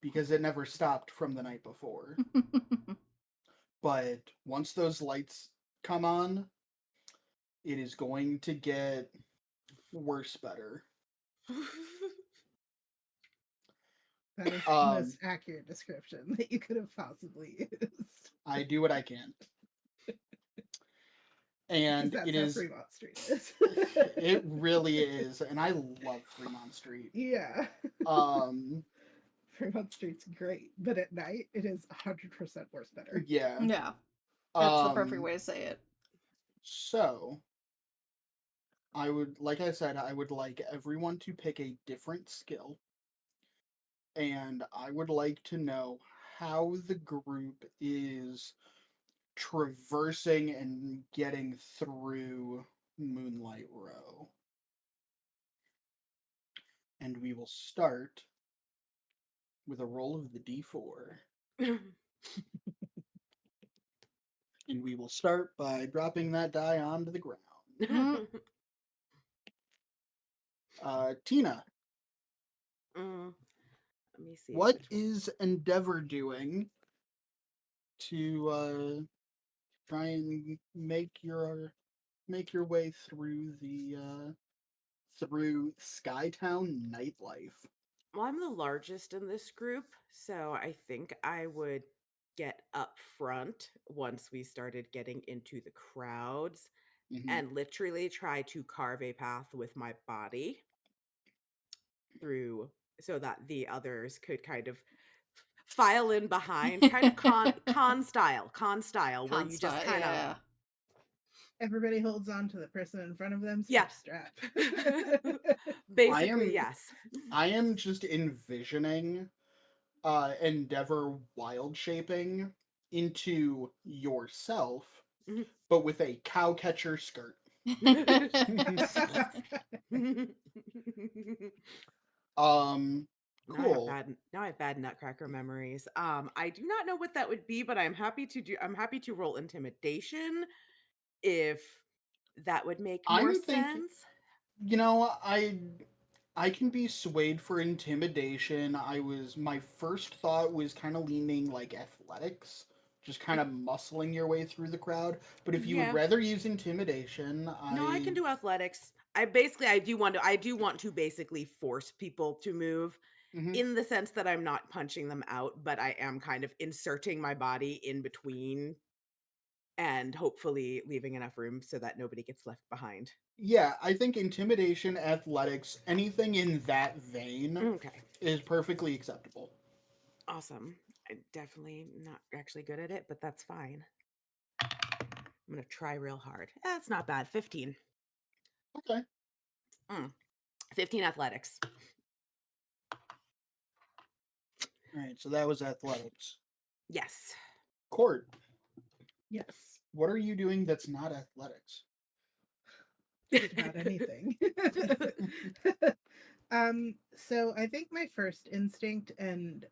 because it never stopped from the night before. But once those lights come on, it is going to get worse better. That is the most accurate description that you could have possibly used. I do what I can. And that's it how is Fremont Street is. it really is, and I love Fremont Street. Yeah. Um Fremont Street's great, but at night it is 100% worse better. yeah. Yeah, that's the perfect way to say it. So I would, like I said, I would like everyone to pick a different skill. And I would like to know how the group is traversing and getting through Moonlight Row. And we will start with a roll of the D4. And we will start by dropping that die onto the ground. Tina, Let me see. what which one. is Endeavor doing to try and make your way through through Skytown nightlife? Well, I'm the largest in this group, so I think I would get up front once we started getting into the crowds and literally try to carve a path with my body through so that the others could kind of file in behind, kind of con style, where you just kind of Everybody holds on to the person in front of them's Yeah. strap. basically yes. I am just envisioning Endeavor wild shaping into yourself, but with a cow catcher skirt. Cool. Now I have bad Nutcracker memories. I do not know what that would be, but I'm happy to roll intimidation if that would make more sense. You know, I can be swayed for intimidation. My first thought was kind of leaning like athletics, just kind of muscling your way through the crowd. But if you would rather use intimidation, No, I can do athletics. I do want to basically force people to move in the sense that I'm not punching them out, but I am kind of inserting my body in between and hopefully leaving enough room so that nobody gets left behind. Yeah, I think intimidation, athletics, anything in that vein is perfectly acceptable. Awesome. I'm definitely not actually good at it, but that's fine. I'm going to try real hard. That's not bad. 15. Okay. 15 athletics. All right, so that was athletics. Yes. Court. Yes. What are you doing that's not athletics? about anything. So I think my first instinct in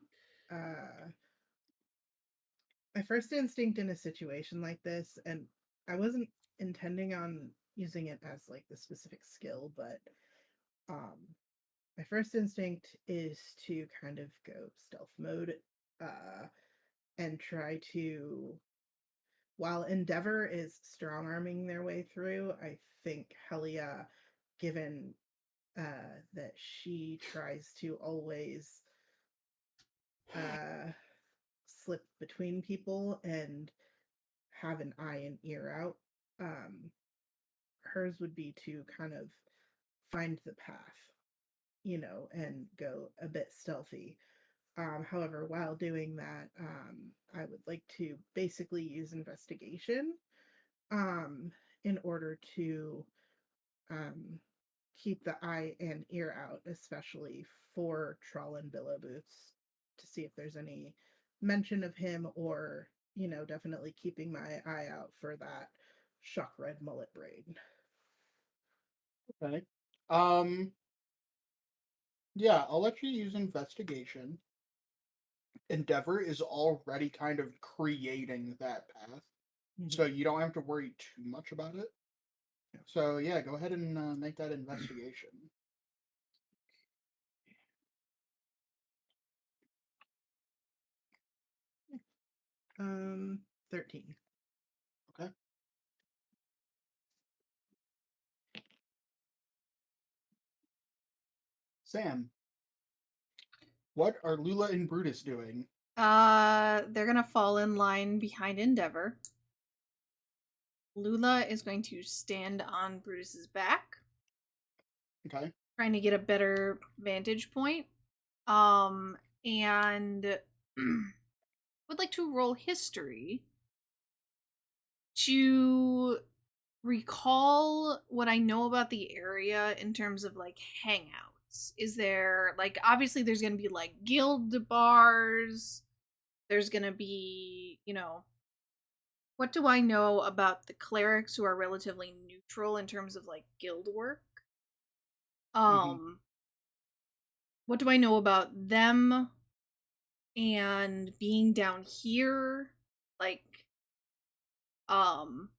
a situation like this, and I wasn't intending on using it as like the specific skill, but um my first instinct is to kind of go stealth mode, uh and try to, while Endeavor is strong arming their way through, I think Helia, given that she tries to always uh slip between people and have an eye and ear out, um hers would be to kind of find the path, and go a bit stealthy. However, while doing that, I would like to basically use investigation, um, in order to, um, keep the eye and ear out, especially for Troll and Billow Boots, to see if there's any mention of him, or, definitely keeping my eye out for that shock red mullet braid. Okay. Um, yeah, I'll let you use investigation. Endeavor is already kind of creating that path, so you don't have to worry too much about it. Yeah. So yeah, go ahead and make that investigation. 13. Okay. Sam, what are Lula and Brutus doing? They're gonna fall in line behind Endeavor. Lula is going to stand on Brutus's back, Okay. trying to get a better vantage point. And would like to roll history to recall what I know about the area in terms of like hangouts. Is there like, obviously there's gonna be like guild bars, there's gonna be, what do I know about the clerics who are relatively neutral in terms of like guild work? What do I know about them and being down here? Like, um,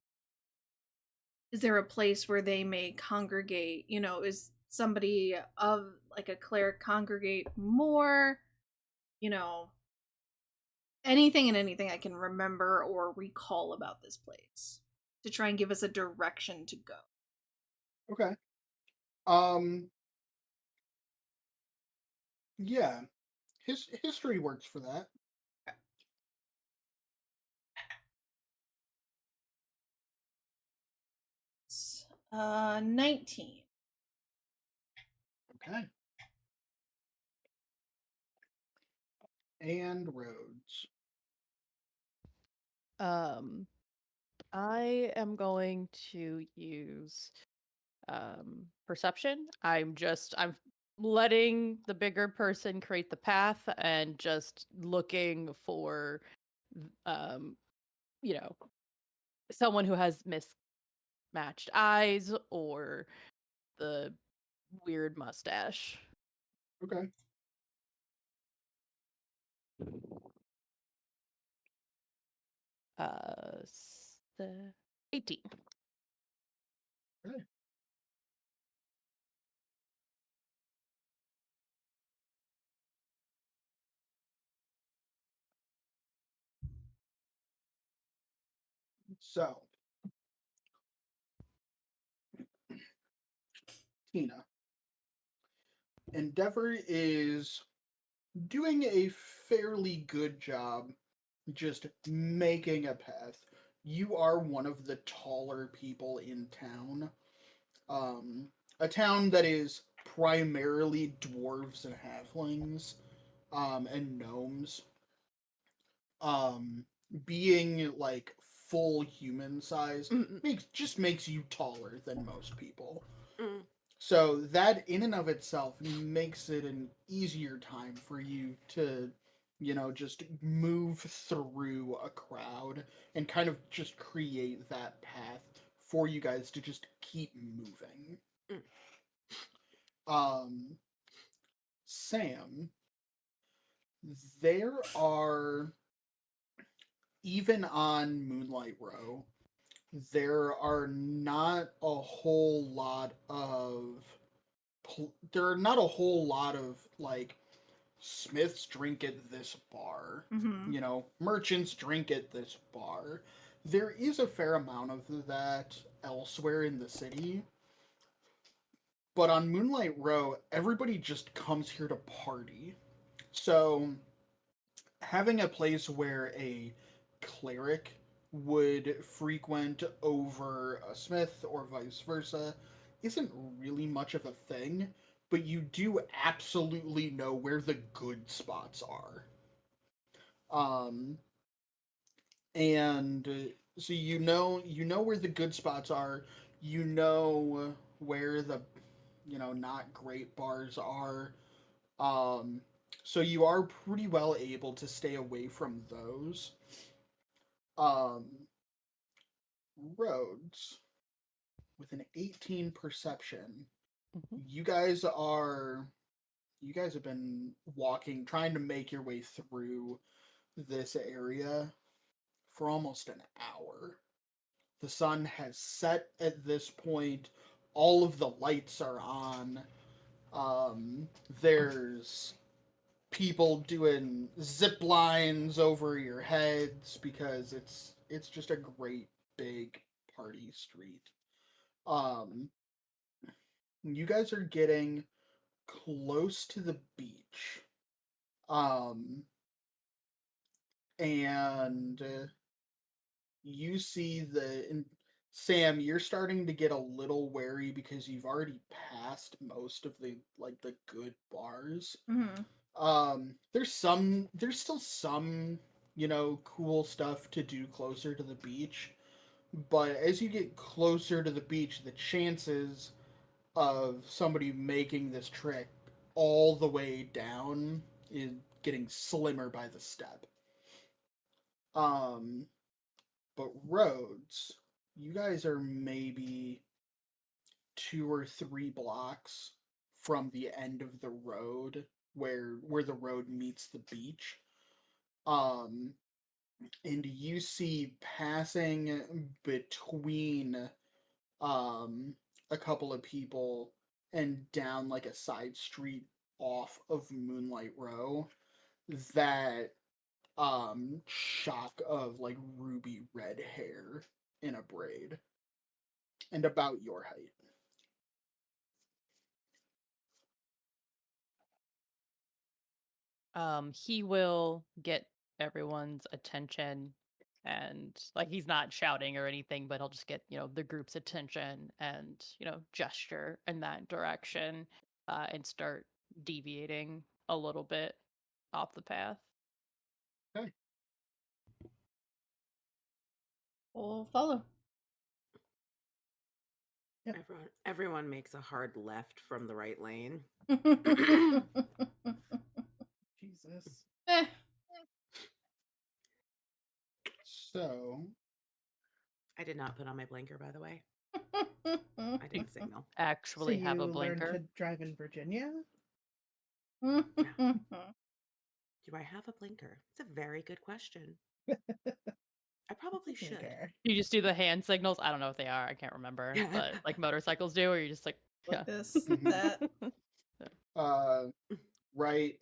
is there a place where they may congregate? Is somebody of like a cleric congregate more? You know, anything and anything I can remember or recall about this place to try and give us a direction to go. Okay. Um. Yeah. History works for that. 19. Okay. And roads. I am going to use perception. I'm letting the bigger person create the path and just looking for um someone who has mismatched eyes or the weird mustache. Okay. The 18. Okay. So, Tina, Endeavor is doing a fairly good job just making a path. You are one of the taller people in town. A town that is primarily dwarves and halflings, and gnomes. Um, Being like full human size makes you taller than most people. Mm. So that in and of itself makes it an easier time for you to, just move through a crowd and kind of just create that path for you guys to just keep moving. Sam, there are, even on Moonlight Row, there are not a whole lot of like Smiths drink at this bar, Mhm. merchants drink at this bar. There is a fair amount of that elsewhere in the city, but on Moonlight Row, everybody just comes here to party. So having a place where a cleric would frequent over a smith or vice versa isn't really much of a thing, but you do absolutely know where the good spots are. Um, and so you know where the good spots are. You know where the not great bars are. Um, so you are pretty well able to stay away from those. Um, Roads with an 18 perception. Mhm. You guys have been walking, trying to make your way through this area for almost an hour. The sun has set at this point. All of the lights are on. There's people doing zip lines over your heads because it's just a great big party street. Um, you guys are getting close to the beach. Um, and you see Sam, you're starting to get a little wary because you've already passed most of the good bars. Mhm. There's still some, cool stuff to do closer to the beach, but as you get closer to the beach, the chances of somebody making this trek all the way down is getting slimmer by the step. Um, but Roads, you guys are maybe 2 or 3 blocks from the end of the road where the road meets the beach. Um, and you see passing between a couple of people and down like a side street off of Moonlight Row that shock of like ruby red hair in a braid and about your height. He will get everyone's attention, and like he's not shouting or anything, but he'll just get the group's attention and gesture in that direction, and start deviating a little bit off the path. Okay. We'll follow. Yep. Everyone makes a hard left from the right lane. Jesus. Eh. So I did not put on my blinker, by the way. I didn't signal. So Actually have a you learned blinker. to drive in Virginia? Do I have a blinker? It's a very good question. I probably should. Blinker. You just do the hand signals. I don't know what they are. I can't remember, but like motorcycles do, or you just like Like this, Mhm. that. Right,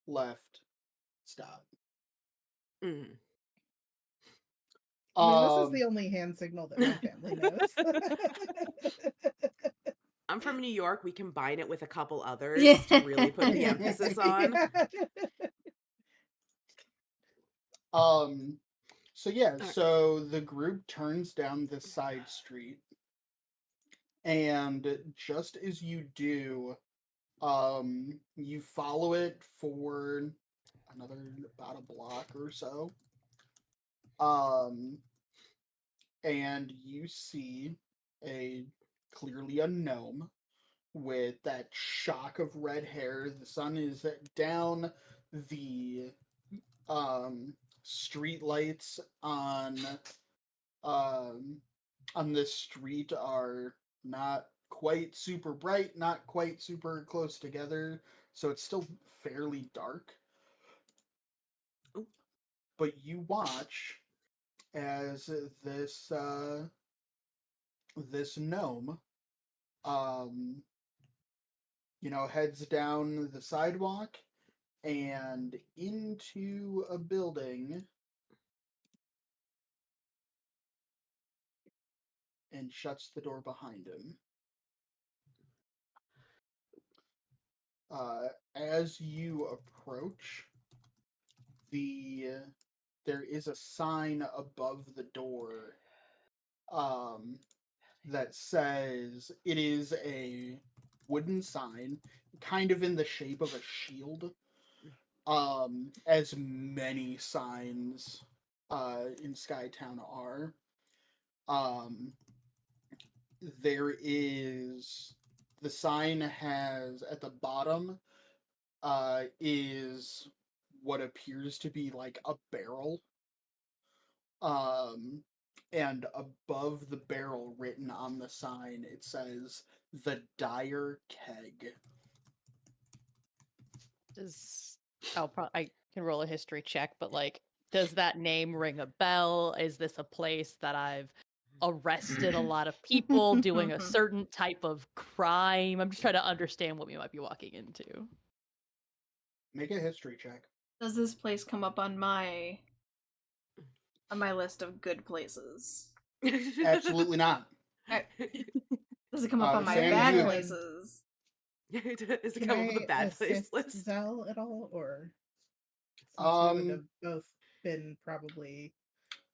left, stop. Mm. I mean, this is Um, the only hand signal that my family knows. I'm from New York. We combine it with a couple others Yeah. to really put the emphasis on. So yeah, Alright. so the group turns down this side street, and just as you do, you follow it for another about a block or so. And you see clearly a gnome with that shock of red hair. The sun is down. The street lights on on this street are not quite super bright, not quite super close together, so it's still fairly dark. Ooh. But you watch as this gnome heads down the sidewalk and into a building and shuts the door behind him. As you approach, there is a sign above the door that says it is a wooden sign, kind of in the shape of a shield, as many signs in Skytown are. The sign has at the bottom is what appears to be like a barrel. And above the barrel, written on the sign, it says the Dire Keg. I can roll a history check, but like, does that name ring a bell? Is this a place that I've arrested a lot of people doing a certain type of crime? I'm just trying to understand what we might be walking into. Make a history check. Does this place come up on my list of good places? Absolutely not. Does it come up on my Sam, bad you- places? Is it Can come up I with a bad place assist list? Zell at all, or since we would have Um, both been probably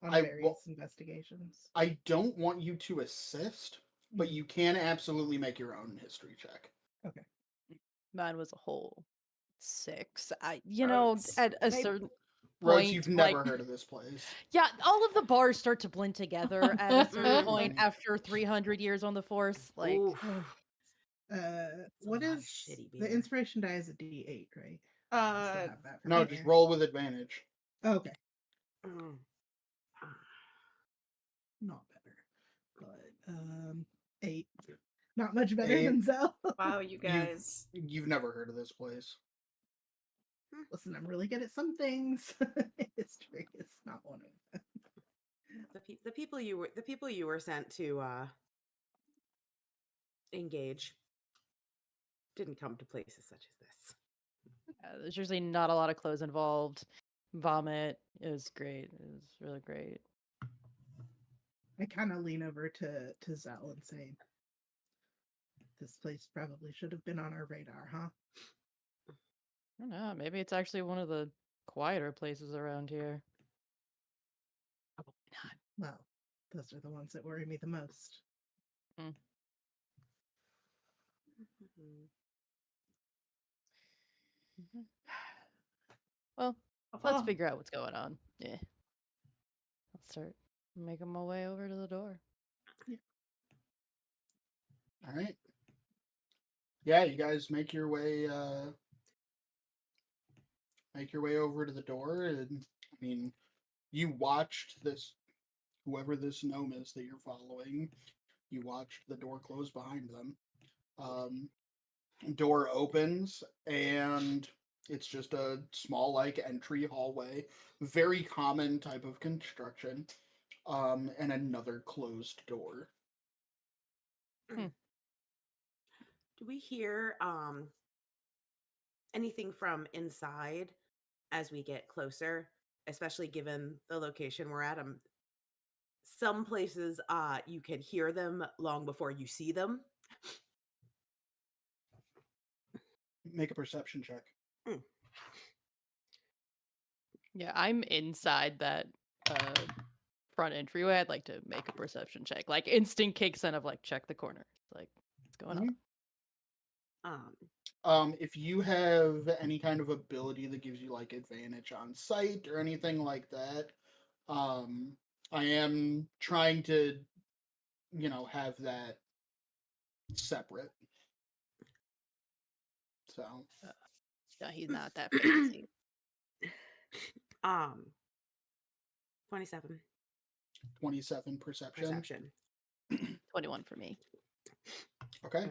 on I various wa- investigations? I don't want you to assist, but you can absolutely make your own history check. Okay. Mine was a whole 6. It's- At a maybe- certain Rose, point, you've like, never heard of this place. yeah, all of the bars start to blend together at a certain point Mhm. after 300 years on the force. Like, Oof. What lot of is shitty the beer. inspiration die is a D8, right? I still have that from No, there. just roll with advantage. Okay, Mm. not better, but 8. Not much better 8. than Zell. Wow, you guys. You've never heard of this place. Listen, I'm really good at some things. History is not one of them. The people you were sent to engage didn't come to places such as this. there's usually not a lot of clothes involved. Vomit is great. It was really great. I kind of lean over to Zell and say, "This place probably should have been on our radar, huh?" I don't know. Maybe it's actually one of the quieter places around here. Probably not. Well, those are the ones that worry me the most. Mhm. Well, let's figure out what's going on. Yeah. I'll start making my way over to the door. All right. Yeah, you guys make your way over to the door, and I mean, you watched this whoever this gnome is that you're following. You watched the door close behind them. Door opens, and it's just a small like entry hallway, very common type of construction, and another closed door. Do we hear anything from inside as we get closer, especially given the location we're at? Some places you can hear them long before you see them. Make a perception check. Yeah, I'm inside that front entryway. I'd like to make a perception check. Like, instinct kicks in of like, check the corner. Like, what's going on? If you have any kind of ability that gives you like advantage on sight or anything like that, I am trying to, have that separate. So, No, he's not that fancy. 27 27 perception. perception. 21 for me. Okay.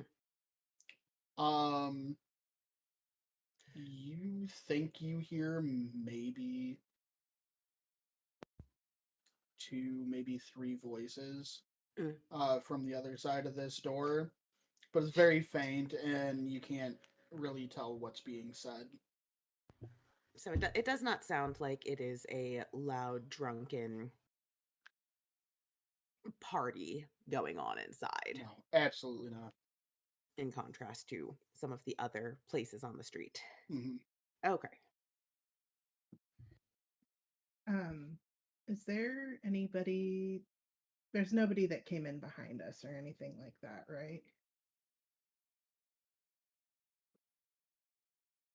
You think you hear maybe 2, maybe 3 voices from the other side of this door, but it's very faint and you can't really tell what's being said. So it does not sound like it is a loud, drunken party going on inside, No, absolutely not. in contrast to some of the other places on the street. Hmm. Okay. Is there anybody? There's nobody that came in behind us or anything like that, right?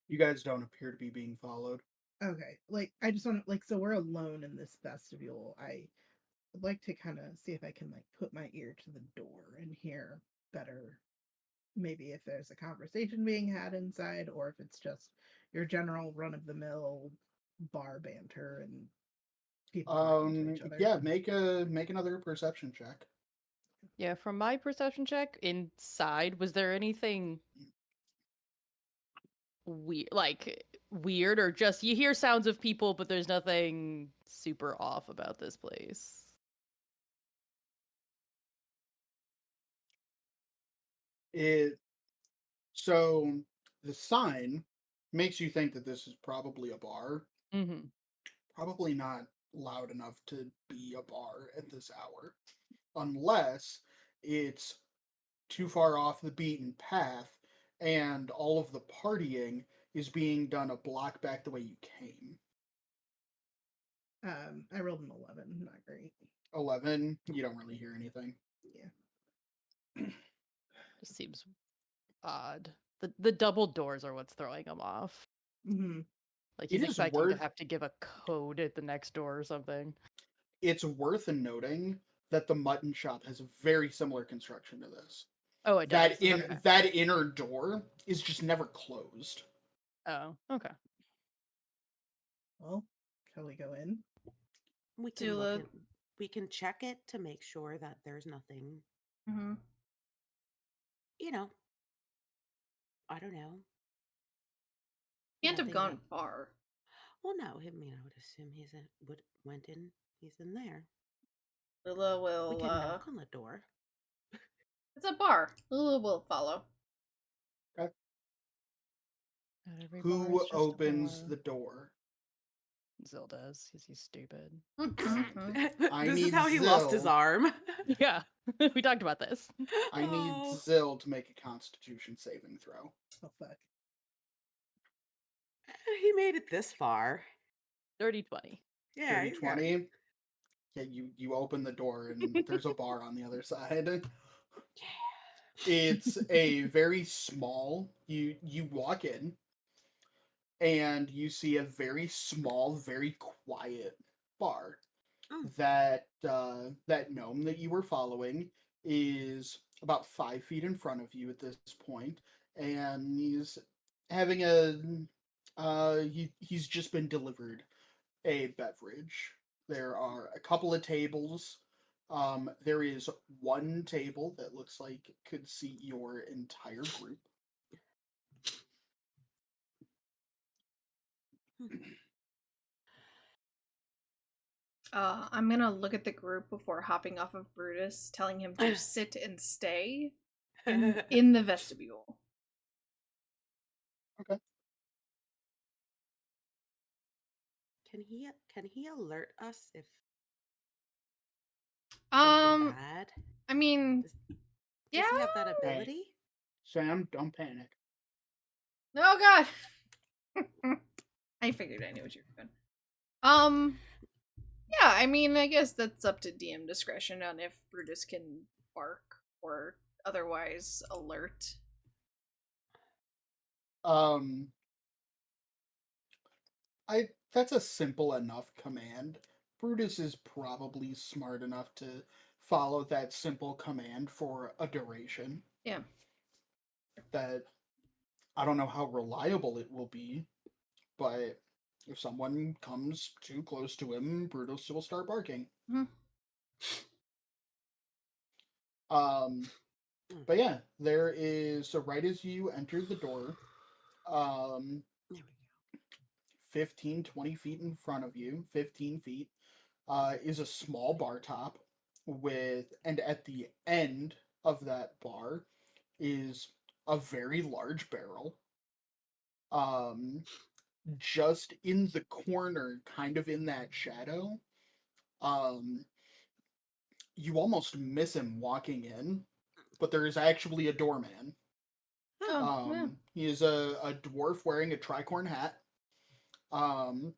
You guys don't appear to be being followed. Okay. Like, I just want to, like, so we're alone in this vestibule. I would like to kind of see if I can, like, put my ear to the door and hear better. Maybe if there's a conversation being had inside, or if it's just your general run of the mill bar banter and people talking to each other. Yeah, make another perception check. Yeah, from my perception check, inside, was there anything weird, or just you hear sounds of people, but there's nothing super off about this place? So the sign makes you think that this is probably a bar. Mm-hmm. Probably not loud enough to be a bar at this hour, unless it's too far off the beaten path and all of the partying is being done a block back the way you came. I rolled an 11. Not great. 11, you don't really hear anything. Yeah. Just seems odd. The double doors are what's throwing him off. Mm-hmm. Like It he's is expecting to worth have to give a code at the next door or something. it's worth noting that the mutton shop has a very similar construction to this. Oh, it does. Okay. That inner door is just never closed. Oh, okay. Well, shall we go in? We can Do look a- at, we can check it to make sure that there's nothing, Mm-hmm. you know, I don't know. Can't have Nothing gone that- far. Well, no, I mean, I would assume went in. He's in there. Lila We will. can knock on the door. It's a bar. Lila will follow. Not every bar Who is just a opens bar. the door? Zil does, because he's stupid. I This is need how he lost his Zill. arm. Yeah, we talked about this. I need Oh. Zill to make a Constitution saving throw. Oh fuck. He made it this far. 30-20. Yeah, 30, he's got 20. Yeah, you open the door and there's a bar on the other side. It's a very small. You walk in and you see a very small, very quiet bar. Oh. That gnome that you were following is about 5 feet in front of you at this point, and he's having he's just been delivered a beverage. There are a couple of tables. There is one table that looks like it could seat your entire group. I'm gonna look at the group before hopping off of Brutus, telling him to sit and stay in the vestibule. Can he alert us if something bad? I mean, Does yeah. he have that ability? Sam, don't panic. Oh God. I figured I knew what you were doing. Yeah, I mean, I guess that's up to DM discretion on if Brutus can bark or otherwise alert. That's a simple enough command. Brutus is probably smart enough to follow that simple command for a duration. Yeah. That I don't know how reliable it will be, but if someone comes too close to him, Brutus will start barking. Mhm. But yeah, there is, so right as you enter the door, There we go. 15, 20 feet in front of you, 15 feet, is a small bar top and at the end of that bar is a very large barrel. Just in the corner, kind of in that shadow, you almost miss him walking in, but there is actually a doorman. Oh, yeah. He is a dwarf wearing a tricorn hat, and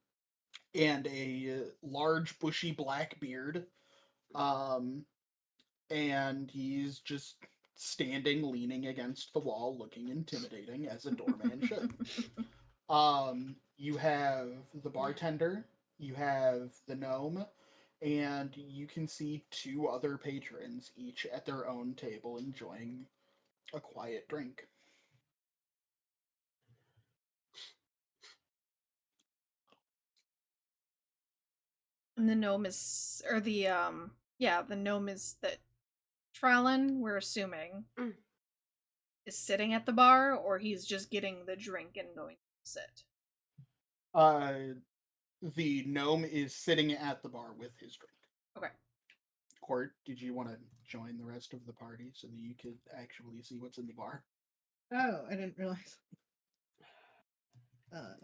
a large bushy black beard, and he's just standing leaning against the wall looking intimidating as a doorman should. You have the bartender, you have the gnome, and you can see two other patrons, each at their own table enjoying a quiet drink. And the gnome is, or the gnome is that Trallin, we're assuming, Mm. is sitting at the bar, or he's just getting the drink and going to sit. The gnome is sitting at the bar with his drink. Okay. Court, did you want to join the rest of the party so that you could actually see what's in the bar? Oh, I didn't realize. I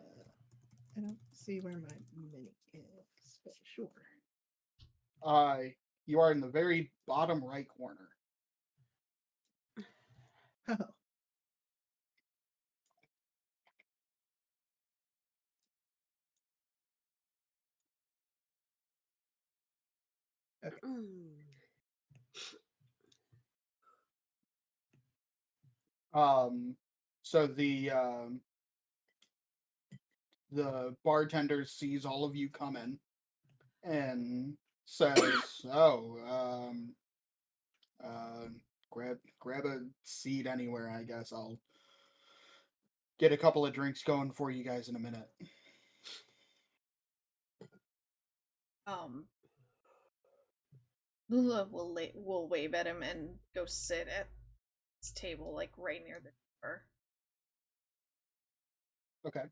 don't see where my mini is, but sure. You are in the very bottom right corner. Oh, Mm. So the bartender sees all of you come in and says, "Oh, grab a seat anywhere. I guess I'll get a couple of drinks going for you guys in a minute." Lula will wave at him and go sit at his table, like right near the door. Okay.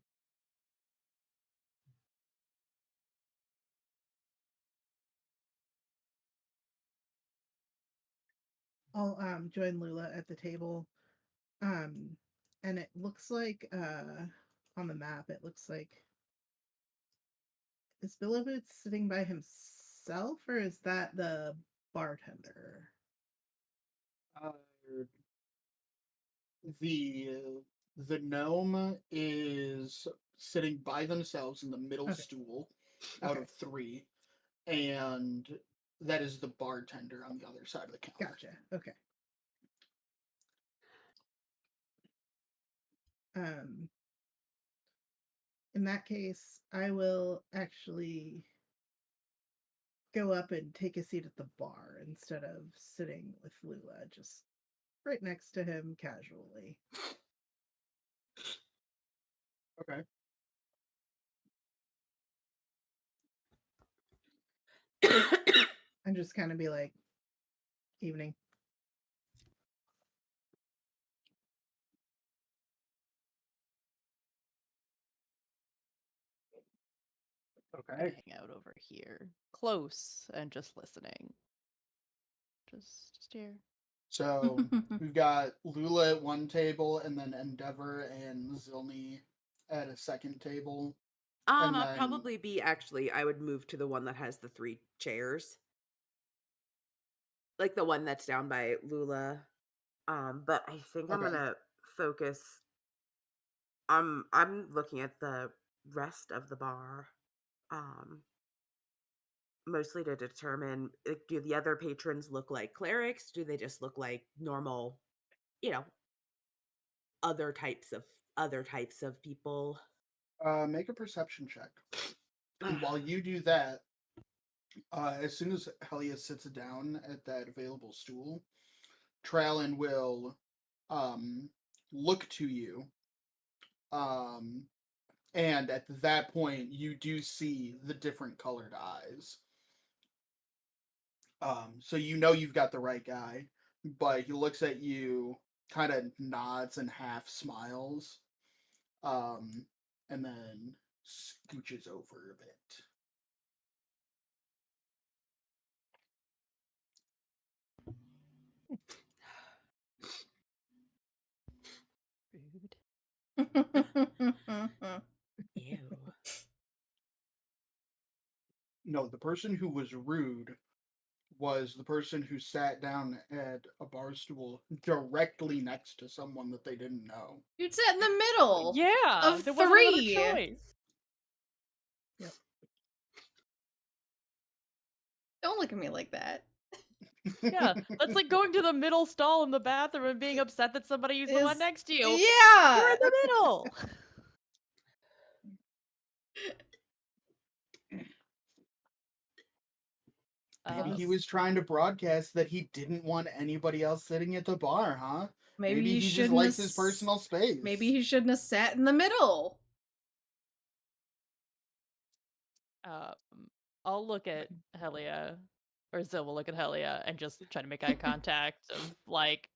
I'll join Lula at the table. And it looks like on the map, it looks like, is Billovitz sitting by himself, or is that the bartender? Uh, the gnome is sitting by themselves in the middle Okay. stool out Okay. of three, and that is the bartender on the other side of the counter. Gotcha. Okay. In that case, I will actually go up and take a seat at the bar instead of sitting with Lula, just right next to him casually. Okay. And just kind of be like, evening. Okay. Hang out over here, close, and just listening. Just here. So we've got Lula at one table, and then Endeavor and Zilny at a second table. And I'll then- probably be I would move to the one that has the 3 chairs. Like the one that's down by Lula. But I think I'm Okay. gonna focus. I'm looking at the rest of the bar. Mostly to determine, do the other patrons look like clerics? Do they just look like normal, other types of people? Make a perception check. And while you do that, as soon as Helia sits down at that available stool, Trallin will look to you. And at that point, you do see the different colored eyes. So you know you've got the right guy. but he looks at you, kind of nods and half smiles, and then scooches over a bit. Rude. Ew. No, the person who was rude was the person who sat down at a bar stool directly next to someone that they didn't know. You'd sit in the middle. Yeah, Of there wasn't another three. choice. Don't look at me like that. Yeah, that's like going to the middle stall in the bathroom and being upset that somebody used the one Is- next to you. Yeah. You're in the middle. Maybe he Um, was trying to broadcast that he didn't want anybody else sitting at the bar, huh? Maybe he he just shouldn't likes have his personal space. Maybe he shouldn't have sat in the middle. I'll look at Helia, or Zil will look at Helia and just try to make eye contact of like,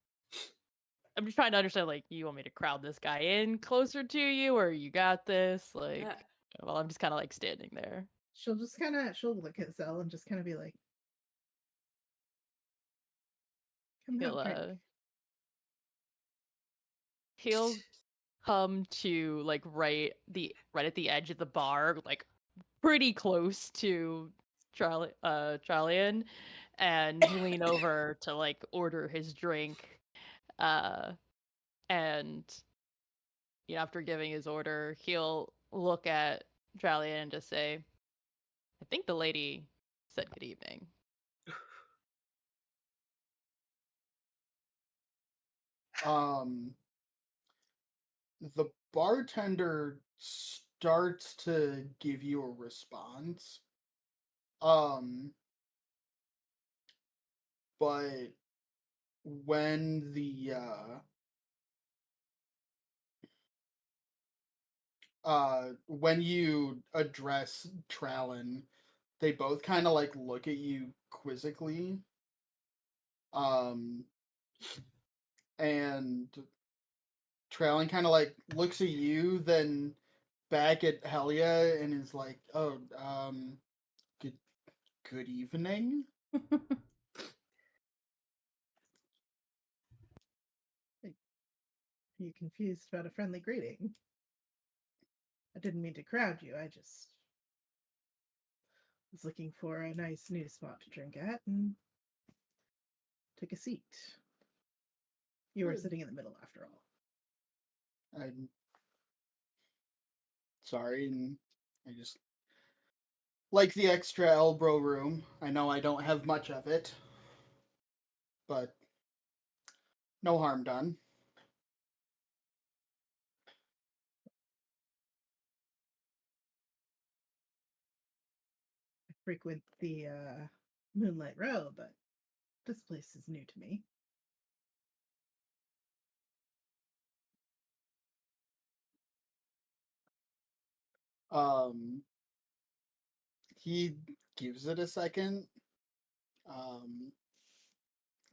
I'm just trying to understand, like, you want me to crowd this guy in closer to you, or you got this? Like, well, I'm just kind of like standing there. She'll look at Zell and just kind of be like, come He'll, have a drink. he'll come to like right at the edge of the bar, like pretty close to Charlian, and lean over to like order his drink. And after giving his order, he'll look at Charlian and just say, "I think the lady said good evening." The bartender starts to give you a response. But when when you address Trallin, they both kind of like look at you quizzically. And Trallin kind of like looks at you, then back at Helia, and is like, "Oh, good evening." Are you confused about a friendly greeting? I didn't mean to crowd you. I just was looking for a nice new spot to drink at and took a seat. You were Good. sitting in the middle after all. I'm sorry, and I just like the extra elbow room. I know I don't have much of it, but no harm done. I frequent the Moonlight Row, but this place is new to me. He gives it a second,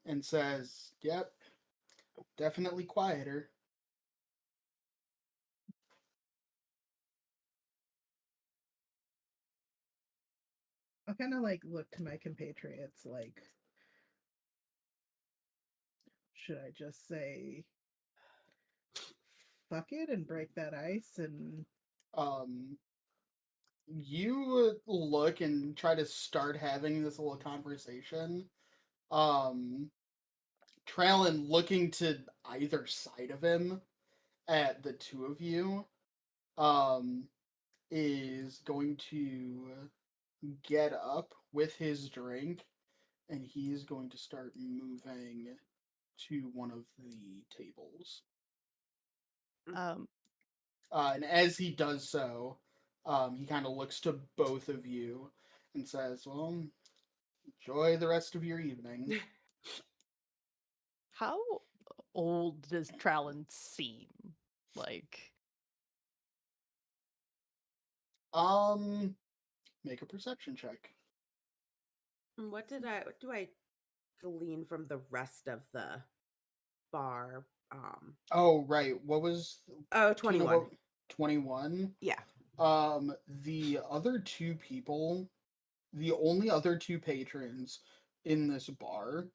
and says, "Yep, definitely quieter." I'll kind of like look to my compatriots like, should I just say fuck it and break that ice? And You look and try to start having this little conversation. Trallin looking to either side of him at the two of you, is going to get up with his drink, and he's going to start moving to one of the tables. Um, And as he does so, he kind of looks to both of you and says, "Well, enjoy the rest of your evening." how old does Trallin seem? Like, Make a perception check. What do I glean from the rest of the bar. Oh, right. What was Oh, do you know 21. what 21? Yeah. The other two people, the only other two patrons in this bar,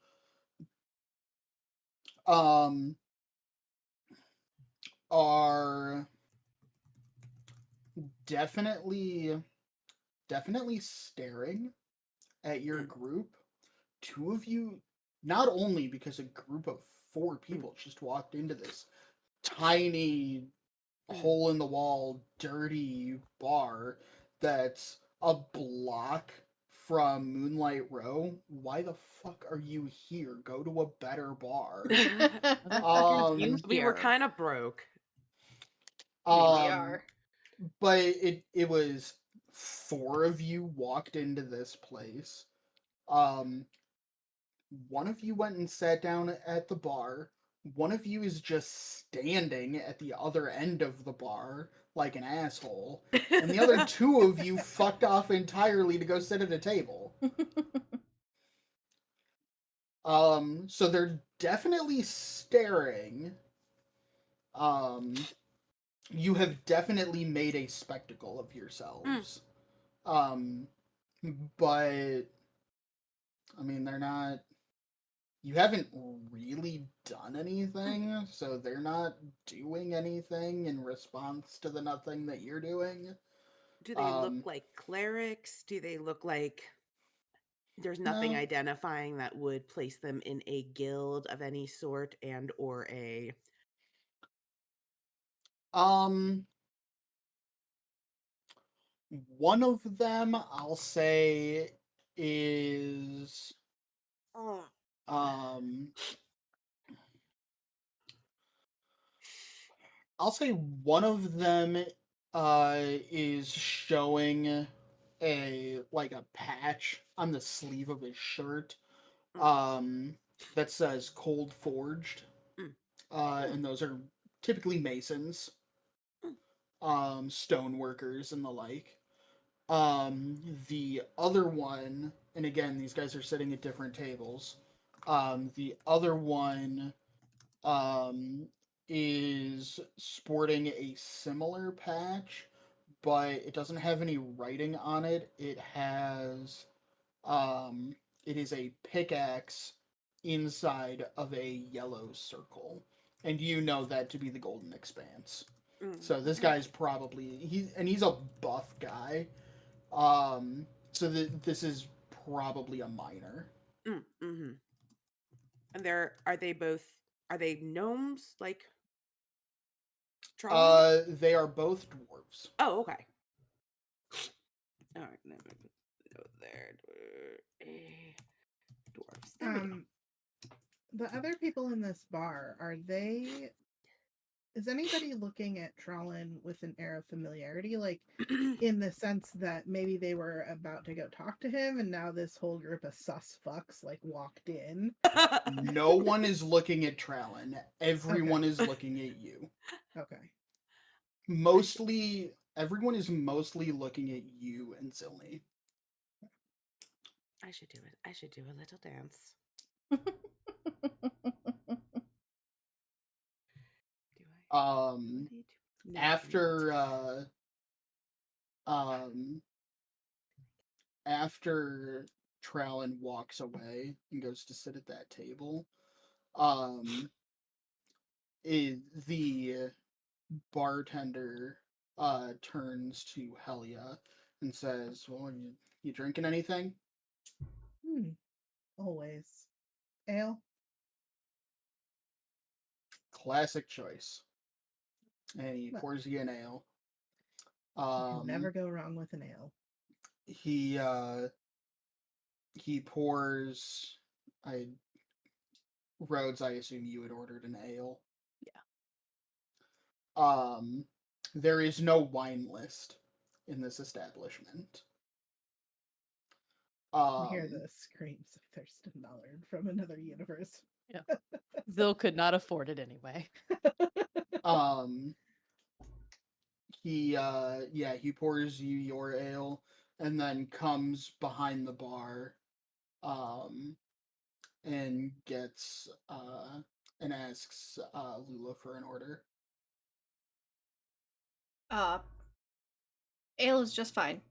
are definitely staring at your Mm. group. Two of you, not only because a group of four people just walked into this tiny hole in the wall, dirty bar that's a block from Moonlight Row. Why the fuck are you here? Go to a better bar. Um, We were kind of broke. We um, are. but it was four of you walked into this place. Um, one of you went and sat down at the bar. One of you is just standing at the other end of the bar like an asshole. And the other two of you fucked off entirely to go sit at a table. So they're definitely staring. You have definitely made a spectacle of yourselves. But I mean, they're not. You haven't really done anything, so they're not doing anything in response to the nothing that you're doing. Do they look like clerics? Do they look like there's nothing No. identifying that would place them in a guild of any sort and or a One of them I'll say is um I'll say one of them is showing a patch on the sleeve of his shirt that says cold forged. And those are typically masons, stone workers and the like. The other one, and again, these guys are sitting at different tables. The other one is sporting a similar patch, but it doesn't have any writing on it. It is a pickaxe inside of a yellow circle, and you know that to be the Golden Expanse. So this guy's probably he's a buff guy. So this is probably a minor. mm-hmm. And are they gnomes like trolling? They are both dwarves. Oh, okay. All right, no, there. Dwarves. There we go. The other people in this bar, is anybody looking at Trollan with an air of familiarity? Like, in the sense that maybe they were about to go talk to him, and now this whole group of sus fucks, like, walked in? No one is looking at Trallin. Everyone is looking at you. Okay. Everyone is mostly looking at you and Zilny. I should do it. I should do a little dance. After Trallin walks away and goes to sit at that table, the bartender turns to Helia and says, "Well, you drinking anything?" Always. Ale? Classic choice. And he pours you an ale. You can never go wrong with an ale. He pours. Rhodes, I assume you had ordered an ale. Yeah. There is no wine list in this establishment. We hear the screams of Thurston Mallard from another universe. Yeah. Zil could not afford it anyway. He pours you your ale and then comes behind the bar and gets and asks Lula for an order. Ale is just fine.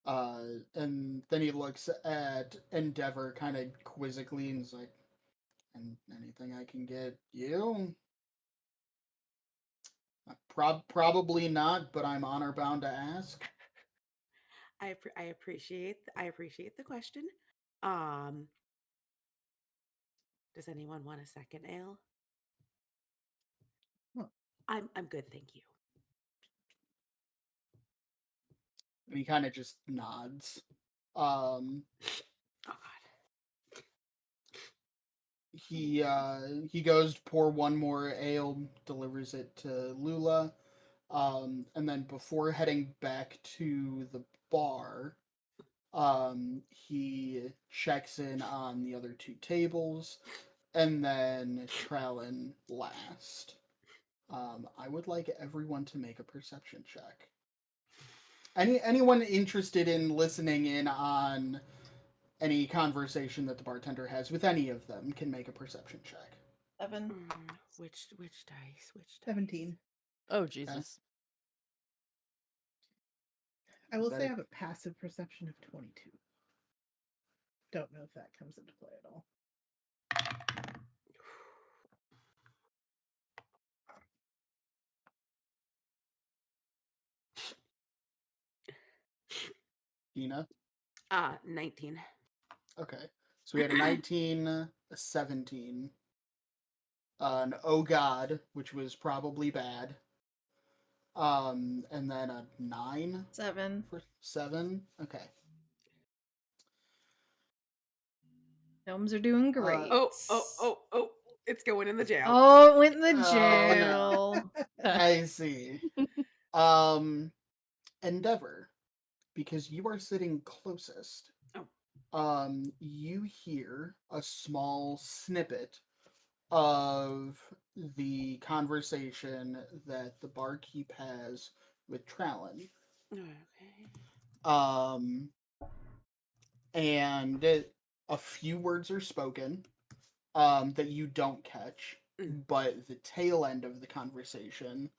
And then he looks at Endeavor kind of quizzically and is like, "And anything I can get you?" Probably not, but I'm honor bound to ask. I appreciate the question. Um, does anyone want a second ale? Huh. I'm good, thank you. And he kind of just nods. Oh God. He goes to pour one more ale, delivers it to Lula, and then before heading back to the bar, he checks in on the other two tables, and then Trellin last. I would like everyone to make a perception check. Anyone interested in listening in on any conversation that the bartender has with any of them can make a perception check. 7. Which dice? Which dice? 17. Oh Jesus. I will that say I it? have a passive perception of 22. Don't know if that comes into play at all. Dina? 19. Okay. So we had a 19, a 17, an oh god, which was probably bad, and then a 9 7. for 7. Okay. Gnomes are doing great. Oh! It's going in the jail. Oh, it went in the Oh, jail. I see. Endeavor, because you are sitting closest. You hear a small snippet of the conversation that the barkeep has with Trallin. Okay. And a few words are spoken that you don't catch, but the tail end of the conversation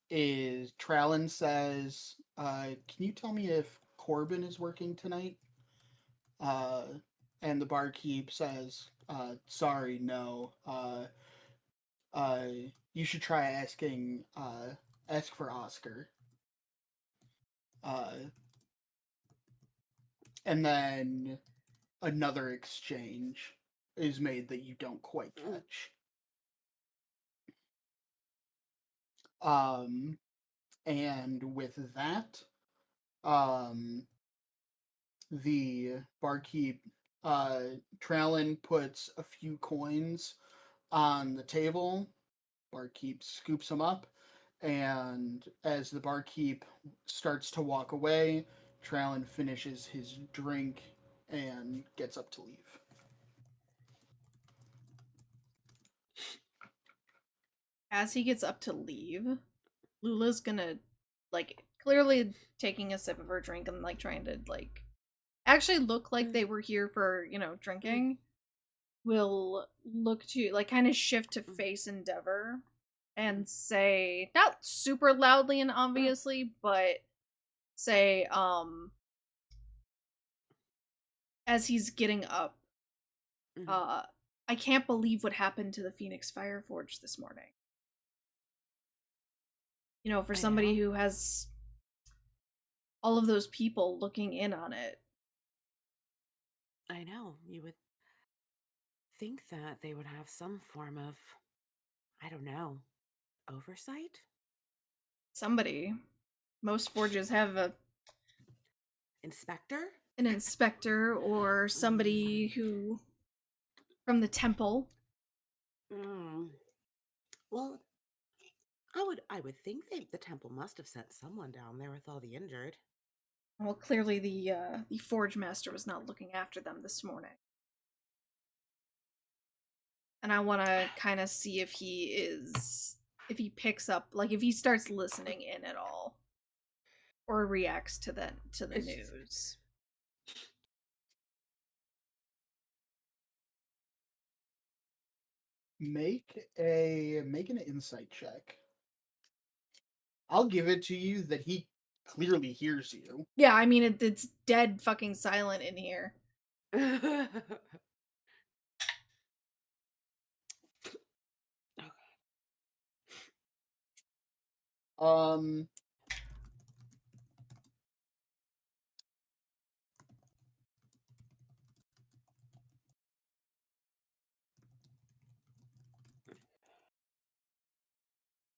is Trallin says, "Can you tell me if Corbin is working tonight?" And the barkeep says, "Sorry, no. You should try asking. Ask for Oscar." And then another exchange is made that you don't quite catch. And with that, the barkeep, Trallin puts a few coins on the table. Barkeep scoops them up, and as the barkeep starts to walk away, Trallin finishes his drink and gets up to leave. As he gets up to leave, Lula's gonna, like, clearly taking a sip of her drink and, like, trying to, like, actually look like they were here for, drinking. Will look to, like, kind of shift to face Endeavor and say, not super loudly and obviously, but say, as he's getting up, I can't believe what happened to the Phoenix Fire Forge this morning. For somebody who has all of those people looking in on it. I know. You would think that they would have some form of, I don't know, oversight? Somebody. Most forges have Inspector? an inspector or somebody who from the temple. Well, I would think the temple must have sent someone down there with all the injured. Well, clearly the forge master was not looking after them this morning. And I want to kind of see if if he picks up, like if he starts listening in at all or reacts to the news. Make an insight check. I'll give it to you that he clearly hears you. Yeah, I mean it's dead fucking silent in here. Um,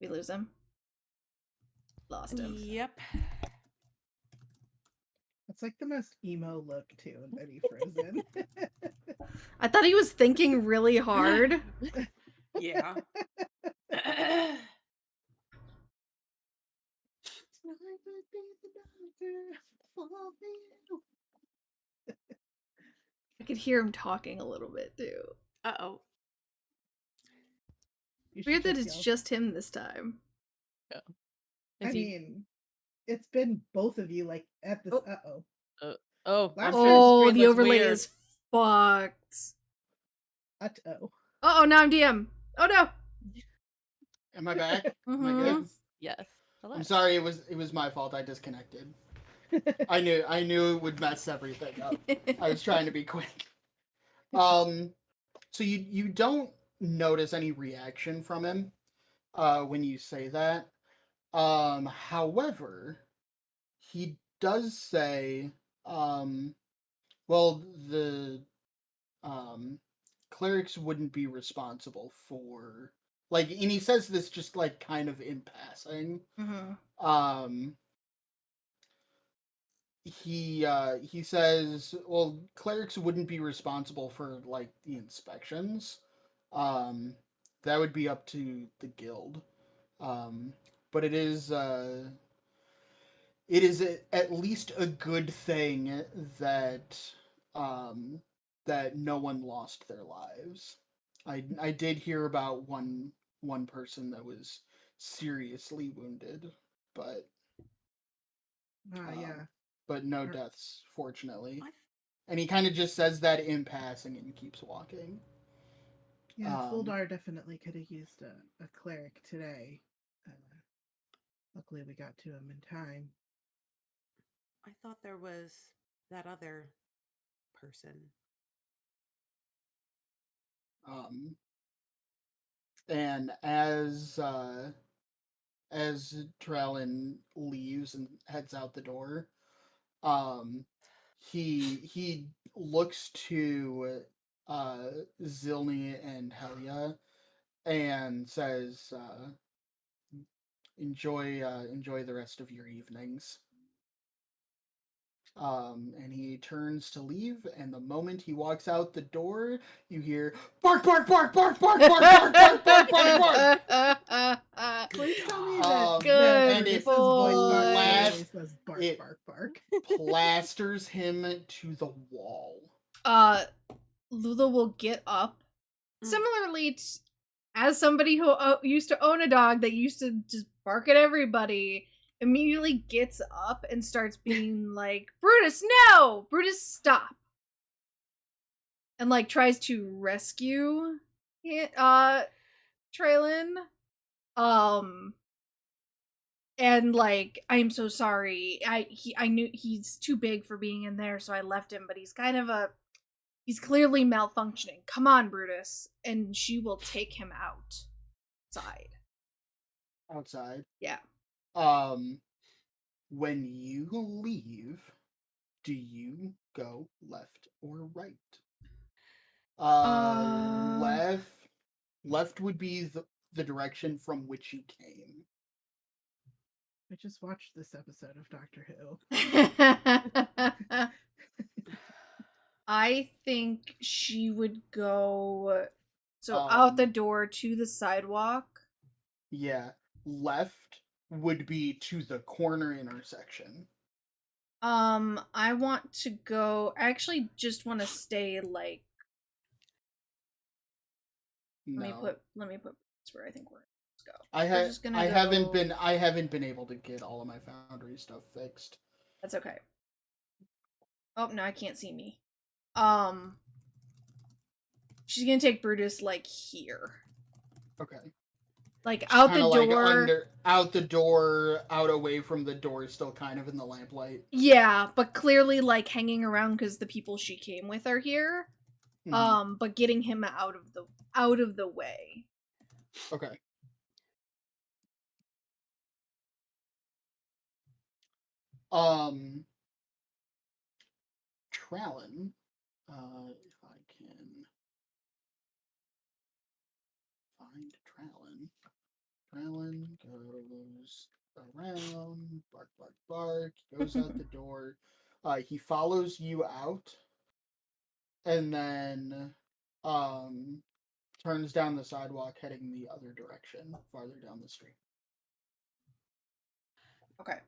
We lose him. Lost him. Yep. It's like the most emo look too, and then he frozen. I thought he was thinking really hard. Yeah. I could hear him talking a little bit too. Uh-oh. You should Weird that it's yell. just him this time. Is I he? mean, it's been both of you like at this. Oh. Uh-oh. Oh, Last I'm sure his Oh, screen the looks overlay weird. is fucked. Uh-oh. Oh, now I'm DM. Oh no. am I back? Am I Mhm. good? Yes. Hello. I'm sorry. It was my fault. I disconnected. I knew it would mess everything up. I was trying to be quick. So you don't notice any reaction from him when you say that. However, he does say, well, the clerics wouldn't be responsible for, like, and he says this just like kind of in passing. Mhm. He says, well, clerics wouldn't be responsible for like the inspections. That would be up to the guild. But it is at least a good thing that that no one lost their lives. I did hear about one person that was seriously wounded, but Yeah. but no Or- deaths, fortunately. I- And he kind of just says that in passing and keeps walking. Yeah, Um, Fuldar definitely could have used a cleric today. Luckily, we got to him in time. I thought there was that other person. And as Trellin leaves and heads out the door, he looks to Zilny and Helia and says, enjoy the rest of your evenings. And he turns to leave, and the moment he walks out the door, you hear bark, bark, bark, bark, bark, bark, bark, bark, bark, bark, bark. Please tell me Good and it Bruce's voice box boy. actually says bark, it- bark, bark. plasters him to the wall. Lula will get up. Mm. Similarly, as somebody who used to own a dog that used to just bark at everybody, immediately gets up and starts being like, Brutus, no! Brutus, stop! And like tries to rescue Traylon. And like, I'm so sorry. I knew he's too big for being in there, so I left him, but he's kind of he's clearly malfunctioning. Come on, Brutus. And she will take him outside. Outside. Yeah. When you leave, do you go left or right? Left would be the direction from which you came. I just watched this episode of Doctor Who. I think she would go out the door to the sidewalk. Yeah, left would be to the corner intersection. I want to go. I actually just want to stay like. No. Let me put where I think we're gonna go. I We're just I haven't been able to get all of my Foundry stuff fixed. That's okay. Oh no, I can't see me. She's gonna take Brutus like here. Okay. Like Just out the kind of like door. out the door, out away from the door, still kind of in the lamplight. Yeah, but clearly like hanging around because the people she came with are here. Mhm. But getting him out of the way. Okay. Um, Trallin, if I can find Trallin. Trallin goes around, bark, bark, bark, goes out the door. He follows you out, and then um, turns down the sidewalk, heading the other direction, farther down the street. Okay.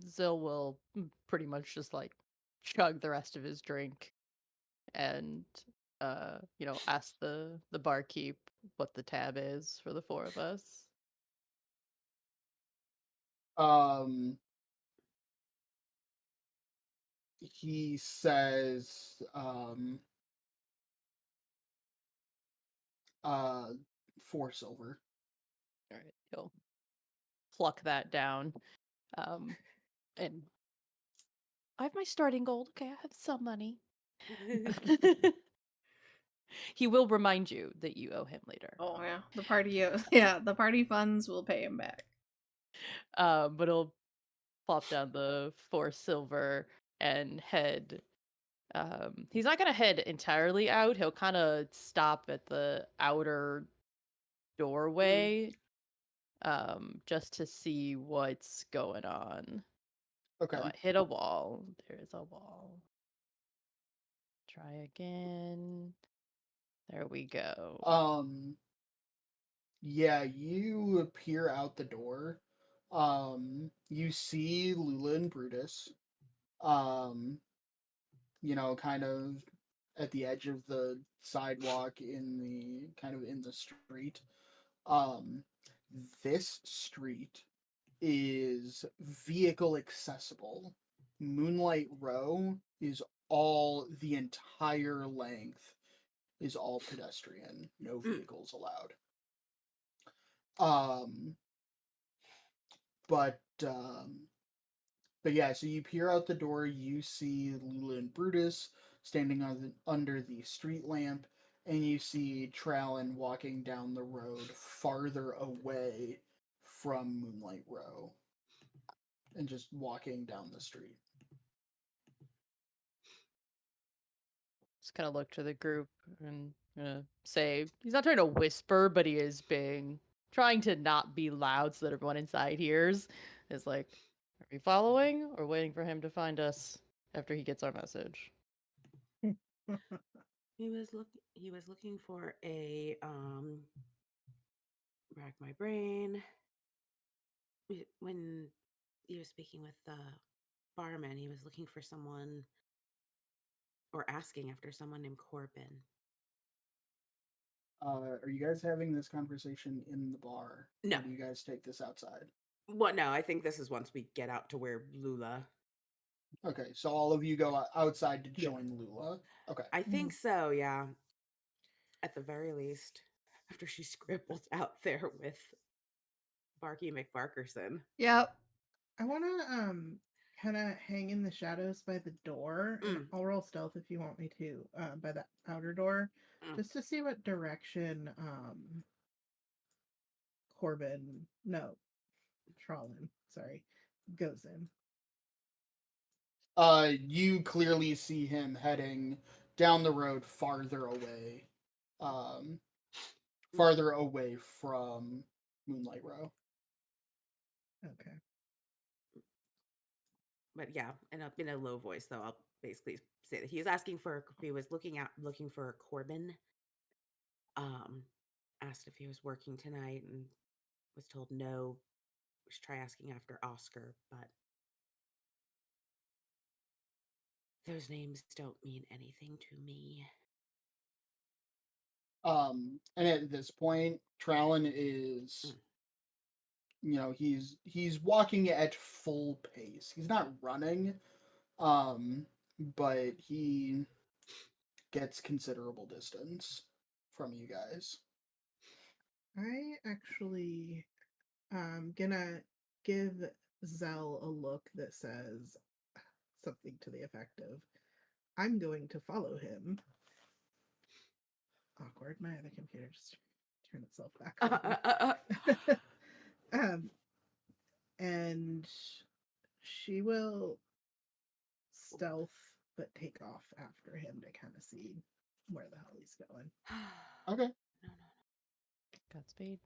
Zill will pretty much just like chug the rest of his drink and ask the barkeep what the tab is for the four of us. Um, he says, 4 silver. All right, he'll pluck that down. And I have my starting gold. Okay, I have some money. He will remind you that you owe him later. Oh yeah, the party. Yeah, the party funds will pay him back. But he'll plop down the 4 silver and head. He's not gonna head entirely out. He'll kind of stop at the outer doorway, just to see what's going on. Okay. Oh, I hit a wall. There's a wall. Try again. There we go. Yeah, you peer out the door. You see Lula and Brutus. Um, kind of at the edge of the sidewalk in the street. Um, this street is vehicle accessible. Moonlight Row is the entire length is all pedestrian, no vehicles allowed. Um, but yeah, so you peer out the door, you see Lula and Brutus standing under the street lamp, and you see Trallin walking down the road farther away from Moonlight Row, and just walking down the street. Just kind of look to the group and say he's not trying to whisper, but he is trying to not be loud so that everyone inside hears. Is like, are we following or waiting for him to find us after he gets our message? He was looking for a rack my brain. When he was speaking with the barman, he was looking for someone or asking after someone named Corbin. Are you guys having this conversation in the bar? No. Or do you guys take this outside? Well, no, I think this is once we get out to where Lula. Okay, so all of you go outside to join Lula. Okay. I think so, yeah. At the very least, after she scribbled out there with Barky McBarkerson. Yep. I want to kind of hang in the shadows by the door, and I'll roll stealth if you want me to, by that outer door, just to see what direction Trallin, sorry, goes in. You clearly see him heading down the road farther away from Moonlight Row. Okay. But yeah, and in a low voice, though, I'll basically say that he was looking for Corbin. Asked if he was working tonight and was told no. Was try asking after Oscar, but those names don't mean anything to me. And at this point, Trallin is, he's walking at full pace. He's not running, but gets considerable distance from you guys. I actually gonna give Zell a look that says something to the effect of, I'm going to follow him. Awkward. My other computer just turned itself back on. And she will stealth but take off after him to kind of see where the hell he's going. Okay. Godspeed.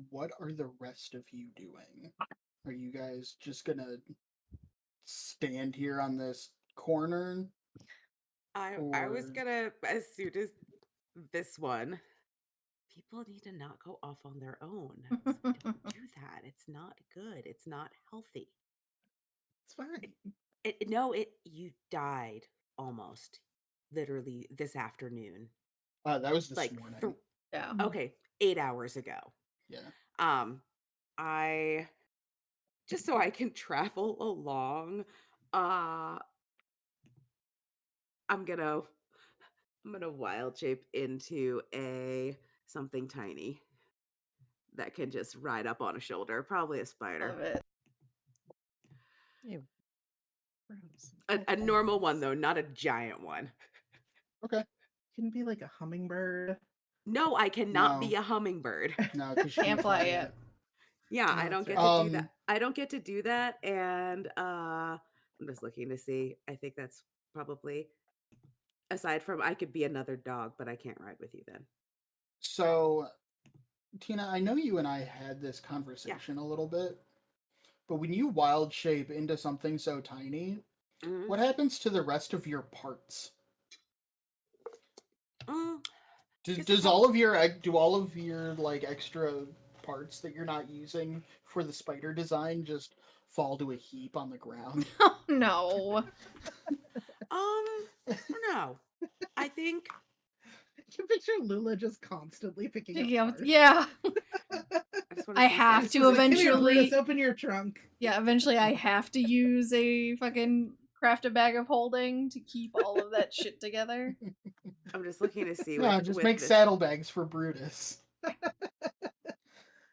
What are the rest of you doing? Are you guys just gonna stand here on this corner? I was Or- gonna, as soon as this one, people need to not go off on their own. Don't do that. It's not good. It's not healthy. It's fine. You died almost, literally this afternoon. that was this Like, morning. Yeah. okay, 8 hours ago. Yeah. I just so I can travel along, I'm gonna wild shape into a something tiny that can just ride up on a shoulder, probably a spider. Love it. Ew. A normal one though, not a giant one. Okay. Can be like a hummingbird. No, I cannot No. be a hummingbird. No, because Can't fly yet. Yeah, Oh, I don't that's get right. to do that. I don't get to do that, and I'm just looking to see. I think that's probably, aside from I could be another dog, but I can't ride with you then. So, Tina, I know you and I had this conversation a little bit, but when you wild shape into something so tiny, Mhm. what happens to the rest of your parts? Mm, guess Does it's all of your do all of your like extra parts that you're not using for the spider design just fall to a heap on the ground? Oh no. no. I think You picture Lula just constantly picking up Yeah. parts. Yeah. I just want I see have some- to She's like, "Come here, eventually- Brutus, open your trunk. Yeah, eventually I have to use a fucking craft a bag of holding to keep all of that shit together. I'm just looking to see. No, with, just with make this- saddlebags for Brutus.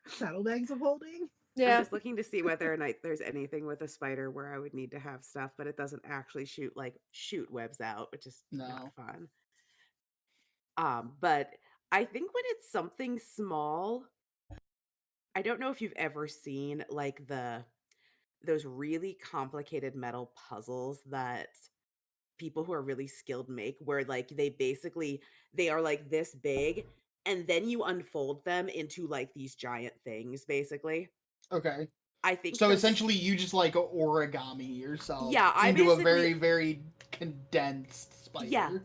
Saddlebags of holding. I'm Yeah. just looking to see whether or not there's anything with a spider where I would need to have stuff, but it doesn't actually shoot webs out, which is No. not fun. But I think when it's something small, I don't know if you've ever seen like those really complicated metal puzzles that people who are really skilled make, where like they are like this big, and then you unfold them into like these giant things, basically. Okay. I think So those- essentially you just like origami yourself Yeah, I into a basically- very, very condensed spider. Yeah,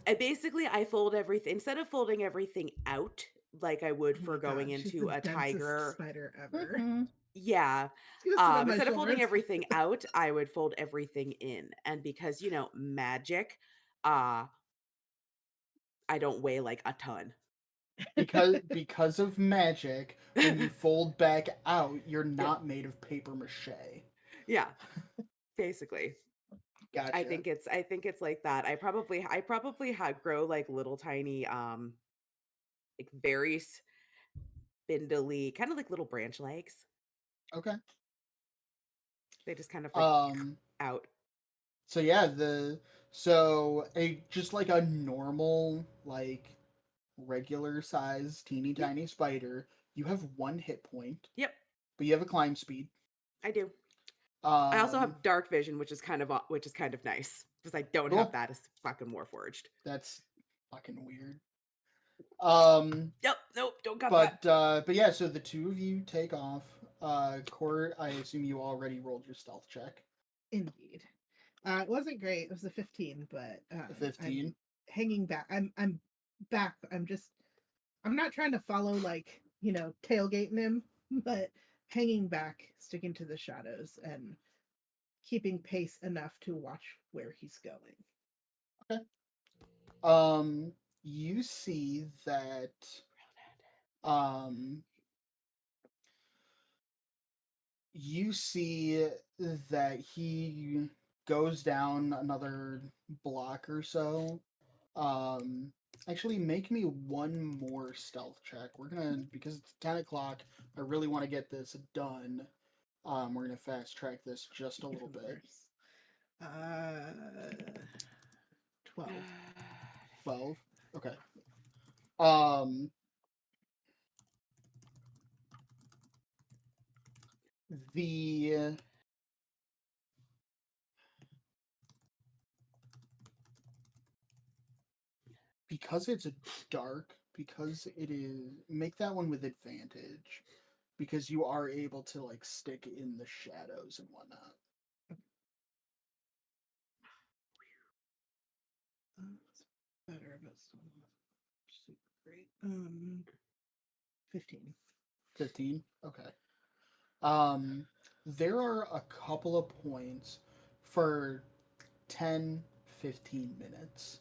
I fold everything instead of folding everything out like I would Oh for my going God, she's into the a densest tiger. spider ever. Mhm. Yeah, She was sitting on my instead of folding shoulders. everything out, I would fold everything in, and because magic, I don't weigh like a ton. Because of magic, when you fold back out, you're not made of paper mache. Yeah, basically. Gotcha. I think it's like that. I probably grow like little tiny like very spindly, kind of like little branch legs. Okay. They just kind of like out. So yeah, just like a normal like regular size teeny tiny spider, you have 1 hit point, Yep, but you have a climb speed. I do. I I also have dark vision, which is kind of nice because I don't Cool. have that as fucking Warforged. That's fucking weird. Nope, don't cut that. But yeah, so the two of you take off. Court, I assume you already rolled your stealth check. Indeed. It wasn't great. It was a 15, but A 15. I'm hanging back. I'm back. I'm not trying to follow like, tailgating him, but hanging back, sticking to the shadows and keeping pace enough to watch where he's going. You see that you see that he goes down another block or so. Actually, make me one more stealth check. We're gonna, because it's 10 o'clock, I really want to get this done. We're gonna fast track this just a little Even bit. worse. 12. 12. Okay. Um, the because it's dark, because it is, make that one with advantage, because you are able to like stick in the shadows and whatnot. It's better, but still not super great. 15. 15. Okay. There are a couple of points for 10, 15 minutes.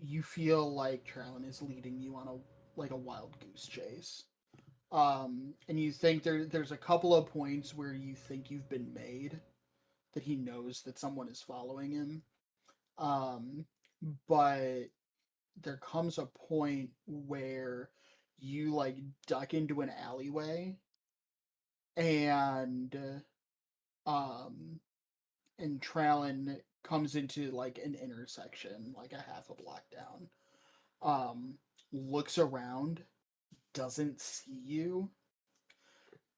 You feel like Trallin is leading you on a wild goose chase. And you think there's a couple of points where you think you've been made, that he knows that someone is following him. But there comes a point where you like duck into an alleyway and um and Trallin comes into like an intersection, like a half a block down. Looks around, doesn't see you,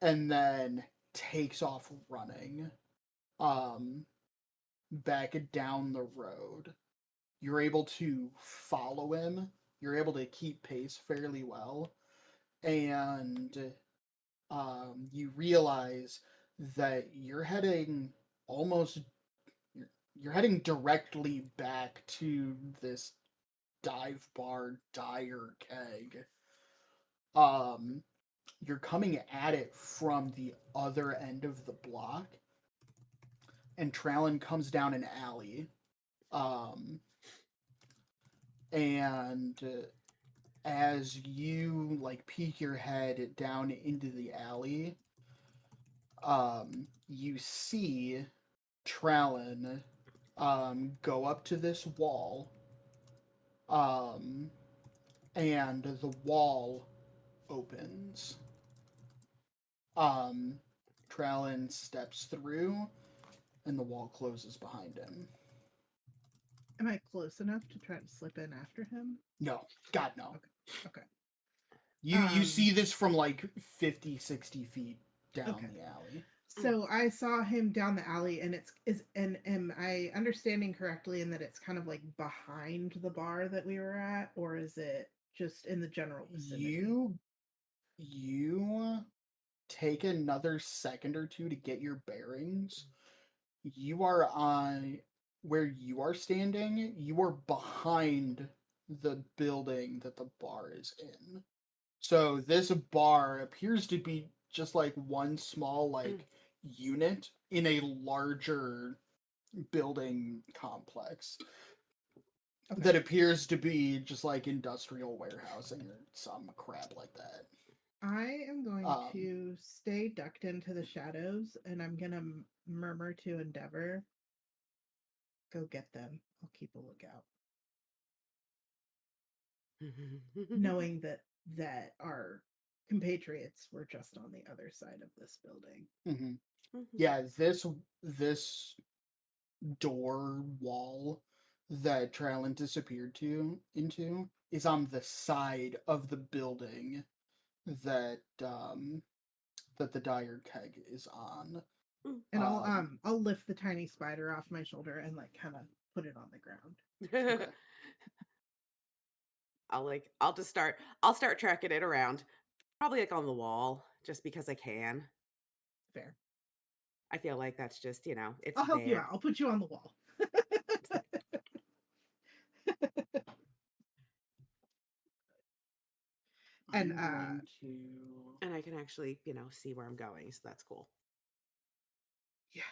and then takes off running um back down the road. You're able to follow him. You're able to keep pace fairly well, and you realize that almost you're heading directly back to this dive bar dire keg. Um, you're coming at it from the other end of the block, and Trallin comes down an alley. And as you like peek your head down into the alley, you see Trallin go up to this wall, and the wall opens. Um, Trallin steps through, and the wall closes behind him. Am I close enough to try to slip in after him? No, God, no. Okay. You see this from like 50, 60 feet down Okay. the alley. So I saw him down the alley, and am I understanding correctly in that it's kind of like behind the bar that we were at, or is it just in the general vicinity? You take another second or two to get your bearings. You are on where you are standing. You are behind the building that the bar is in. So this bar appears to be just like one small like unit in a larger building complex that appears to be just like industrial warehousing or some crap like that. I am going to stay ducked into the shadows, and I'm gonna murmur to Endeavor, "Go get them. I'll keep a lookout," knowing that our compatriots were just on the other side of this building. Mm-hmm. Yeah, this door wall that Trallin disappeared into is on the side of the building that that the dire keg is on. And I'll lift the tiny spider off my shoulder and like kind of put it on the ground. Okay. I'll start tracking it around. Probably like on the wall, just because I can. Fair. I feel like that's just, it's I'll help you there. out. I'll put you on the wall. And And I can actually, see where I'm going, so that's cool. Yeah.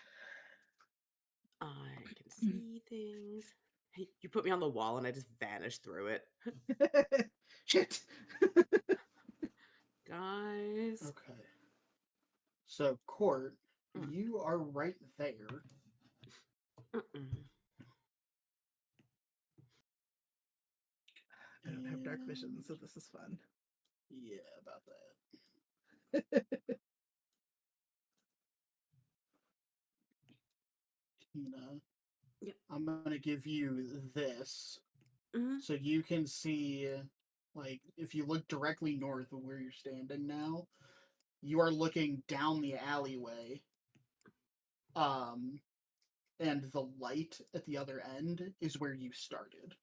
I can see things. Hey, you put me on the wall and I just vanished through it. Shit. Guys. Okay. So, Court, you are right there. Mm-mm. I don't have dark vision, And- so this is fun. Yeah, about that. Tina, Yep. I'm gonna give you this Mhm. so you can see, like, if you look directly north of where you're standing now, you are looking down the alleyway. And the light at the other end is where you started.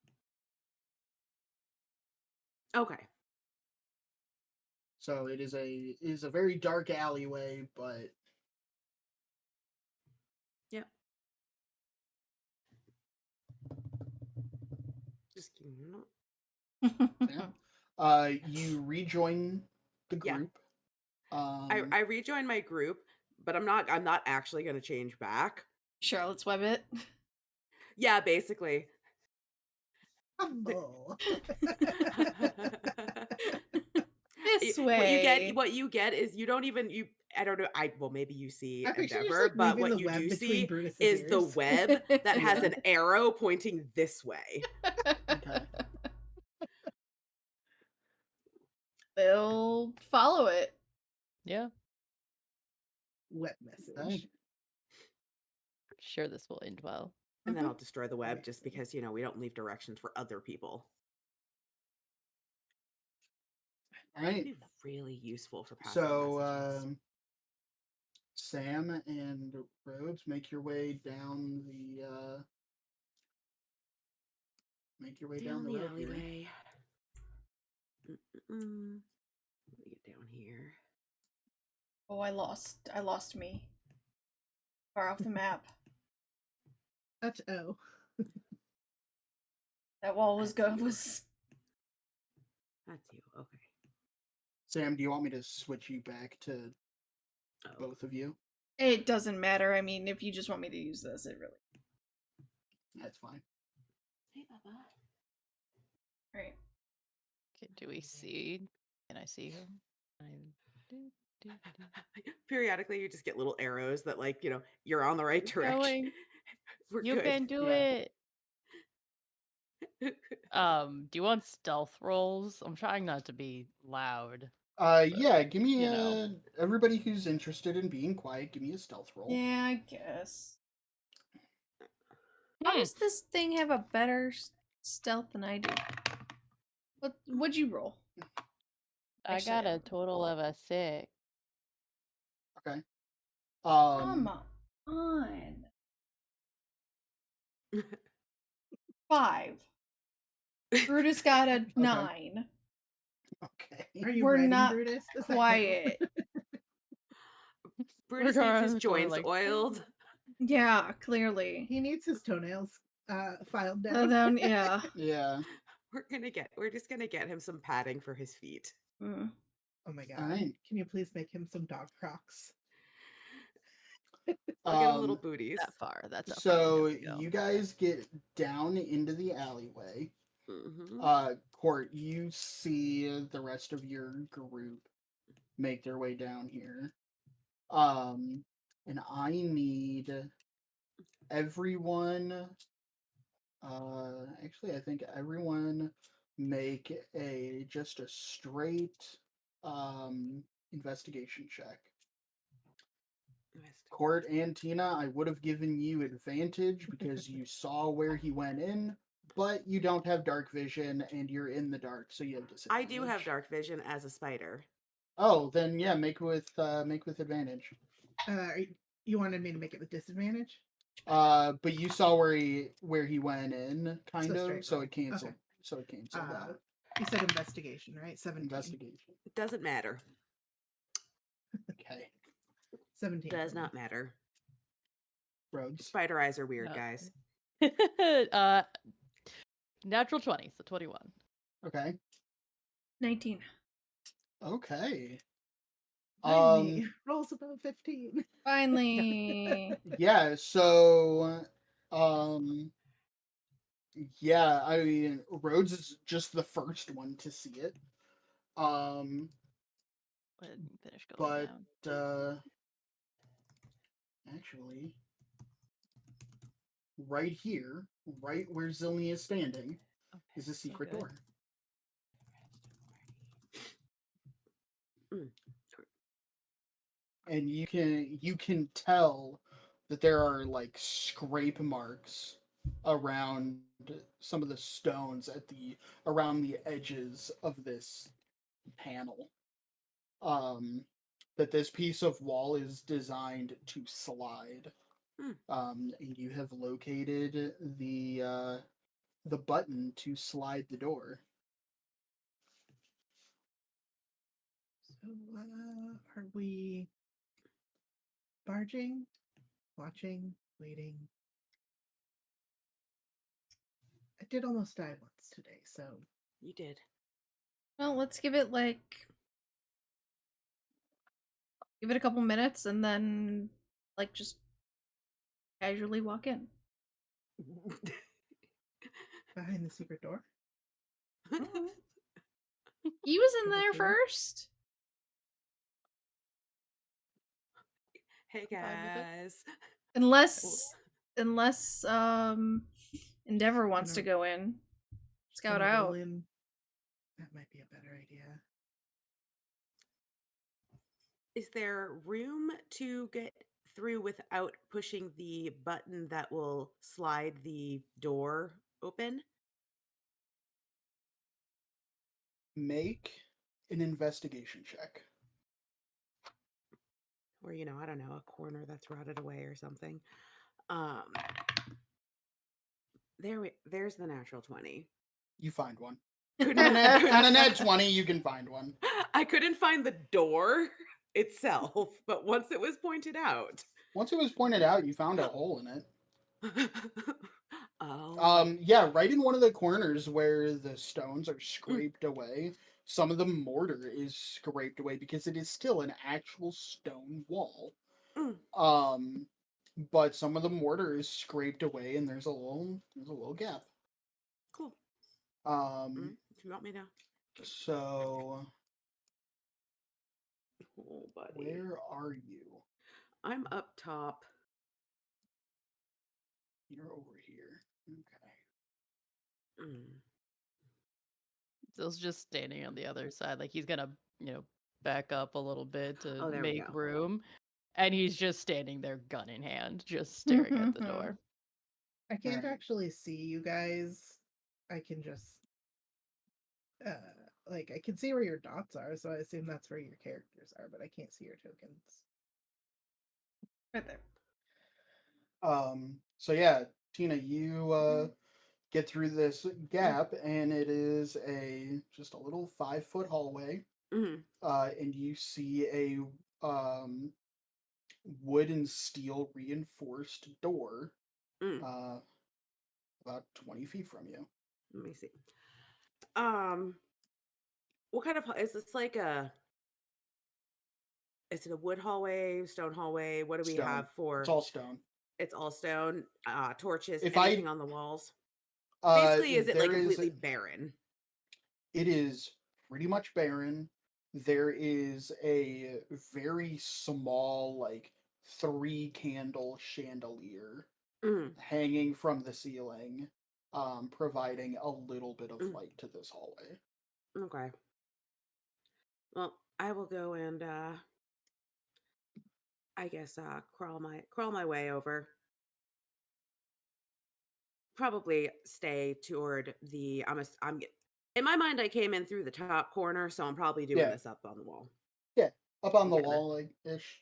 Okay. So it is a very dark alleyway, but Yep. Just give me a minute. yeah. You rejoin the Yeah. group. I rejoined my group, but I'm not actually gonna change back. Charlotte's Web it. Yeah, basically. Humble. This way. What you get is you don't even I don't know, well maybe you see I picture you just, Endeavor, like, but weaving what the you web do between see Brutus's is the ears. web that has Yeah. an arrow pointing this way. Okay. They'll follow it. Yeah. Web message. Okay. Sure, this will end well. And then Mhm. I'll destroy the web just Amazing. because, we don't leave directions for other people. All That'd right. be really useful for passing So messages. Sam and Rhodes, make your way down the Down the road here. alleyway. Mm-mm-mm. Let me get down here. Oh, I lost me. Far off the map. Touch O. That wall was That's good. you. Was That's you. Okay. Sam, do you want me to switch you back to Oh. both of you? it doesn't matter. I mean, if you just want me to use this, it really. That's fine. Hey, Baba. Right. Okay, do we see? Can I see him? Periodically, you just get little arrows that, like, you're on the right Keep direction. going. We're You good. can do Yeah. it. Do you want stealth rolls? I'm trying not to be loud. Yeah, give me you know. everybody who's interested in being quiet, give me a stealth roll. Yeah, I guess. How Hmm. does this thing have a better stealth than I do? What'd you roll? I Actually, got I a don't- total of a 6. Okay. Come on. 5. Brutus got a 9. Okay. Are you We're writing not Brutus? Does that count? quiet. Brutus needs his We're joints like- oiled. Yeah, clearly. He needs his toenails filed down. Then, yeah. Yeah. We're just gonna get him some padding for his feet. Mm. Oh my god. Alright. Can you please make him some dog crocs? I'll get him little booties. That far. That's how far So we have to go. you guys get down into the alleyway. Mhm. Court, you see the rest of your group make their way down here. And I need everyone. Actually, I think everyone make just a straight investigation check. Court and Tina, I would have given you advantage because you saw where he went in, but you don't have dark vision and you're in the dark, so you have I disadvantage. do have dark vision as a spider. Oh, then yeah, make with advantage. You wanted me to make it with disadvantage? But you saw where he went in, kind So of, straight so roll. it canceled. Okay. So it canceled out. You said investigation, right? 17. Investigation. It doesn't matter. Okay. 17. Does for me. not matter. Roads. Spider eyes are weird, No. guys. Natural 20, so 21. Okay. 19. Okay. Finally, rolls above 15. Finally. Yeah, so yeah, I mean Rhodes is just the first one to see it. Go ahead and finish going But down. actually right here, right where Zilny is standing, is a so secret good. door. Mm. And you can tell that there are like scrape marks around some of the stones at the around the edges of this panel. That this piece of wall is designed to slide. Hmm. And you have located the button to slide the door. So, are we barging, watching, waiting? I did almost die once today, so You did. Well, let's give it a couple minutes and then just casually walk in. behind the secret door. He was in Give it there to him. first. Hey I'm fine with it. guys. Unless Endeavor wants to Gonna- go in. Scout gonna roll out. in. That might be a better idea. Is there room to get through without pushing the button that will slide the door open? Make an investigation check. Or, I don't know, a corner that's rotted away or something. Um there's the natural 20. You find one. Couldn't- On a net 20, you can find one. I couldn't find the door itself, but once it was pointed out. Once it was pointed out, you found a hole in it. Oh. Yeah, right in one of the corners where the stones are scraped away, some of the mortar is scraped away because it is still an actual stone wall. Mm. But some of the mortar is scraped away and there's a little gap. Cool. If you want me to. So Oh, buddy. where are you? I'm up top. You're over here. Okay. Mm. Zill's just standing on the other side, like he's gonna, back up a little bit to Oh, there we make go. room. And he's just standing there, gun in hand, just staring at the door. I can't Alright. actually see you guys. I can just I can see where your dots are, so I assume that's where your characters are, but I can't see your tokens. Right there. So yeah, Tina, you get through this gap and it is just a little 5-foot hallway. Mhm. And you see a wood and steel reinforced door Mm. about 20 feet from you. Let me see. What kind of is this like is it a wood hallway, stone hallway? What do we Stone. have for It's all stone. It's all stone, torches, If anything on the walls? Uh, Basically, is it like there is completely barren? It is pretty much barren. There is a very small, like 3-candle chandelier Mm. hanging from the ceiling, providing a little bit of Mm. light to this hallway. Okay. Well, I will go and I guess crawl my way over. Probably stay toward the in my mind I came in through the top corner, so I'm probably doing Yeah. this up on the wall. Yeah, up on the Getting wall, like ish.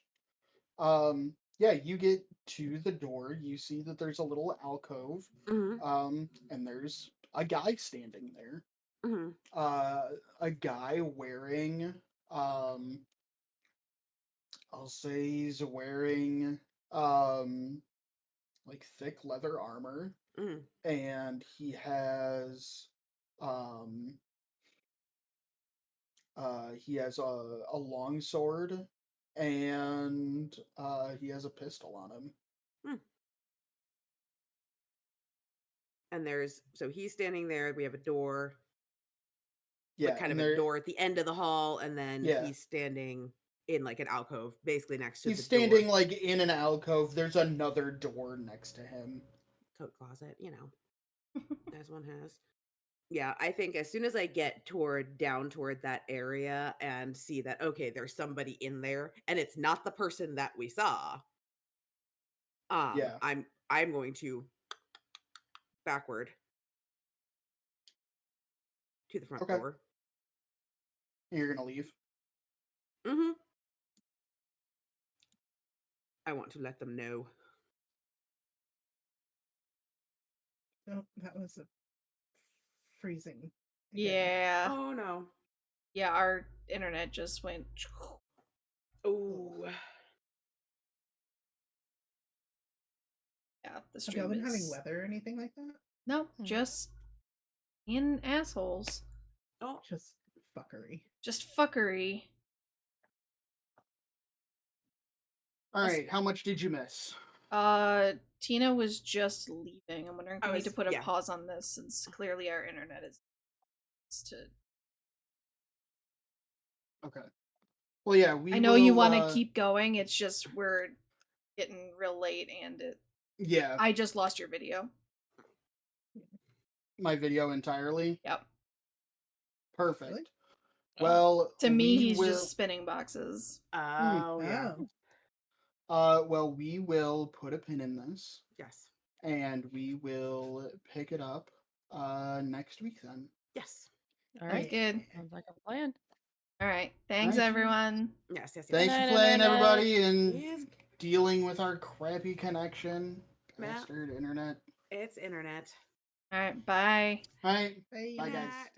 Yeah, you get to the door. You see that there's a little alcove, Mm-hmm. and there's a guy standing there. Mm-hmm. A guy wearing, I'll say he's wearing, like thick leather armor, Mm. and he has, um, a long sword, and he has a pistol on him. Mm. And so he's standing there. We have a door, Yeah, like kind and of a there, door at the end of the hall, and then yeah, he's standing in like an alcove, basically next to he's the standing door. like in an alcove. There's another door next to him. coat closet, as one has. Yeah, I think as soon as I get down toward that area and see that, okay, there's somebody in there and it's not the person that we saw, Yeah. I'm going to backward to the front Okay. door. You're gonna leave. Mm-hmm. I want to let them know. Oh, that was a freezing. again. Yeah. Oh no. Yeah, our internet just went. Oh. Yeah, the Have y'all stream been having is. weather or anything like that? Nope, Hmm. just in assholes. Oh. Just fuckery. Just fuckery. All right. How much did you miss? Tina was just leaving. I'm wondering if I we need to was- put a yeah. pause on this since clearly our internet is to. Okay. Well, yeah. We. I know you will, want to keep going. It's just we're getting real late, and Yeah. I just lost your video. My video entirely. Yep. Perfect. Really? Oh. Well, To me, we he's will. just spinning boxes. Oh, yeah. Oh. Well, we will put a pin in this, Yes. and we will pick it up next week then. Yes. All Sounds right. good. Sounds like a plan. All right. Thanks, Right. everyone. Yes, yes, yes. Thanks night, for night, playing, night, night. everybody, and Yes. dealing with our crappy connection. Matt. Bastard internet. It's internet. All right. Bye. All right. Bye. Bye, guys. Matt.